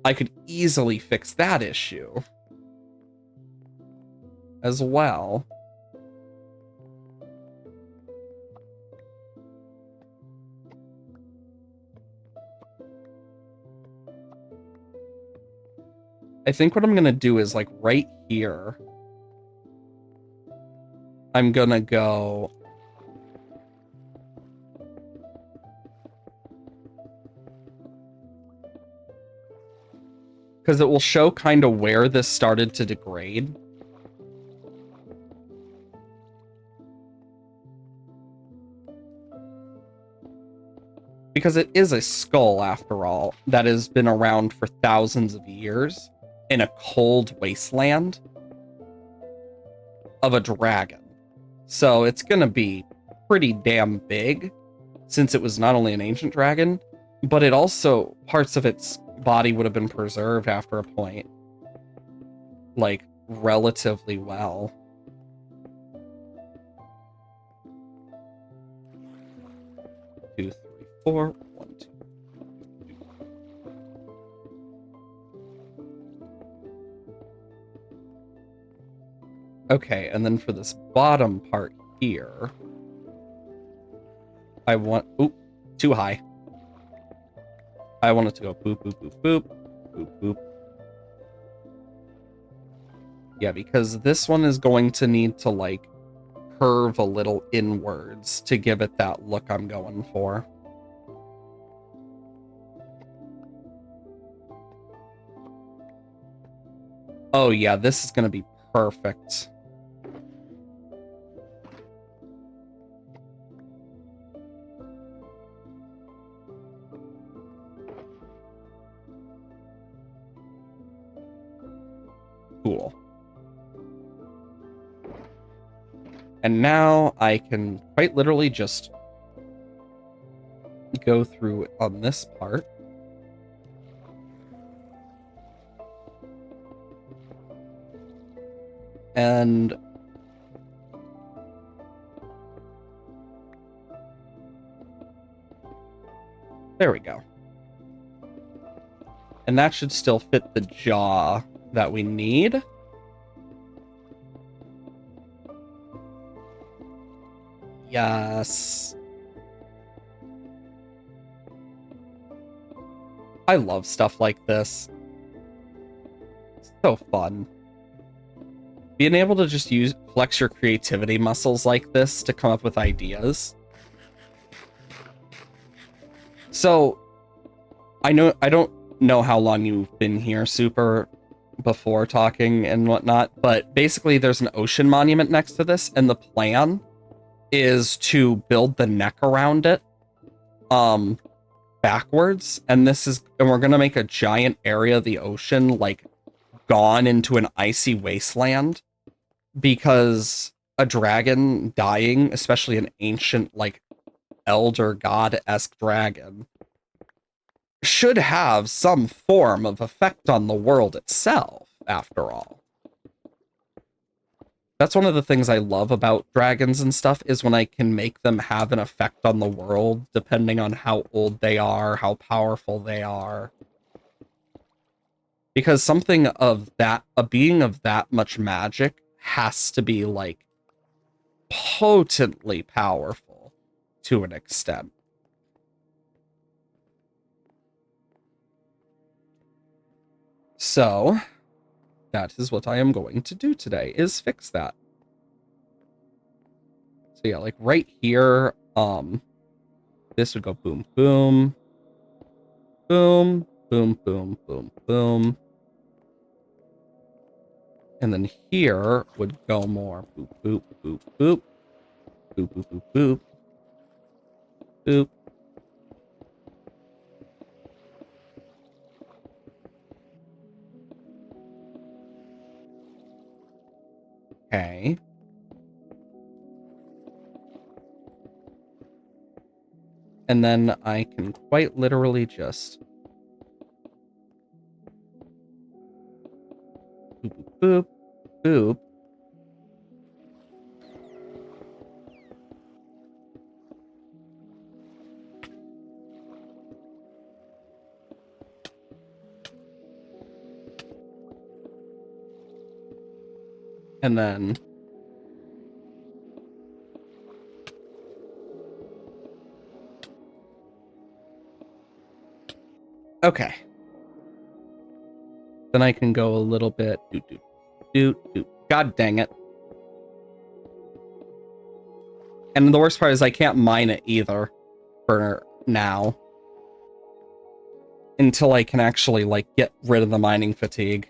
I could easily fix that issue as well. I think what I'm gonna do is, like, right here, I'm gonna go because it will show kind of where this started to degrade. Because it is a skull, after all, that has been around for thousands of years in a cold wasteland of a dragon. So it's gonna be pretty damn big, since it was not only an ancient dragon, but it also, parts of its body would have been preserved after a point. Like, relatively well. Two, three, four. 1, 2. Okay, and then for this bottom part here, I want... Oop, too high. I want it to go boop, boop, boop, boop, boop, boop. Yeah, because this one is going to need to, like, curve a little inwards to give it that look I'm going for. Oh yeah, this is going to be perfect. Cool. And now I can quite literally just go through on this part. And there we go. And that should still fit the jaw that we need. Yes. I love stuff like this. It's so fun. Being able to just flex your creativity muscles like this to come up with ideas. So, I don't know how long you've been here, Super, before talking and whatnot, but basically there's an ocean monument next to this, and the plan is to build the neck around it backwards, and we're gonna make a giant area of the ocean like gone into an icy wasteland, because a dragon dying, especially an ancient like elder god-esque dragon, should have some form of effect on the world itself, after all. That's one of the things I love about dragons and stuff, is when I can make them have an effect on the world, depending on how old they are, how powerful they are. Because something of that, a being of that much magic has to be, like, potently powerful to an extent. So, that is what I am going to do today, is fix that. So yeah, like right here, this would go boom, boom, boom, boom, boom, boom, boom. And then here would go more boop, boop, boop, boop, boop, boop, boop, boop, boop. Okay. And then I can quite literally just boop, boop, boop, boop. And then okay. Then I can go a little bit doot, doot, doot, doot. God dang it. And the worst part is I can't mine it either for now. Until I can actually, like, get rid of the mining fatigue.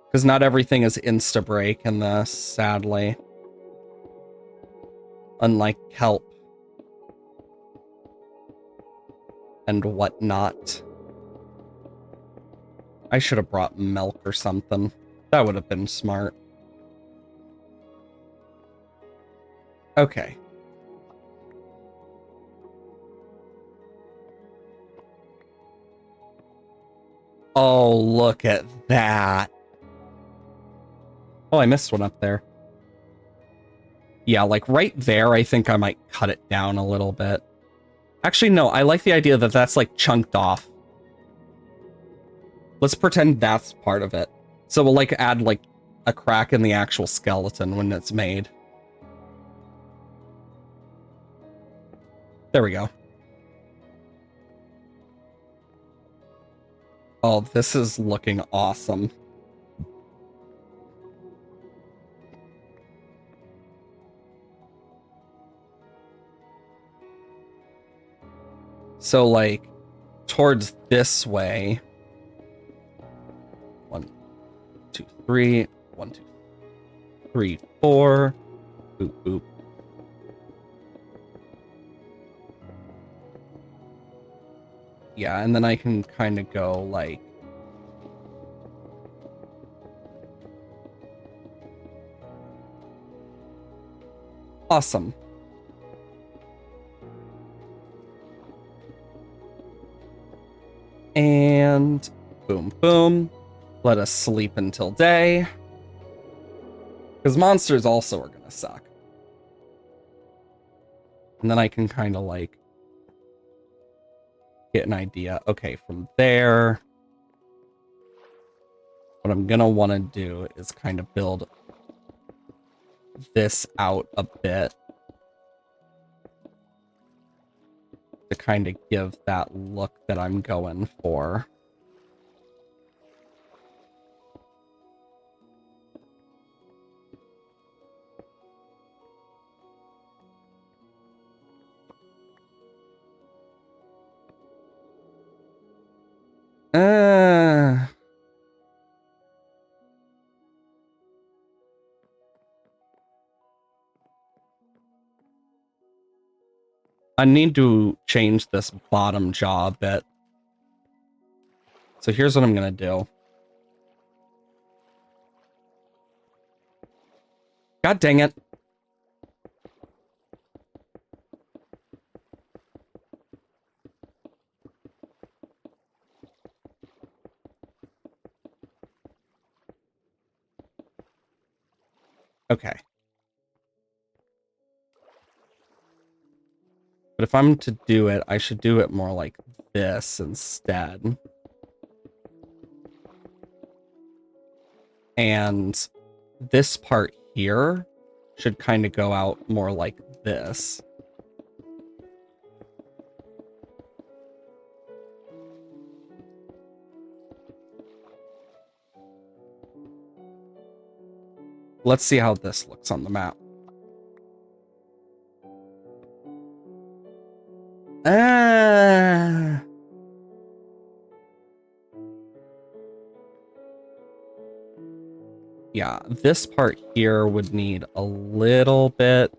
Because not everything is insta-break in this, sadly. Unlike kelp. And whatnot. I should have brought milk or something. That would have been smart. Okay. Oh, look at that. Oh, I missed one up there. Yeah, like right there, I think I might cut it down a little bit. Actually, no, I like the idea that that's like chunked off. Let's pretend that's part of it. So we'll like add like a crack in the actual skeleton when it's made. There we go. Oh, this is looking awesome. So, like, towards this way. 1, 2, 3. 1, 2, 3, 4. Boop, boop. Yeah, and then I can kind of go, like... Awesome. And boom, boom. Let us sleep until day. Because monsters also are going to suck. And then I can kind of like get an idea. Okay, from there, what I'm going to want to do is kind of build this out a bit to kind of give that look that I'm going for. I need to change this bottom jaw a bit. So here's what I'm going to do. God dang it. Okay. But if I'm to do it, I should do it more like this instead. And this part here should kind of go out more like this. Let's see how this looks on the map. Yeah, this part here would need a little bit.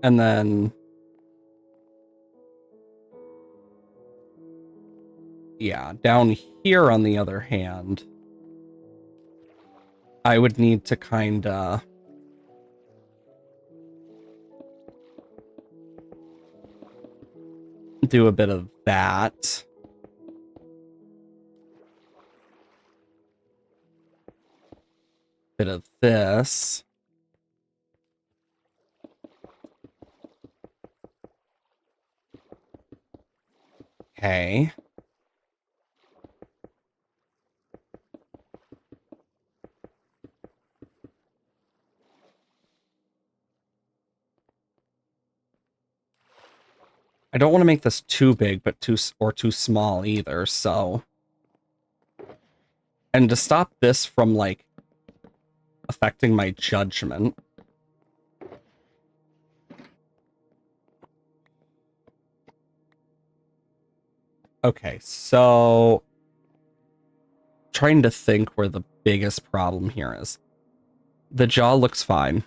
And then... yeah, down here on the other hand, I would need to kind of... do a bit of that. Bit of this. Okay. I don't want to make this too big, but too small either, so... And to stop this from, like, affecting my judgment... Okay, so... trying to think where the biggest problem here is. The jaw looks fine.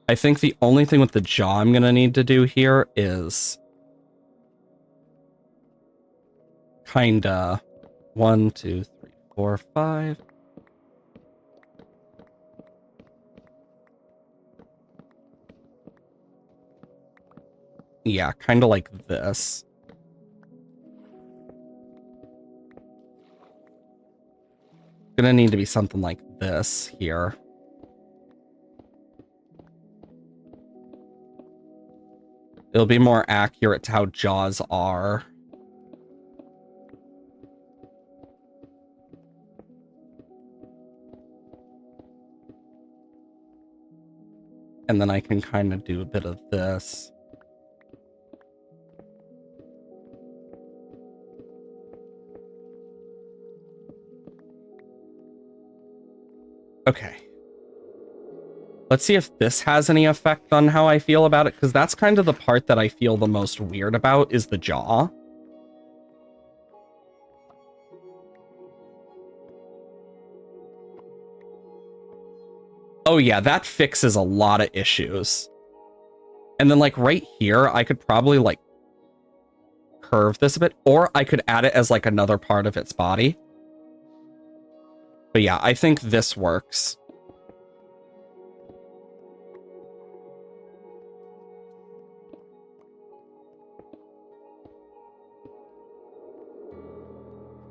I think the only thing with the jaw I'm gonna need to do here is kinda 1, 2, 3, 4, 5. Yeah, kinda like this. Gonna need to be something like this here. It'll be more accurate to how jaws are. And then I can kind of do a bit of this. Okay. Let's see if this has any effect on how I feel about it, because that's kind of the part that I feel the most weird about, is the jaw. Oh yeah, that fixes a lot of issues. And then like right here, I could probably like curve this a bit, or I could add it as like another part of its body. But yeah, I think this works.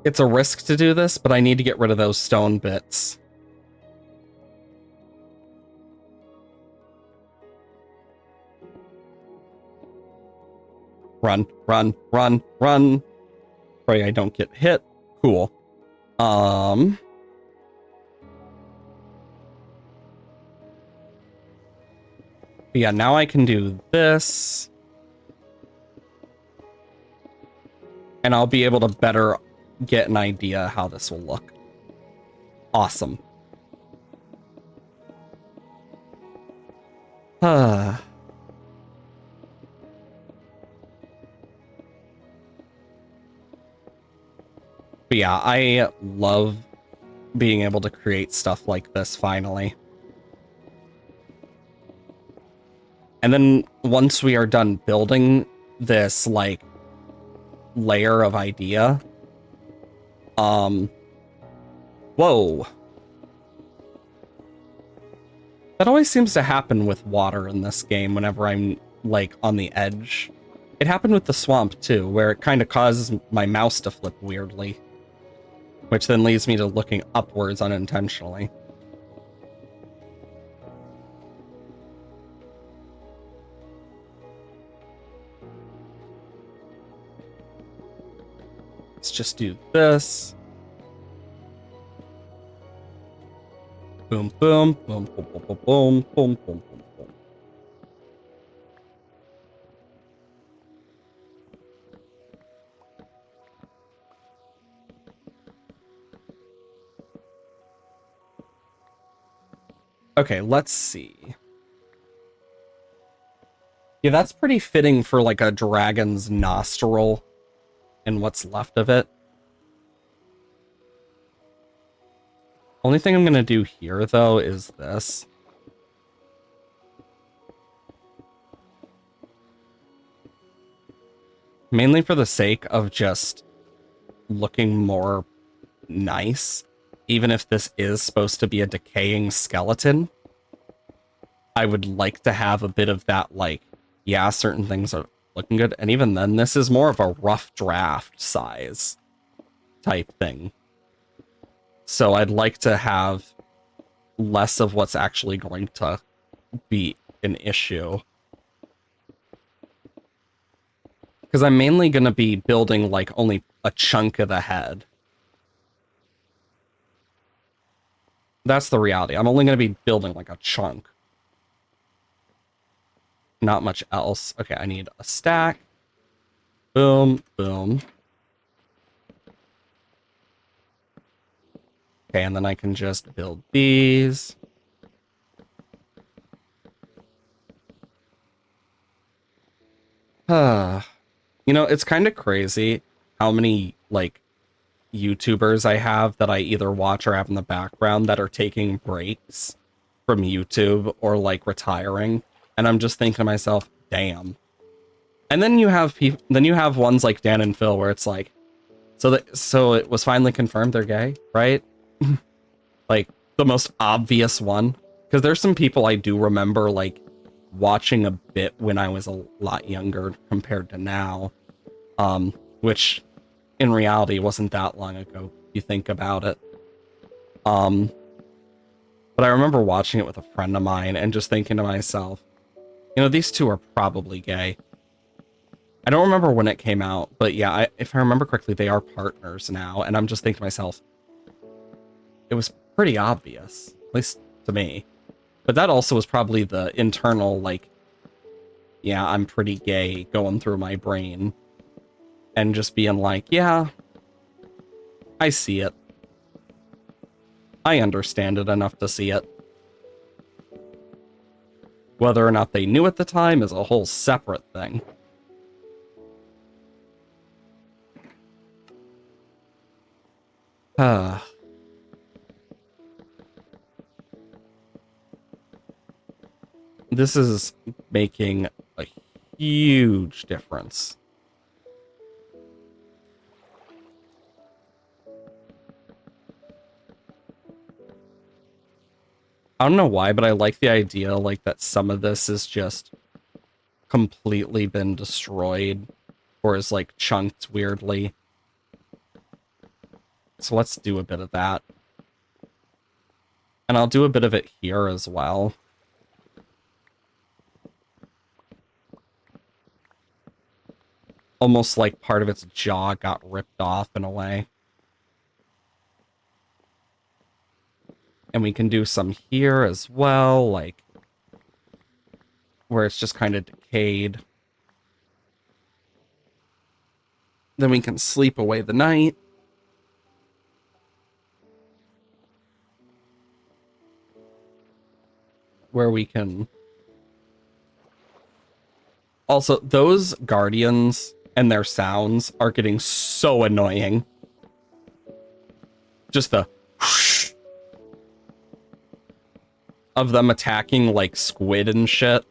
It's a risk to do this, but I need to get rid of those stone bits. Run, run, run, run. Pray I don't get hit. Cool. Yeah, now I can do this. And I'll be able to better get an idea how this will look. Awesome. But yeah, I love being able to create stuff like this finally. And then once we are done building this like layer of idea, whoa. That always seems to happen with water in this game whenever I'm like on the edge. It happened with the swamp too, where it kind of causes my mouse to flip weirdly, which then leads me to looking upwards unintentionally. Let's just do this. Boom, boom, boom, boom, boom, boom, boom, boom, boom, boom, boom. Okay, let's see. Yeah, that's pretty fitting for like a dragon's nostril and what's left of it. Only thing I'm going to do here, though, is this. Mainly for the sake of just looking more nice. Even if this is supposed to be a decaying skeleton, I would like to have a bit of that, like, yeah, certain things are looking good. And even then, this is more of a rough draft size type thing. So I'd like to have less of what's actually going to be an issue. Because I'm mainly going to be building like only a chunk of the head. That's the reality. I'm only going to be building like a chunk. Not much else. Okay, I need a stack. Boom, boom. Okay, and then I can just build these. You know, it's kind of crazy how many, like, YouTubers I have that I either watch or have in the background that are taking breaks from YouTube or, like, retiring. And I'm just thinking to myself, damn. And then you have people, then you have ones like Dan and Phil where it's like, so it was finally confirmed they're gay, right? Like the most obvious one, because there's some people I do remember like watching a bit when I was a lot younger compared to now, which in reality wasn't that long ago if you think about it. But I remember watching it with a friend of mine and just thinking to myself, you know, these two are probably gay. I don't remember when it came out, but yeah, if I remember correctly, they are partners now. And I'm just thinking to myself, it was pretty obvious, at least to me. But that also was probably the internal, like, yeah, I'm pretty gay going through my brain. And just being like, yeah, I see it. I understand it enough to see it. Whether or not they knew at the time is a whole separate thing. This is making a huge difference. I don't know why, but I like the idea, like, that some of this is just completely been destroyed or is, like, chunked weirdly. So let's do a bit of that. And I'll do a bit of it here as well. Almost like part of its jaw got ripped off in a way. And we can do some here as well, like, where it's just kind of decayed. Then we can sleep away the night. Where we can... Also, those guardians and their sounds are getting so annoying. Just the whoosh of them attacking like squid and shit.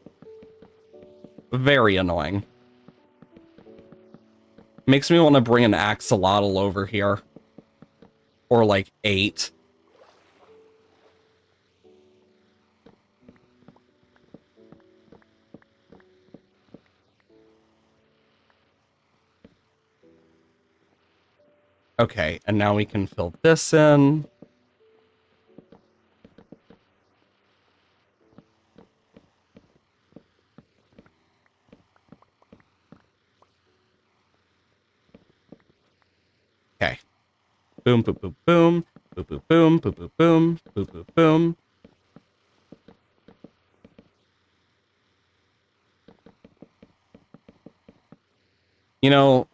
Very annoying. Makes me want to bring an axolotl over here. Or like 8. Okay, and now we can fill this in. Okay. Boom, boom, boom, boom. Boom, boom, boom, boom, boom, boom, boom, boom, boom. You know...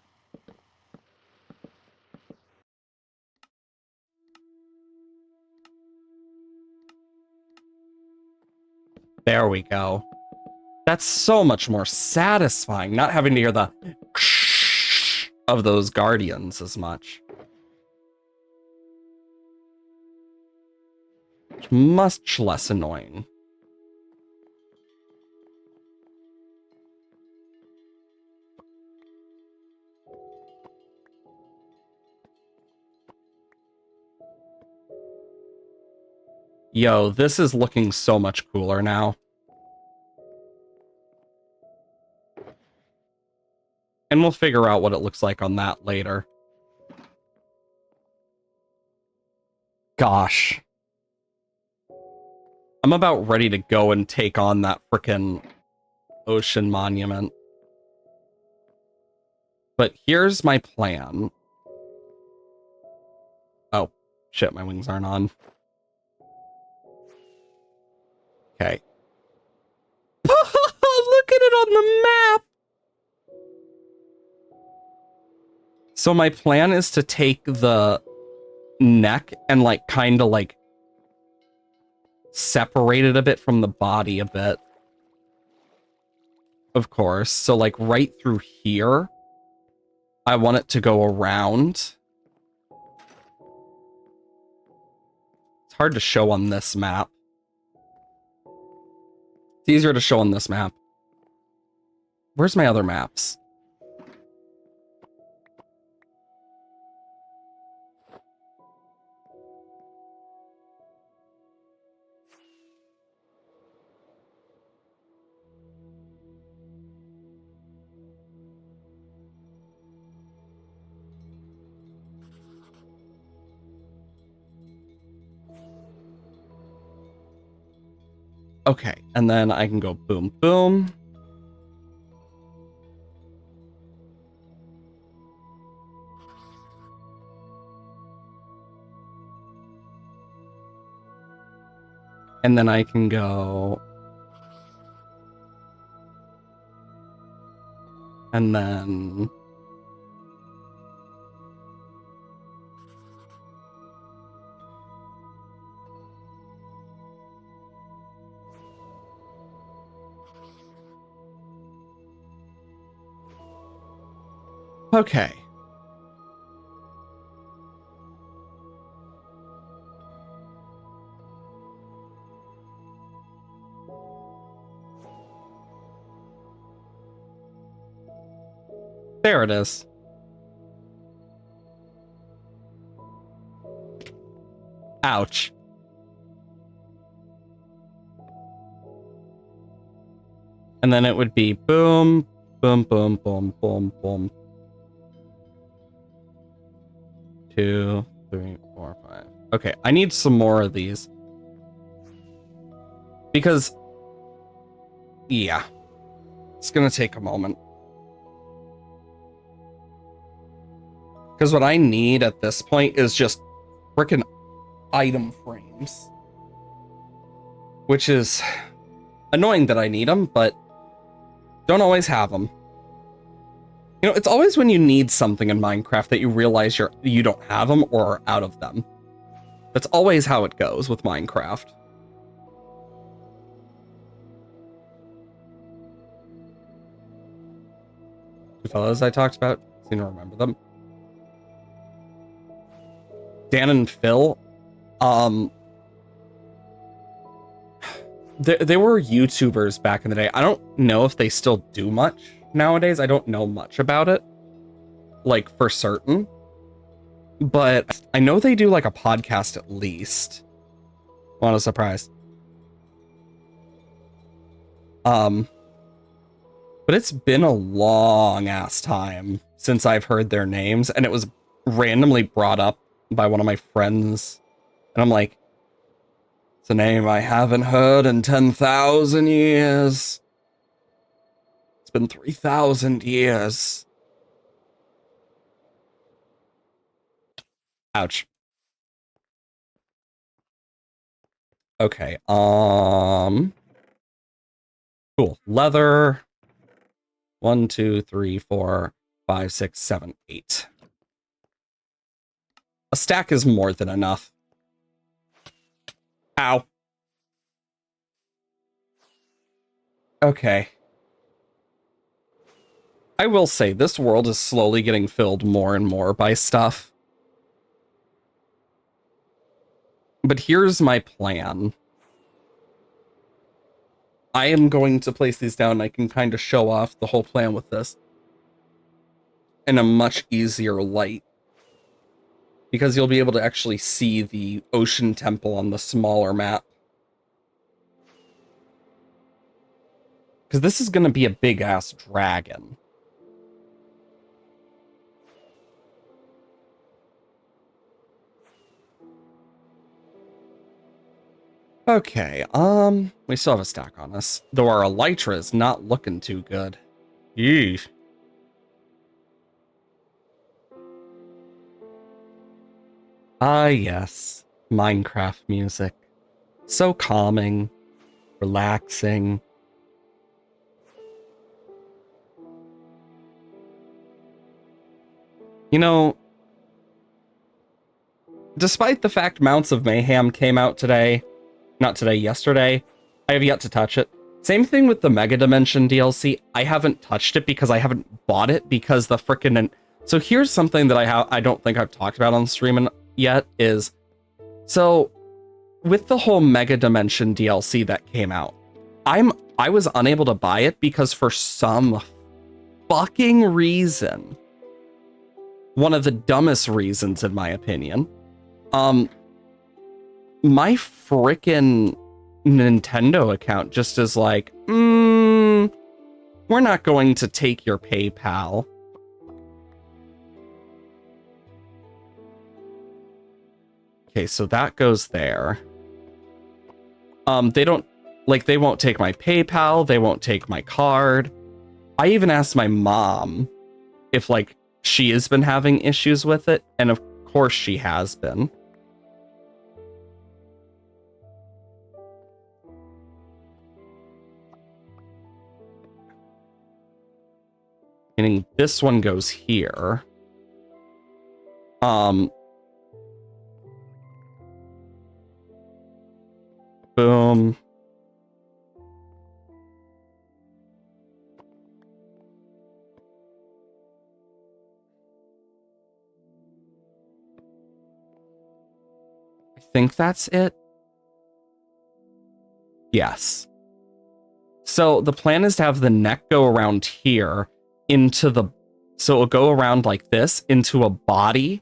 There we go. That's so much more satisfying, not having to hear the of those guardians as much. It's much less annoying. Yo, this is looking so much cooler now. And we'll figure out what it looks like on that later. Gosh. I'm about ready to go and take on that frickin' ocean monument. But here's my plan. Oh, shit, my wings aren't on. Okay. Look at it on the map! So my plan is to take the neck and, like, kind of, like, separate it a bit from the body a bit. Of course. So, like, right through here, I want it to go around. It's hard to show on this map. It's easier to show on this map. Where's my other maps? Okay, and then I can go boom, boom. And then I can go... And then... Okay. There it is. Ouch. And then it would be boom, boom, boom, boom, boom, boom. 2, 3, 4, 5. Okay, I need some more of these. Because, yeah, it's gonna take a moment. Because what I need at this point is just frickin' item frames. Which is annoying that I need them, but don't always have them. You know, it's always when you need something in Minecraft that you realize you don't have them or are out of them. That's always how it goes with Minecraft. The fellas I talked about, seem to remember them. Dan and Phil, they were YouTubers back in the day. I don't know if they still do much nowadays. I don't know much about it, like for certain, but I know they do like a podcast at least. What a surprise. But it's been a long ass time since I've heard their names, and it was randomly brought up by one of my friends, and I'm like, it's a name I haven't heard in 10,000 years. It's been 3,000 years. Ouch. Okay, cool. Leather. 1, 2, 3, 4, 5, 6, 7, 8. A stack is more than enough. Ow. Okay. I will say, this world is slowly getting filled more and more by stuff. But here's my plan. I am going to place these down, and I can kind of show off the whole plan with this in a much easier light. Because you'll be able to actually see the ocean temple on the smaller map. Because this is going to be a big-ass dragon. Okay, we still have a stack on us. Though our elytra is not looking too good. Yeesh. Ah, yes. Minecraft music. So calming. Relaxing. You know, despite the fact Mounts of Mayhem came out today, not today, yesterday, I have yet to touch it. Same thing with the Mega Dimension DLC. I haven't touched it because I haven't bought it because the frickin'... So here's something that I don't think I've talked about on stream yet is... So, with the whole Mega Dimension DLC that came out, I was unable to buy it because for some fucking reason, one of the dumbest reasons in my opinion, my frickin' Nintendo account just is like, we're not going to take your PayPal. Okay, so that goes there. They won't take my PayPal, they won't take my card. I even asked my mom if, like, she has been having issues with it, and of course she has been. meaning this one goes here. Boom. I think that's it. Yes. So the plan is to have the neck go around here into the, so it'll go around like this into a body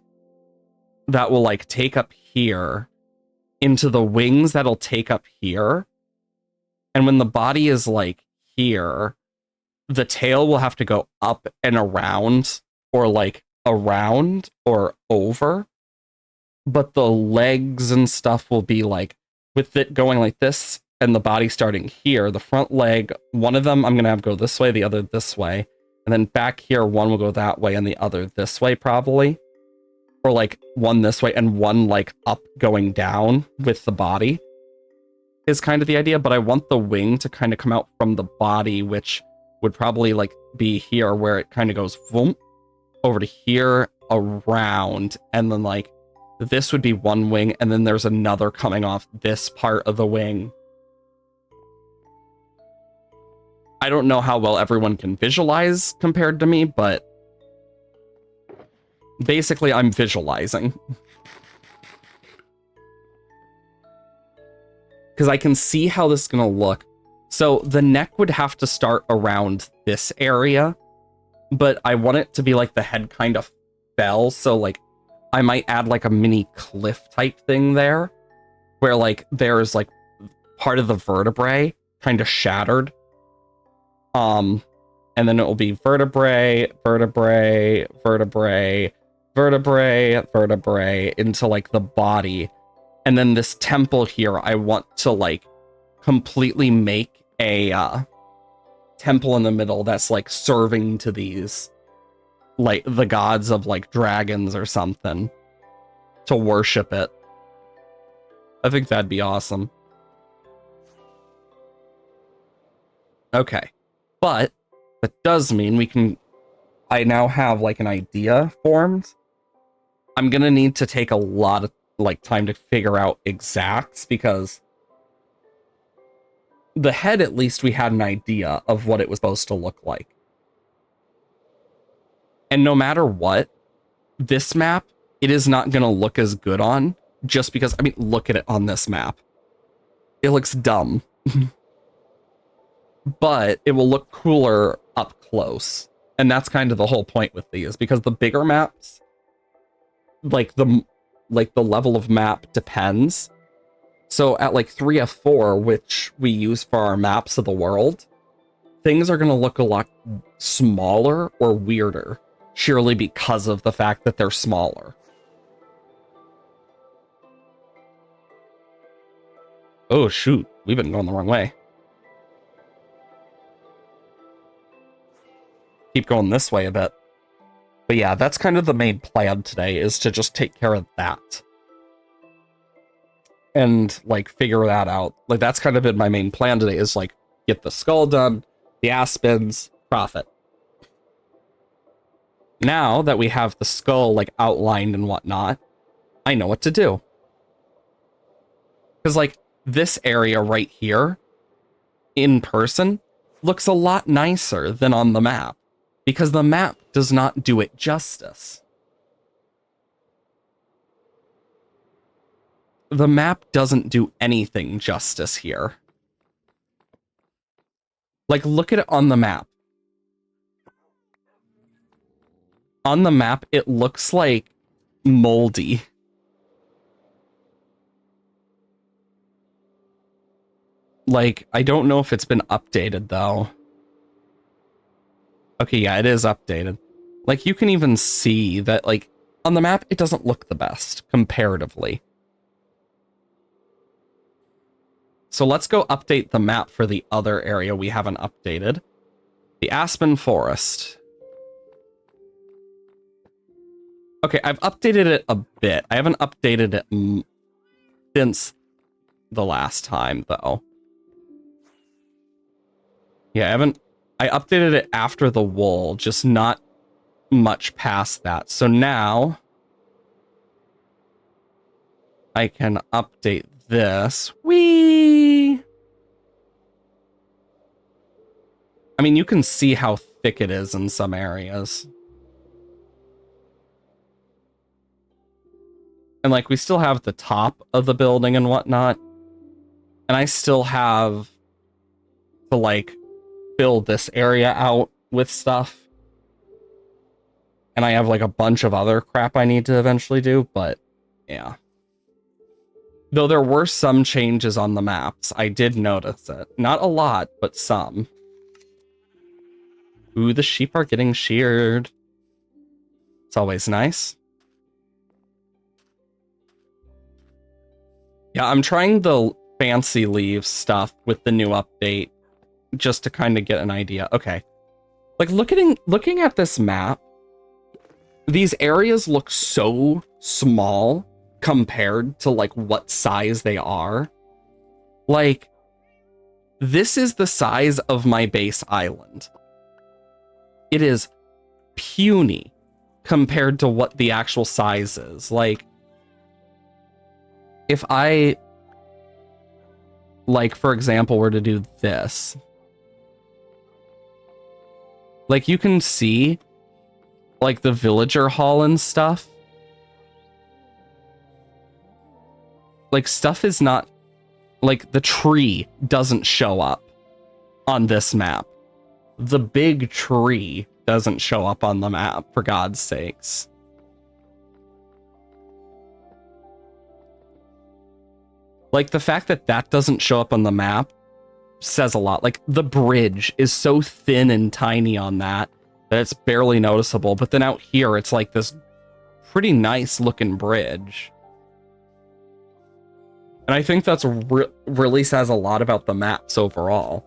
that will like take up here into the wings that'll take up here. And when the body is like here, the tail will have to go up and around or like around or over. But the legs and stuff will be like with it going like this and the body starting here, the front leg, one of them I'm going to have go this way, the other this way. And then back here, one will go that way and the other this way probably. Or like one this way and one like up going down with the body is kind of the idea. But I want the wing to kind of come out from the body, which would probably like be here where it kind of goes boom, over to here, around, and then like this would be one wing, and then there's another coming off this part of the wing. I don't know how well everyone can visualize compared to me, but basically I'm visualizing. Because I can see how this is going to look. So the neck would have to start around this area, but I want it to be like the head kind of fell, so like I might add like a mini cliff type thing there, where like there's like part of the vertebrae kind of shattered. And then it will be vertebrae, vertebrae, vertebrae, vertebrae, vertebrae into like the body. And then this temple here, I want to like completely make a temple in the middle that's like serving to these, like the gods of like dragons or something, to worship it. I think that'd be awesome. Okay. But that does mean I now have like an idea formed. I'm going to need to take a lot of like time to figure out exacts, because the head, at least we had an idea of what it was supposed to look like. And no matter what, this map, it is not going to look as good on, just because, I mean, look at it on this map. It looks dumb. But it will look cooler up close. And that's kind of the whole point with these, because the bigger maps, like the level of map depends. So at like 3F4, which we use for our maps of the world, things are going to look a lot smaller or weirder, surely because of the fact that they're smaller. Oh shoot, we've been going the wrong way. Keep going this way a bit. But yeah, that's kind of the main plan today, is to just take care of that. And like figure that out. Like that's kind of been my main plan today, is like get the skull done, the aspens, profit. Now that we have the skull like outlined and whatnot, I know what to do. Because like this area right here in person looks a lot nicer than on the map, because the map does not do it justice. The map doesn't do anything justice here. Like, look at it on the map. On the map, it looks like moldy. Like, I don't know if it's been updated, though. Okay, yeah, it is updated. Like, you can even see that, like, on the map, it doesn't look the best, comparatively. So let's go update the map for the other area we haven't updated. The Aspen Forest. Okay, I've updated it a bit. I haven't updated it since the last time, though. Yeah, I haven't I updated it after the wool, just not much past that. So now I can update this. Whee! I mean, you can see how thick it is in some areas. And like, we still have the top of the building and whatnot. And I still have to like build this area out with stuff. And I have like a bunch of other crap I need to eventually do, but yeah. Though there were some changes on the maps, I did notice it. Not a lot, but some. Ooh, the sheep are getting sheared. It's always nice. Yeah, I'm trying the fancy leaves stuff with the new update just to kind of get an idea. Okay. Like looking at this map, these areas look so small compared to like what size they are. Like, this is the size of my base island. It is puny compared to what the actual size is. Like, if I, like, for example, were to do this, like, you can see, like, the villager hall and stuff. Like, stuff is not, like, the tree doesn't show up on this map. The big tree doesn't show up on the map, for God's sakes. Like, the fact that that doesn't show up on the map says a lot. Like, the bridge is so thin and tiny on that it's barely noticeable. But then out here, it's like this pretty nice looking bridge. And I think that's really says a lot about the maps overall.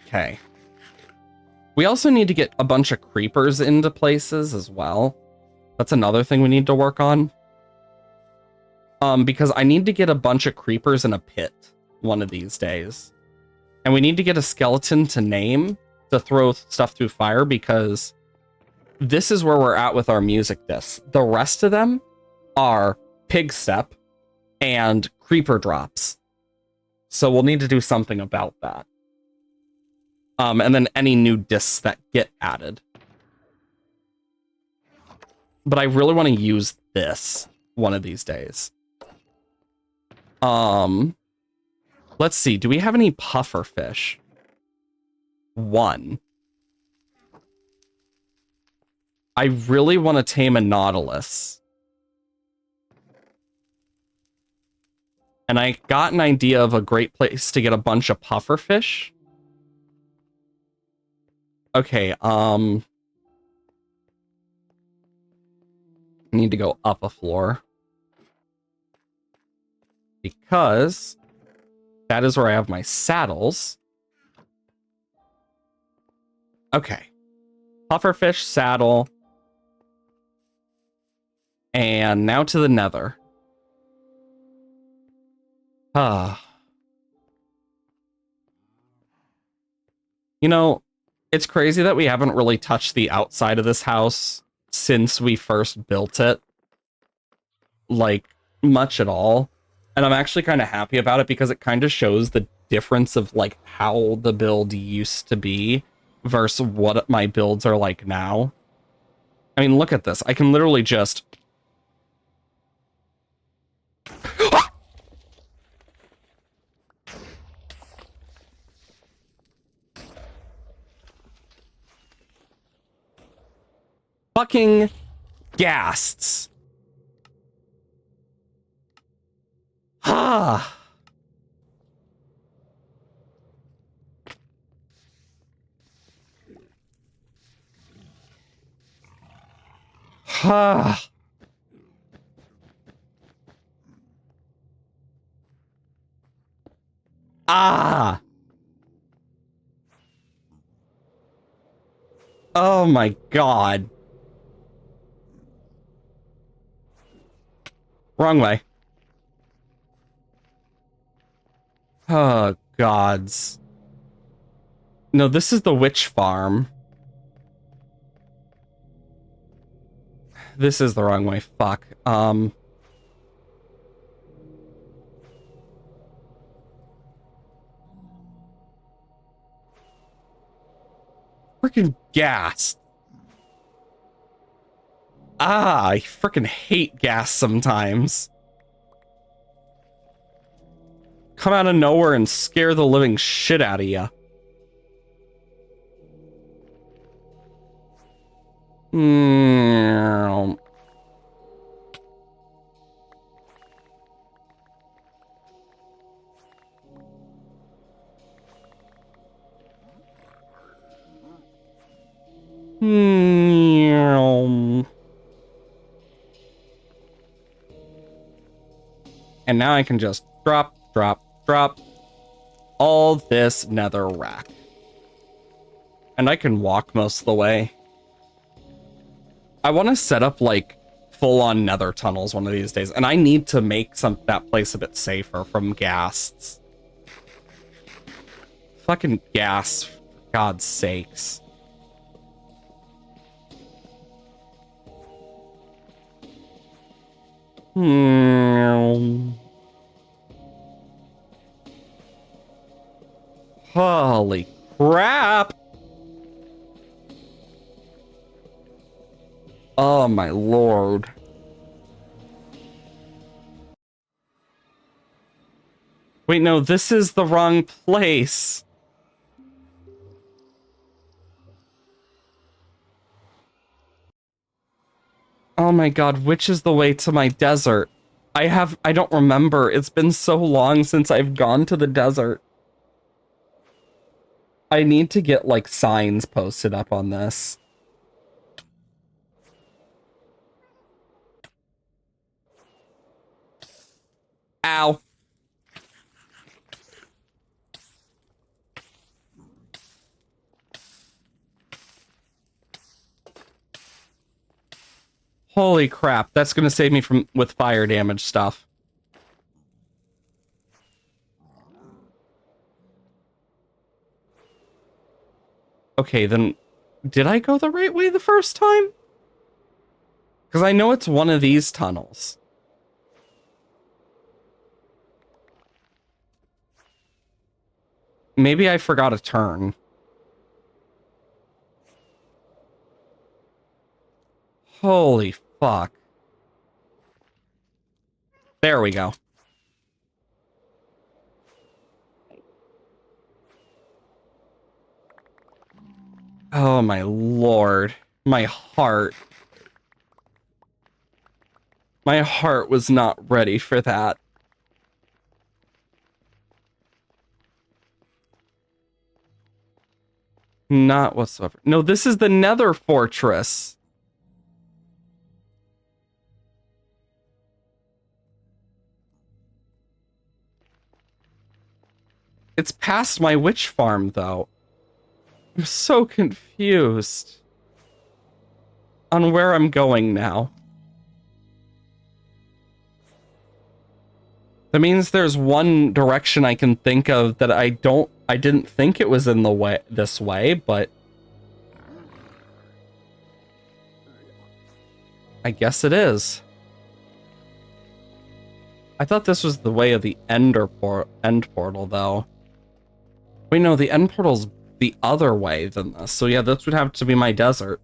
Okay. We also need to get a bunch of creepers into places as well. That's another thing we need to work on. Because I need to get a bunch of creepers in a pit one of these days. And we need to get a skeleton to name to throw stuff through fire, because this is where we're at with our music discs. The rest of them are pig step and creeper drops. So we'll need to do something about that. And then any new discs that get added. But I really want to use this one of these days. Let's see. Do we have any puffer fish? One. I really want to tame a nautilus. And I got an idea of a great place to get a bunch of puffer fish. Okay, I need to go up a floor. Because that is where I have my saddles. Okay. Pufferfish saddle. And now to the nether. You know, it's crazy that we haven't really touched the outside of this house since we first built it. Like, much at all. And I'm actually kind of happy about it, because it kind of shows the difference of like how the build used to be versus what my builds are like now. I mean, look at this. I can literally just... fucking ghasts. Ah. Ah. Ah. Oh my God. Wrong way. Oh, gods. No, this is the witch farm. This is the wrong way. Fuck. Freaking gas. I freaking hate gas sometimes. Come out of nowhere and scare the living shit out of you. And now I can just drop all this nether rack. And I can walk most of the way. I want to set up like full-on nether tunnels one of these days, and I need to make that place a bit safer from ghasts. Fucking gas, for God's sakes. Holy crap! Oh my lord. Wait, no, this is the wrong place. Oh my god, which is the way to my desert? I don't remember. It's been so long since I've gone to the desert. I need to get like signs posted up on this. Ow. Holy crap, that's gonna save me from with fire damage stuff. Okay, then did I go the right way the first time? Because I know it's one of these tunnels. Maybe I forgot a turn. Holy fuck. There we go. Oh my lord. My heart. My heart was not ready for that. Not whatsoever. No, this is the Nether Fortress. It's past my witch farm, though. I'm so confused on where I'm going now. That means there's one direction I can think of that I didn't think it was in the way this way, but I guess it is. I thought this was the way of the end portal, though. Wait, no, the end portal's the other way than this. So yeah, this would have to be my desert.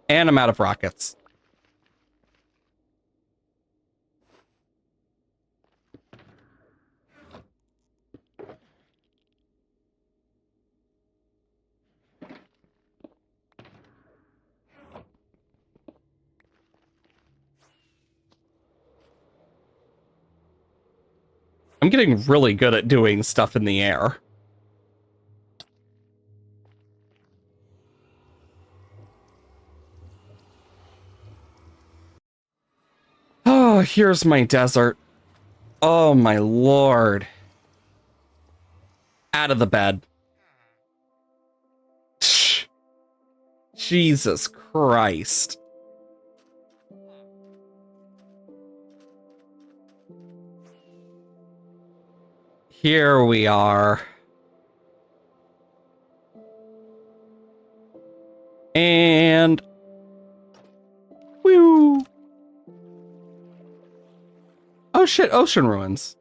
And I'm out of rockets. I'm getting really good at doing stuff in the air. Oh, here's my desert. Oh my lord. Out of the bed. Jesus Christ. Here we are. And woo. Oh shit, ocean ruins.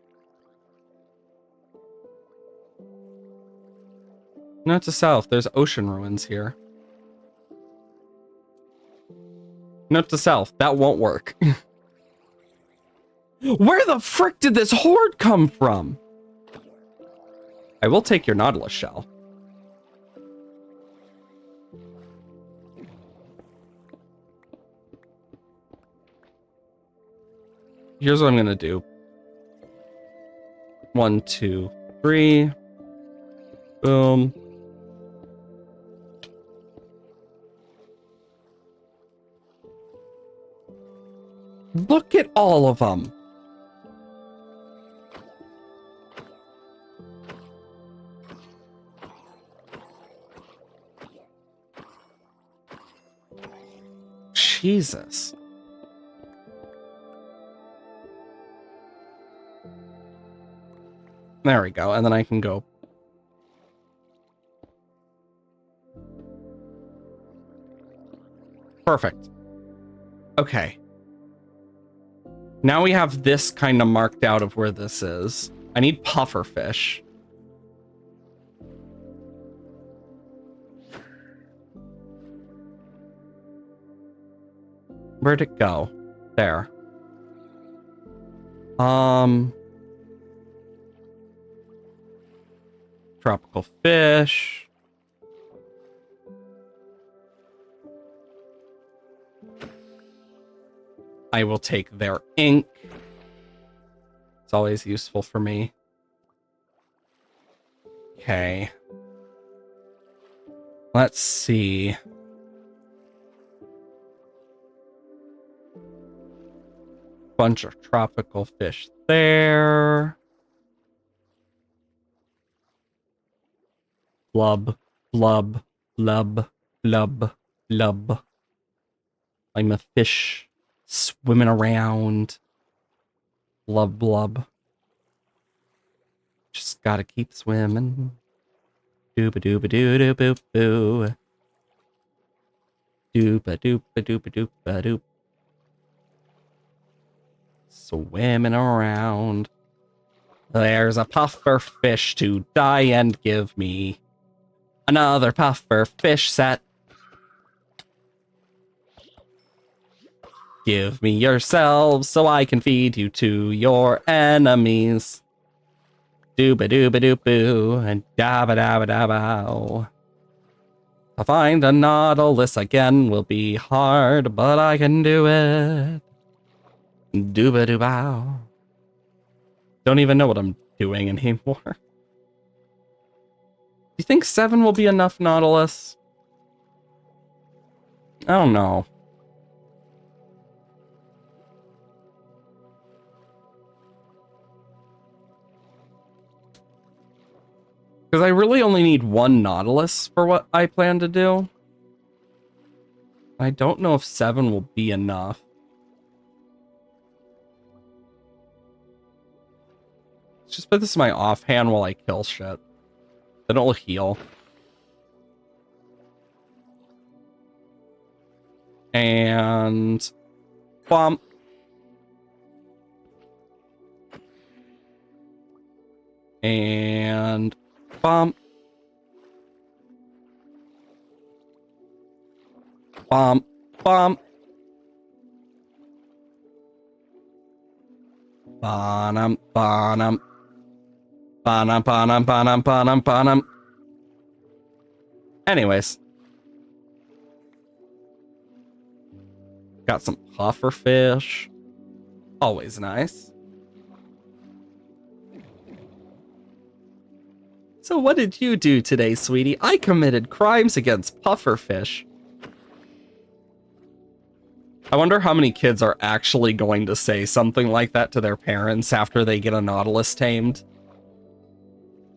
Note to self, there's ocean ruins here. Note to self, that won't work. Where the frick did this horde come from? I will take your Nautilus shell. Here's what I'm gonna do. 1, 2, 3. Boom. Look at all of them. Jesus. There we go. And then I can go. Perfect. Okay. Now we have this kind of marked out of where this is. I need pufferfish. Where'd it go? There. Tropical fish. I will take their ink. It's always useful for me. Okay. Let's see. Bunch of tropical fish there. Blub, blub, lub, lub, lub. I'm a fish swimming around. Blub, blub. Just gotta keep swimming. Dooba dooba doo doo boop boo. Dooba dooba dooba dooba doop. Swimming around. There's a puffer fish to die and give me another puffer fish set. Give me yourselves so I can feed you to your enemies. Dooba dooba doop boo and dabba dabba dabba. To find a Nautilus again will be hard, but I can do it. Dooba dooba. Don't even know what I'm doing anymore. Do you think 7 will be enough Nautilus? I don't know. Because I really only need 1 Nautilus for what I plan to do. I don't know if 7 will be enough. Let's just put this in my offhand while I kill shit. Then it'll heal. And bump. And bump. Bump. Bump. Bonum. Bonum. Bonum. Bonum. Bonum. Bonum. Bonum. Anyways. Got some puffer fish. Always nice. So what did you do today, sweetie? I committed crimes against pufferfish. I wonder how many kids are actually going to say something like that to their parents after they get a Nautilus tamed.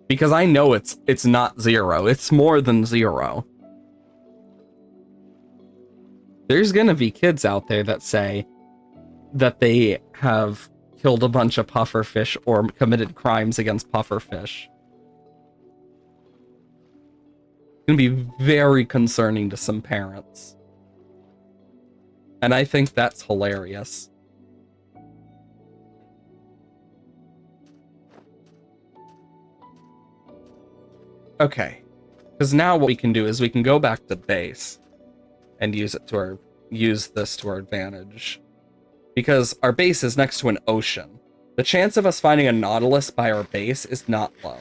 Because I know it's not 0. It's more than 0. There's gonna be kids out there that say that they have killed a bunch of pufferfish or committed crimes against pufferfish. It's gonna be very concerning to some parents. And I think that's hilarious. Okay. Because now what we can do is we can go back to base and use this to our advantage. Because our base is next to an ocean. The chance of us finding a Nautilus by our base is not low.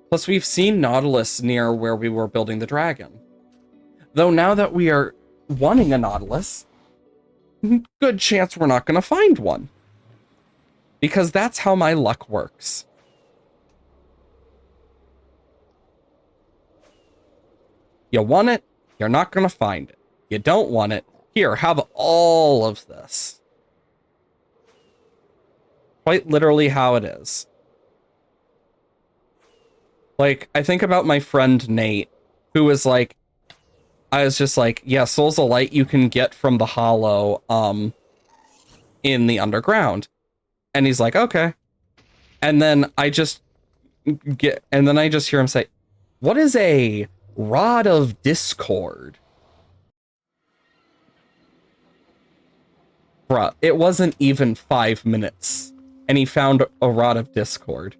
Plus, we've seen Nautilus near where we were building the dragon. Though now that we are wanting a Nautilus, good chance we're not going to find one. Because that's how my luck works. You want it, you're not going to find it. You don't want it, here, have all of this. Quite literally how it is. Like, I think about my friend Nate, who was like, I was just like, yeah, Souls of Light you can get from the Hollow, in the underground. And he's like, okay. And then I just hear him say, what is a Rod of Discord? Bruh, it wasn't even 5 minutes. And he found a Rod of Discord.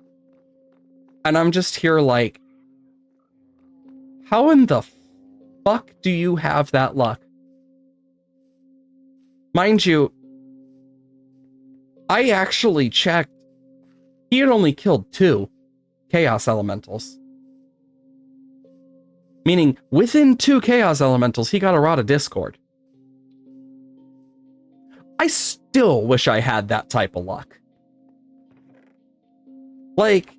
And I'm just here like, how in the fuck do you have that luck? Mind you, I actually checked. He had only killed 2 Chaos Elementals. Meaning, within 2 Chaos Elementals, he got a Rod of Discord. I still wish I had that type of luck. Like,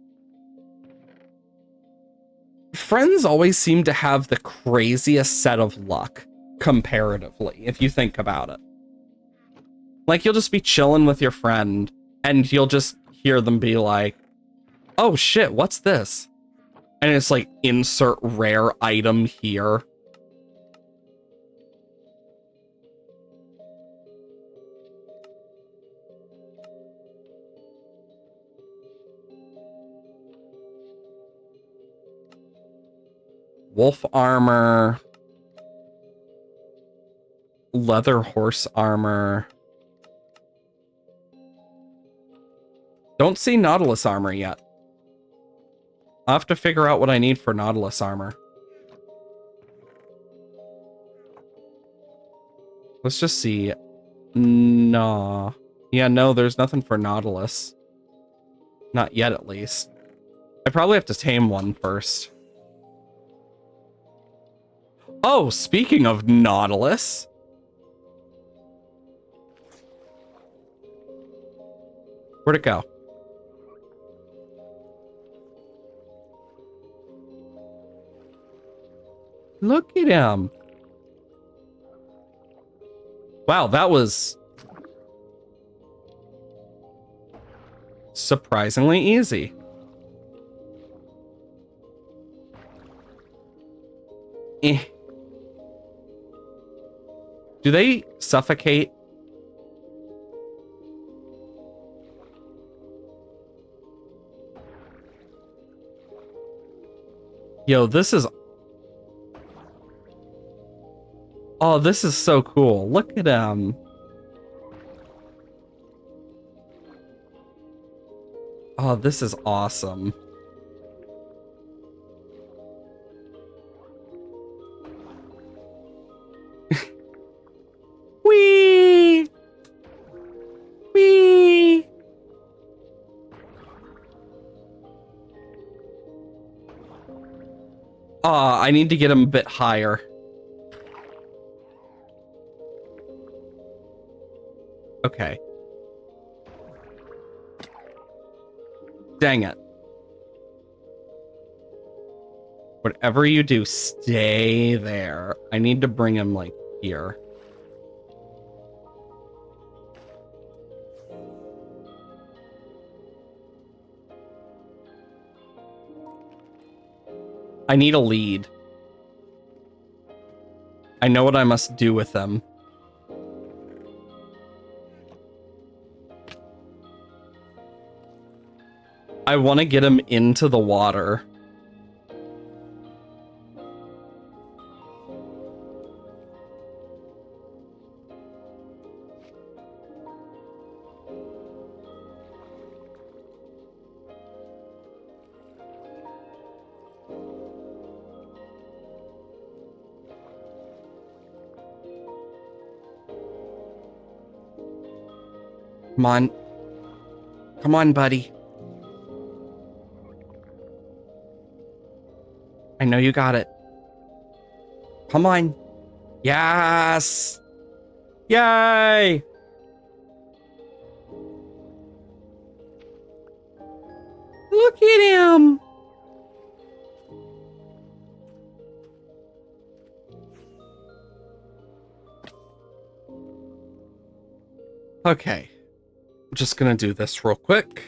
friends always seem to have the craziest set of luck, comparatively, if you think about it. Like, you'll just be chilling with your friend, and you'll just hear them be like, oh shit, what's this? And it's like, insert rare item here. Wolf armor. Leather horse armor. Don't see Nautilus armor yet. I'll have to figure out what I need for Nautilus armor. Let's just see. Nah. Yeah, no, there's nothing for Nautilus. Not yet, at least. I probably have to tame one first. Oh, speaking of Nautilus. Where'd it go? Look at him. Wow, that was surprisingly easy. Eh. Do they suffocate? Yo, this is... Oh, this is so cool. Look at him. Oh, this is awesome. Whee! Whee! I need to get him a bit higher. Okay. Dang it. Whatever you do, stay there. I need to bring him, like, here. I need a lead. I know what I must do with them. I want to get him into the water. Come on. Come on, buddy. I know you got it. Come on. Yes! Yay! Look at him! Okay. I'm just gonna do this real quick.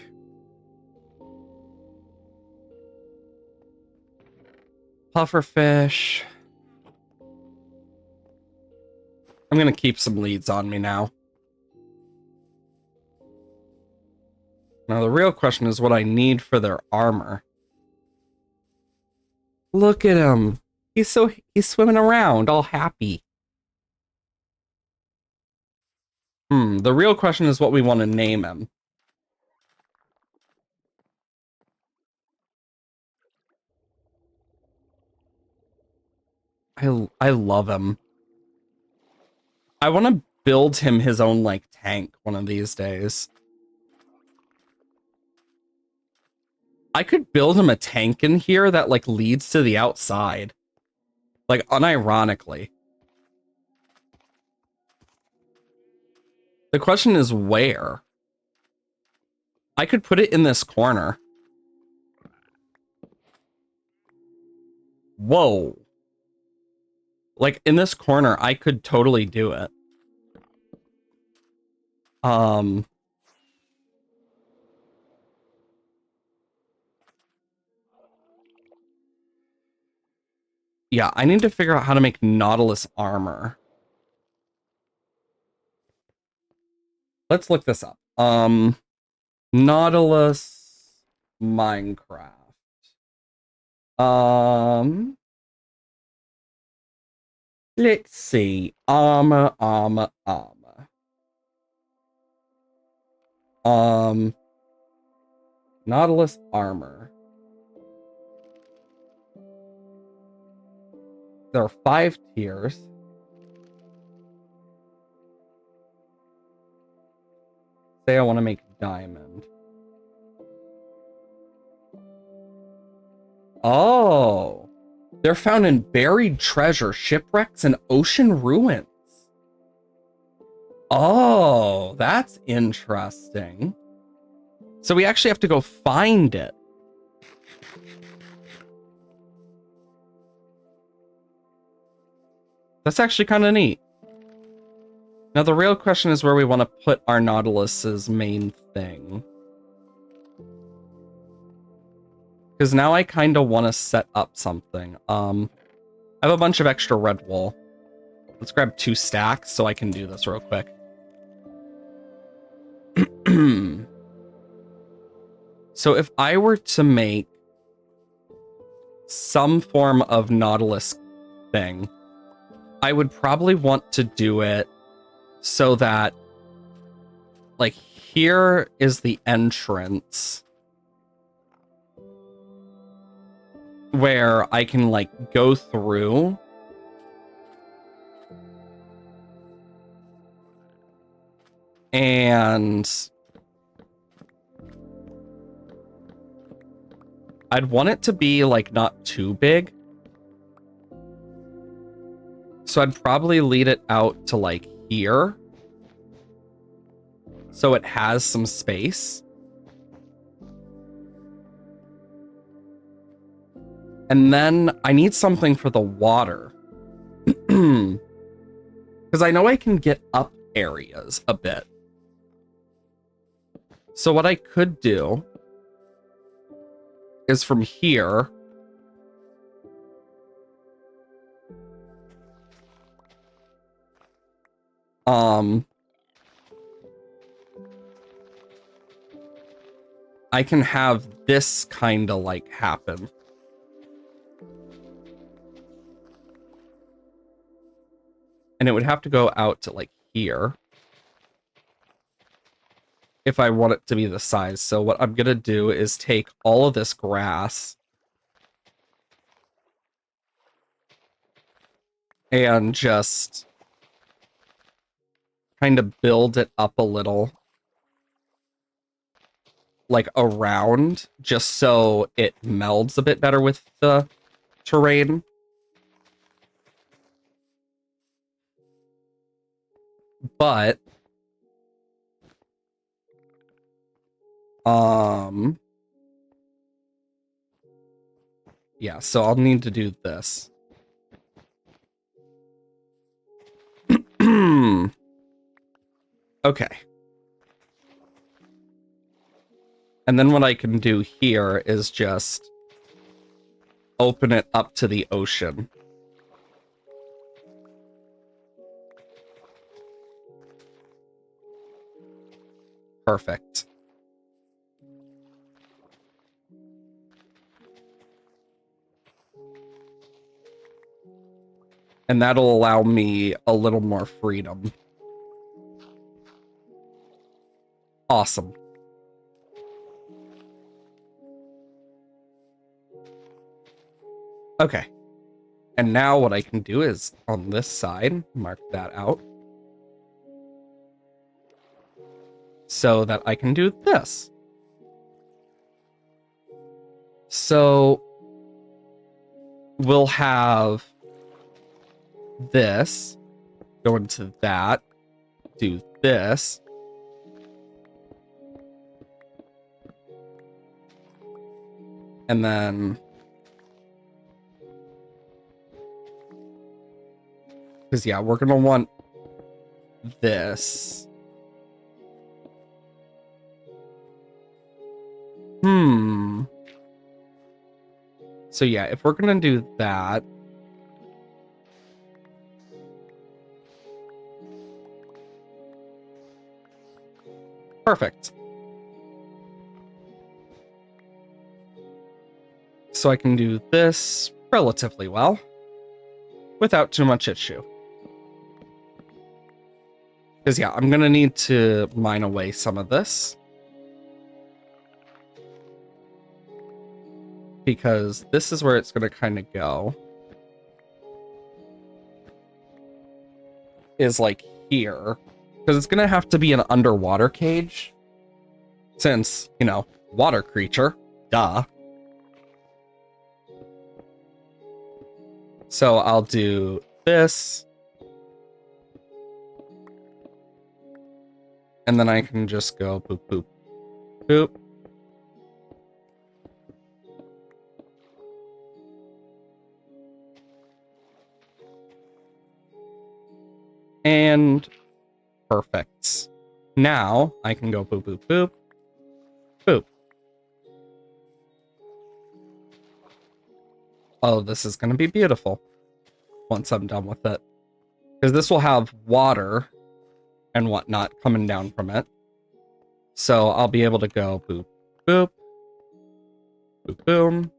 Pufferfish. I'm gonna keep some leads on me now. Now the real question is what I need for their armor. Look at him. He's swimming around, all happy. The real question is what we want to name him. I love him. I want to build him his own, like, tank one of these days. I could build him a tank in here that, like, leads to the outside. Like, unironically. The question is where? I could put it in this corner. Whoa. Like, in this corner, I could totally do it. Yeah, I need to figure out how to make Nautilus armor. Let's look this up. Nautilus Minecraft. Let's see. Armor. Nautilus armor. There are 5 tiers. Say I want to make diamond. Oh. They're found in buried treasure, shipwrecks, and ocean ruins. Oh, that's interesting. So we actually have to go find it. That's actually kind of neat. Now the real question is where we want to put our Nautilus's main thing. Because now I kind of want to set up something. I have a bunch of extra red wool. Let's grab 2 stacks so I can do this real quick. So if I were to make some form of Nautilus thing, I would probably want to do it so that, like, here is the entrance where I can, like, go through. And I'd want it to be, like, not too big. So I'd probably lead it out to, like, here. So it has some space. And then I need something for the water. Because I know I can get up areas a bit. So what I could do is from here, I can have this kind of like happen. And it would have to go out to like here if I want it to be the size. So what I'm going to do is take all of this grass and just kind of build it up a little, like around, just so it melds a bit better with the terrain. But yeah, so I'll need to do this. Okay. And then what I can do here is just open it up to the ocean. Perfect. And that'll allow me a little more freedom. Awesome. Okay. And now what I can do is on this side, mark that out. So that I can do this. So we'll have this go into that, do this. And then because yeah, we're gonna want this. So yeah, if we're gonna do that, perfect. So I can do this relatively well without too much issue. Because yeah, I'm gonna need to mine away some of this. Because this is where it's gonna kind of go. Is like here. Because it's gonna have to be an underwater cage. Since, you know, water creature. Duh. So I'll do this. And then I can just go boop, boop, boop. And perfect. Now I can go boop, boop, boop, boop. Oh, this is going to be beautiful once I'm done with it. Because this will have water and whatnot coming down from it. So I'll be able to go boop, boop, boop, boom.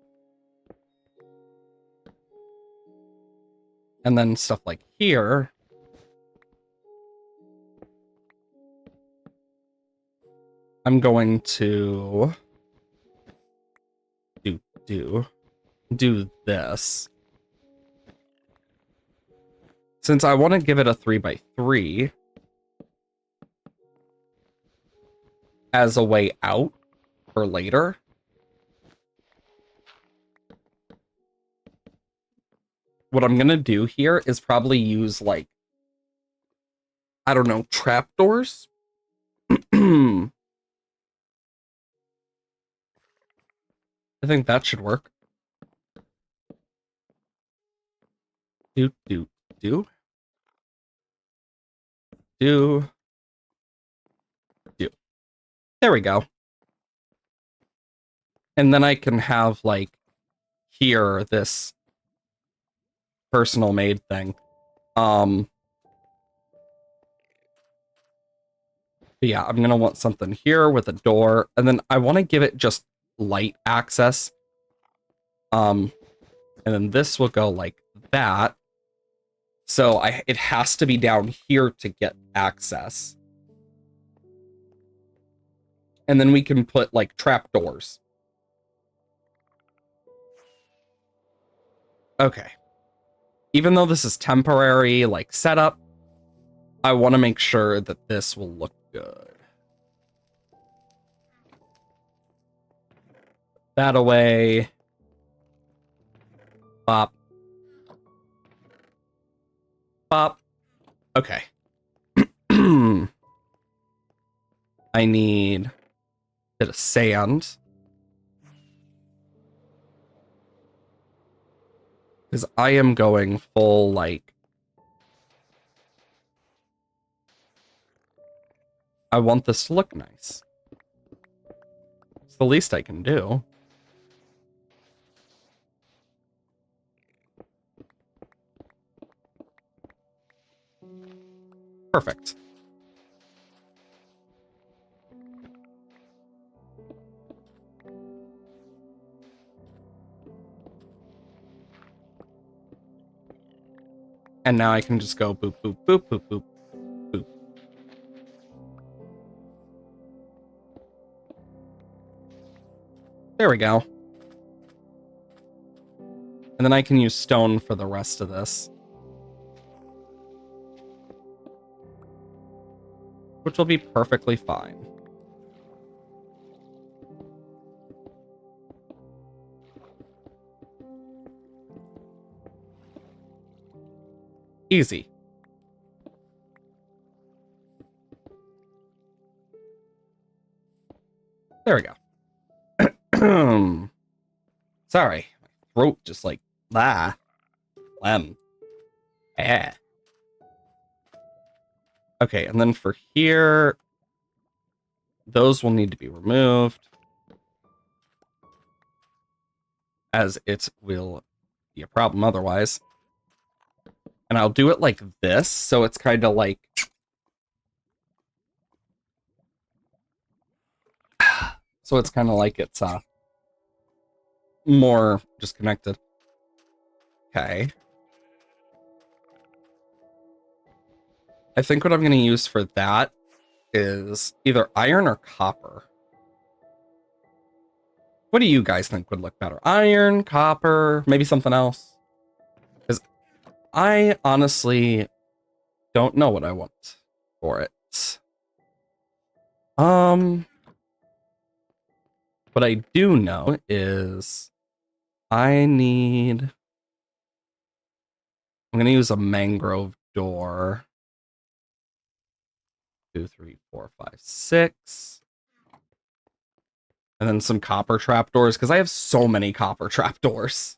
And then stuff like here. I'm going to do this. Since I want to give it a 3x3 as a way out for later. What I'm going to do here is probably use like, I don't know, trapdoors? I think that should work. Do. There we go. And then I can have like here this personal made thing. But yeah, I'm going to want something here with a door. And then I want to give it just light access. And then this will go like that. So it has to be down here to get access. And then we can put like trapdoors. Okay. Even though this is temporary, like setup, I want to make sure that this will look good. That away. Bop. Bop. Okay. I need a bit of sand. Because I am going full, like... I want this to look nice. It's the least I can do. Perfect. And now I can just go boop, boop, boop, boop, boop, boop. There we go. And then I can use stone for the rest of this. Which will be perfectly fine. Easy. There we go. Sorry. My throat just like, Okay, and then for here, those will need to be removed. As it will be a problem otherwise. And I'll do it like this, so it's kind of like... So it's kind of like it's more just connected. Okay. I think what I'm going to use for that is either iron or copper. What do you guys think would look better? Iron, copper, maybe something else? Because I honestly don't know what I want for it. What I do know is I'm going to use a mangrove door. 2, 3, 4, 5, 6. And then some copper trapdoors, because I have so many copper trapdoors.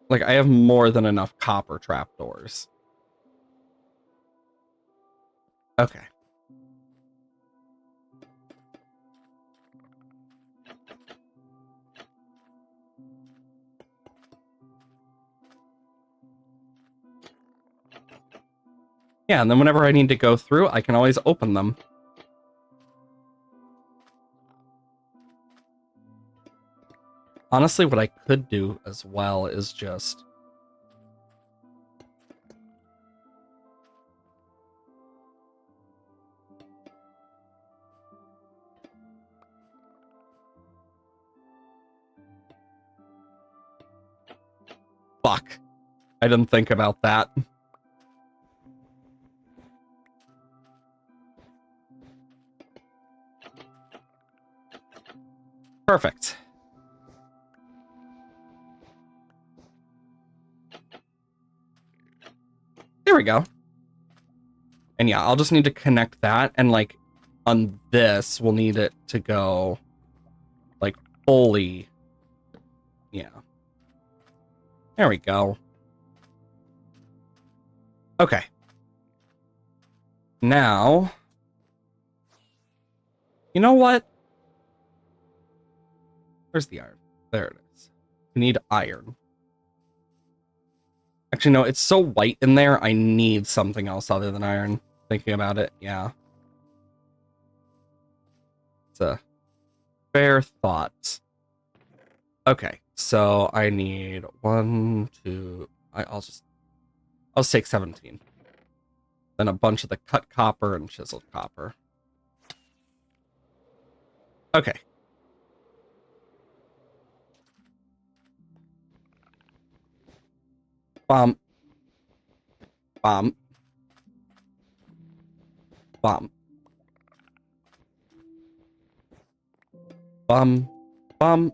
Like, I have more than enough copper trapdoors. Okay. Yeah, and then whenever I need to go through, I can always open them. Honestly, what I could do as well is just... Fuck. I didn't think about that. Perfect. There we go. And yeah, I'll just need to connect that, and like on this, we'll need it to go like fully. Yeah. There we go. Okay. Now, you know what? Where's the iron? There it is. We need iron. Actually, no, it's so white in there, I need something else other than iron. Thinking about it, yeah. It's a fair thought. Okay, so I need 1, 2... I'll just take 17. Then a bunch of the cut copper and chiseled copper. Okay. Bomb. Bomb. Bomb. Bomb. Bomb.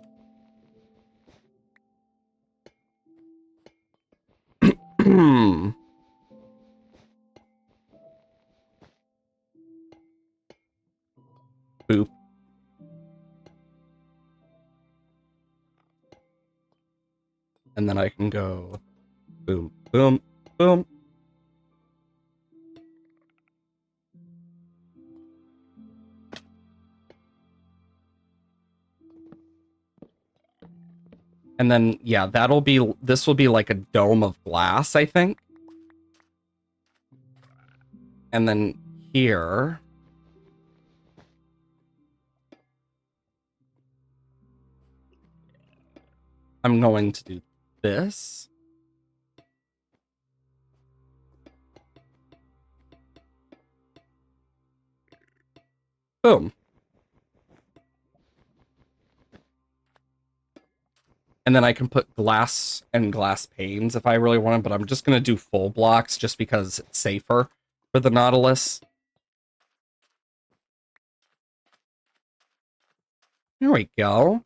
Boop. And then I can go boom, boom, boom. And then, yeah, this will be like a dome of glass, I think. And then here, I'm going to do this. Boom. And then I can put glass and glass panes if I really want, but I'm just going to do full blocks just because it's safer for the Nautilus. There we go.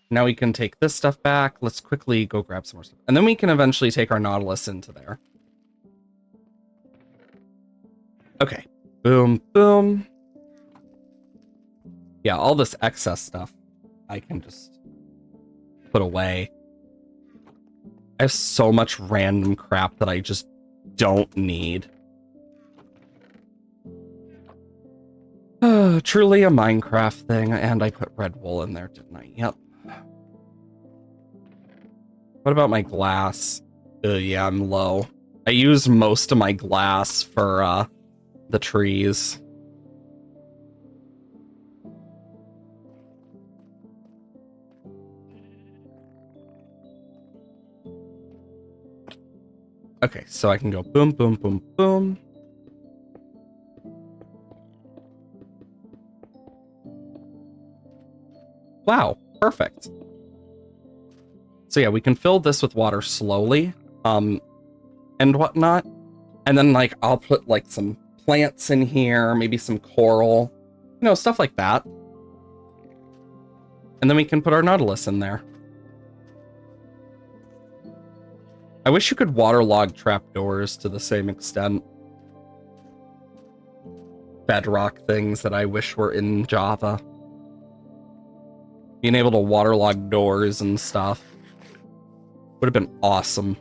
Now we can take this stuff back. Let's quickly go grab some more stuff. And then we can eventually take our Nautilus into there. Okay. Boom, boom. Yeah, all this excess stuff I can just put away. I have so much random crap that I just don't need. Truly a Minecraft thing, and I put red wool in there, didn't I? Yep. What about my glass? Yeah, I'm low. I use most of my glass for the trees. Okay, so I can go boom, boom, boom, boom. Wow, perfect. So yeah, we can fill this with water slowly, and whatnot. And then, like, I'll put, like, some plants in here, maybe some coral, you know, stuff like that. And then we can put our Nautilus in there. I wish you could waterlog trapdoors to the same extent. Bedrock things that I wish were in Java. Being able to waterlog doors and stuff would have been awesome.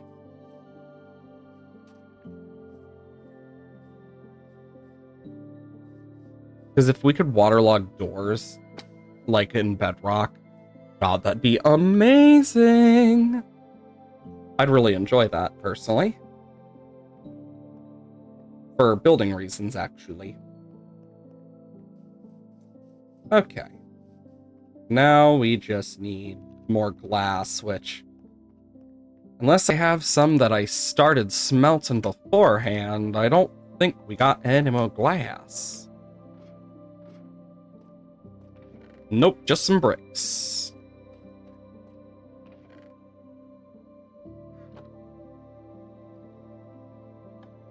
Because if we could waterlog doors, like in Bedrock, God, that'd be amazing. I'd really enjoy that, personally. For building reasons, actually. Okay. Now we just need more glass, which... Unless I have some that I started smelting beforehand, I don't think we got any more glass. Nope, just some bricks.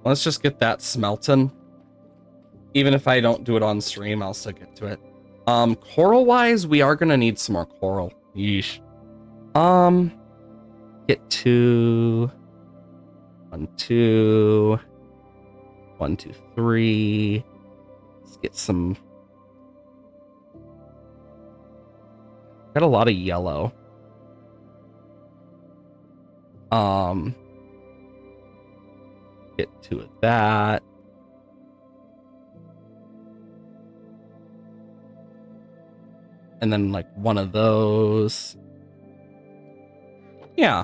Let's just get that smelting. Even if I don't do it on stream, I'll still get to it. Coral-wise, we are gonna need some more coral. Yeesh. Get 2... 1, 2... 1, 2, 3... Let's get some... Got a lot of yellow. Get 2 of that. And then, like, 1 of those. Yeah.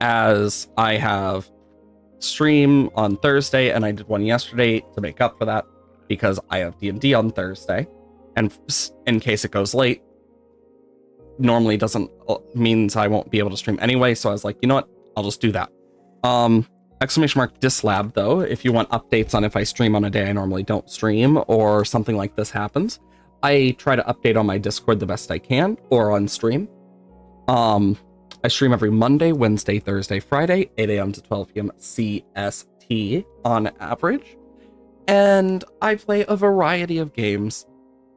As I have stream on Thursday, and I did one yesterday to make up for that because I have D&D on Thursday, and in case it goes late, normally doesn't means I won't be able to stream anyway. So I was like, you know what, I'll just do that. Exclamation mark dislab though, if you want updates on if I stream on a day I normally don't stream or something like this happens. I try to update on my Discord the best I can or on stream. I stream every Monday, Wednesday, Thursday, Friday, 8 a.m. to 12 p.m. CST on average. And I play a variety of games,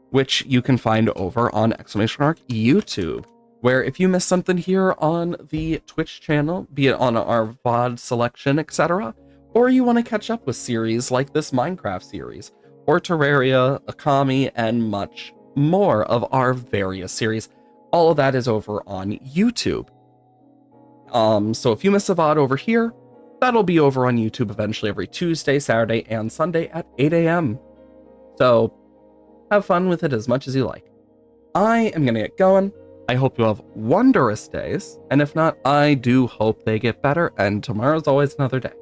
which you can find over on exclamation mark YouTube, where if you miss something here on the Twitch channel, be it on our VOD selection, etc., or you want to catch up with series like this Minecraft series, or Terraria, Akami, and much more of our various series, all of that is over on YouTube. So if you miss a VOD over here, that'll be over on YouTube eventually every Tuesday, Saturday, and Sunday at 8 a.m. So have fun with it as much as you like. I am going to get going. I hope you have wondrous days, and if not, I do hope they get better, and tomorrow's always another day.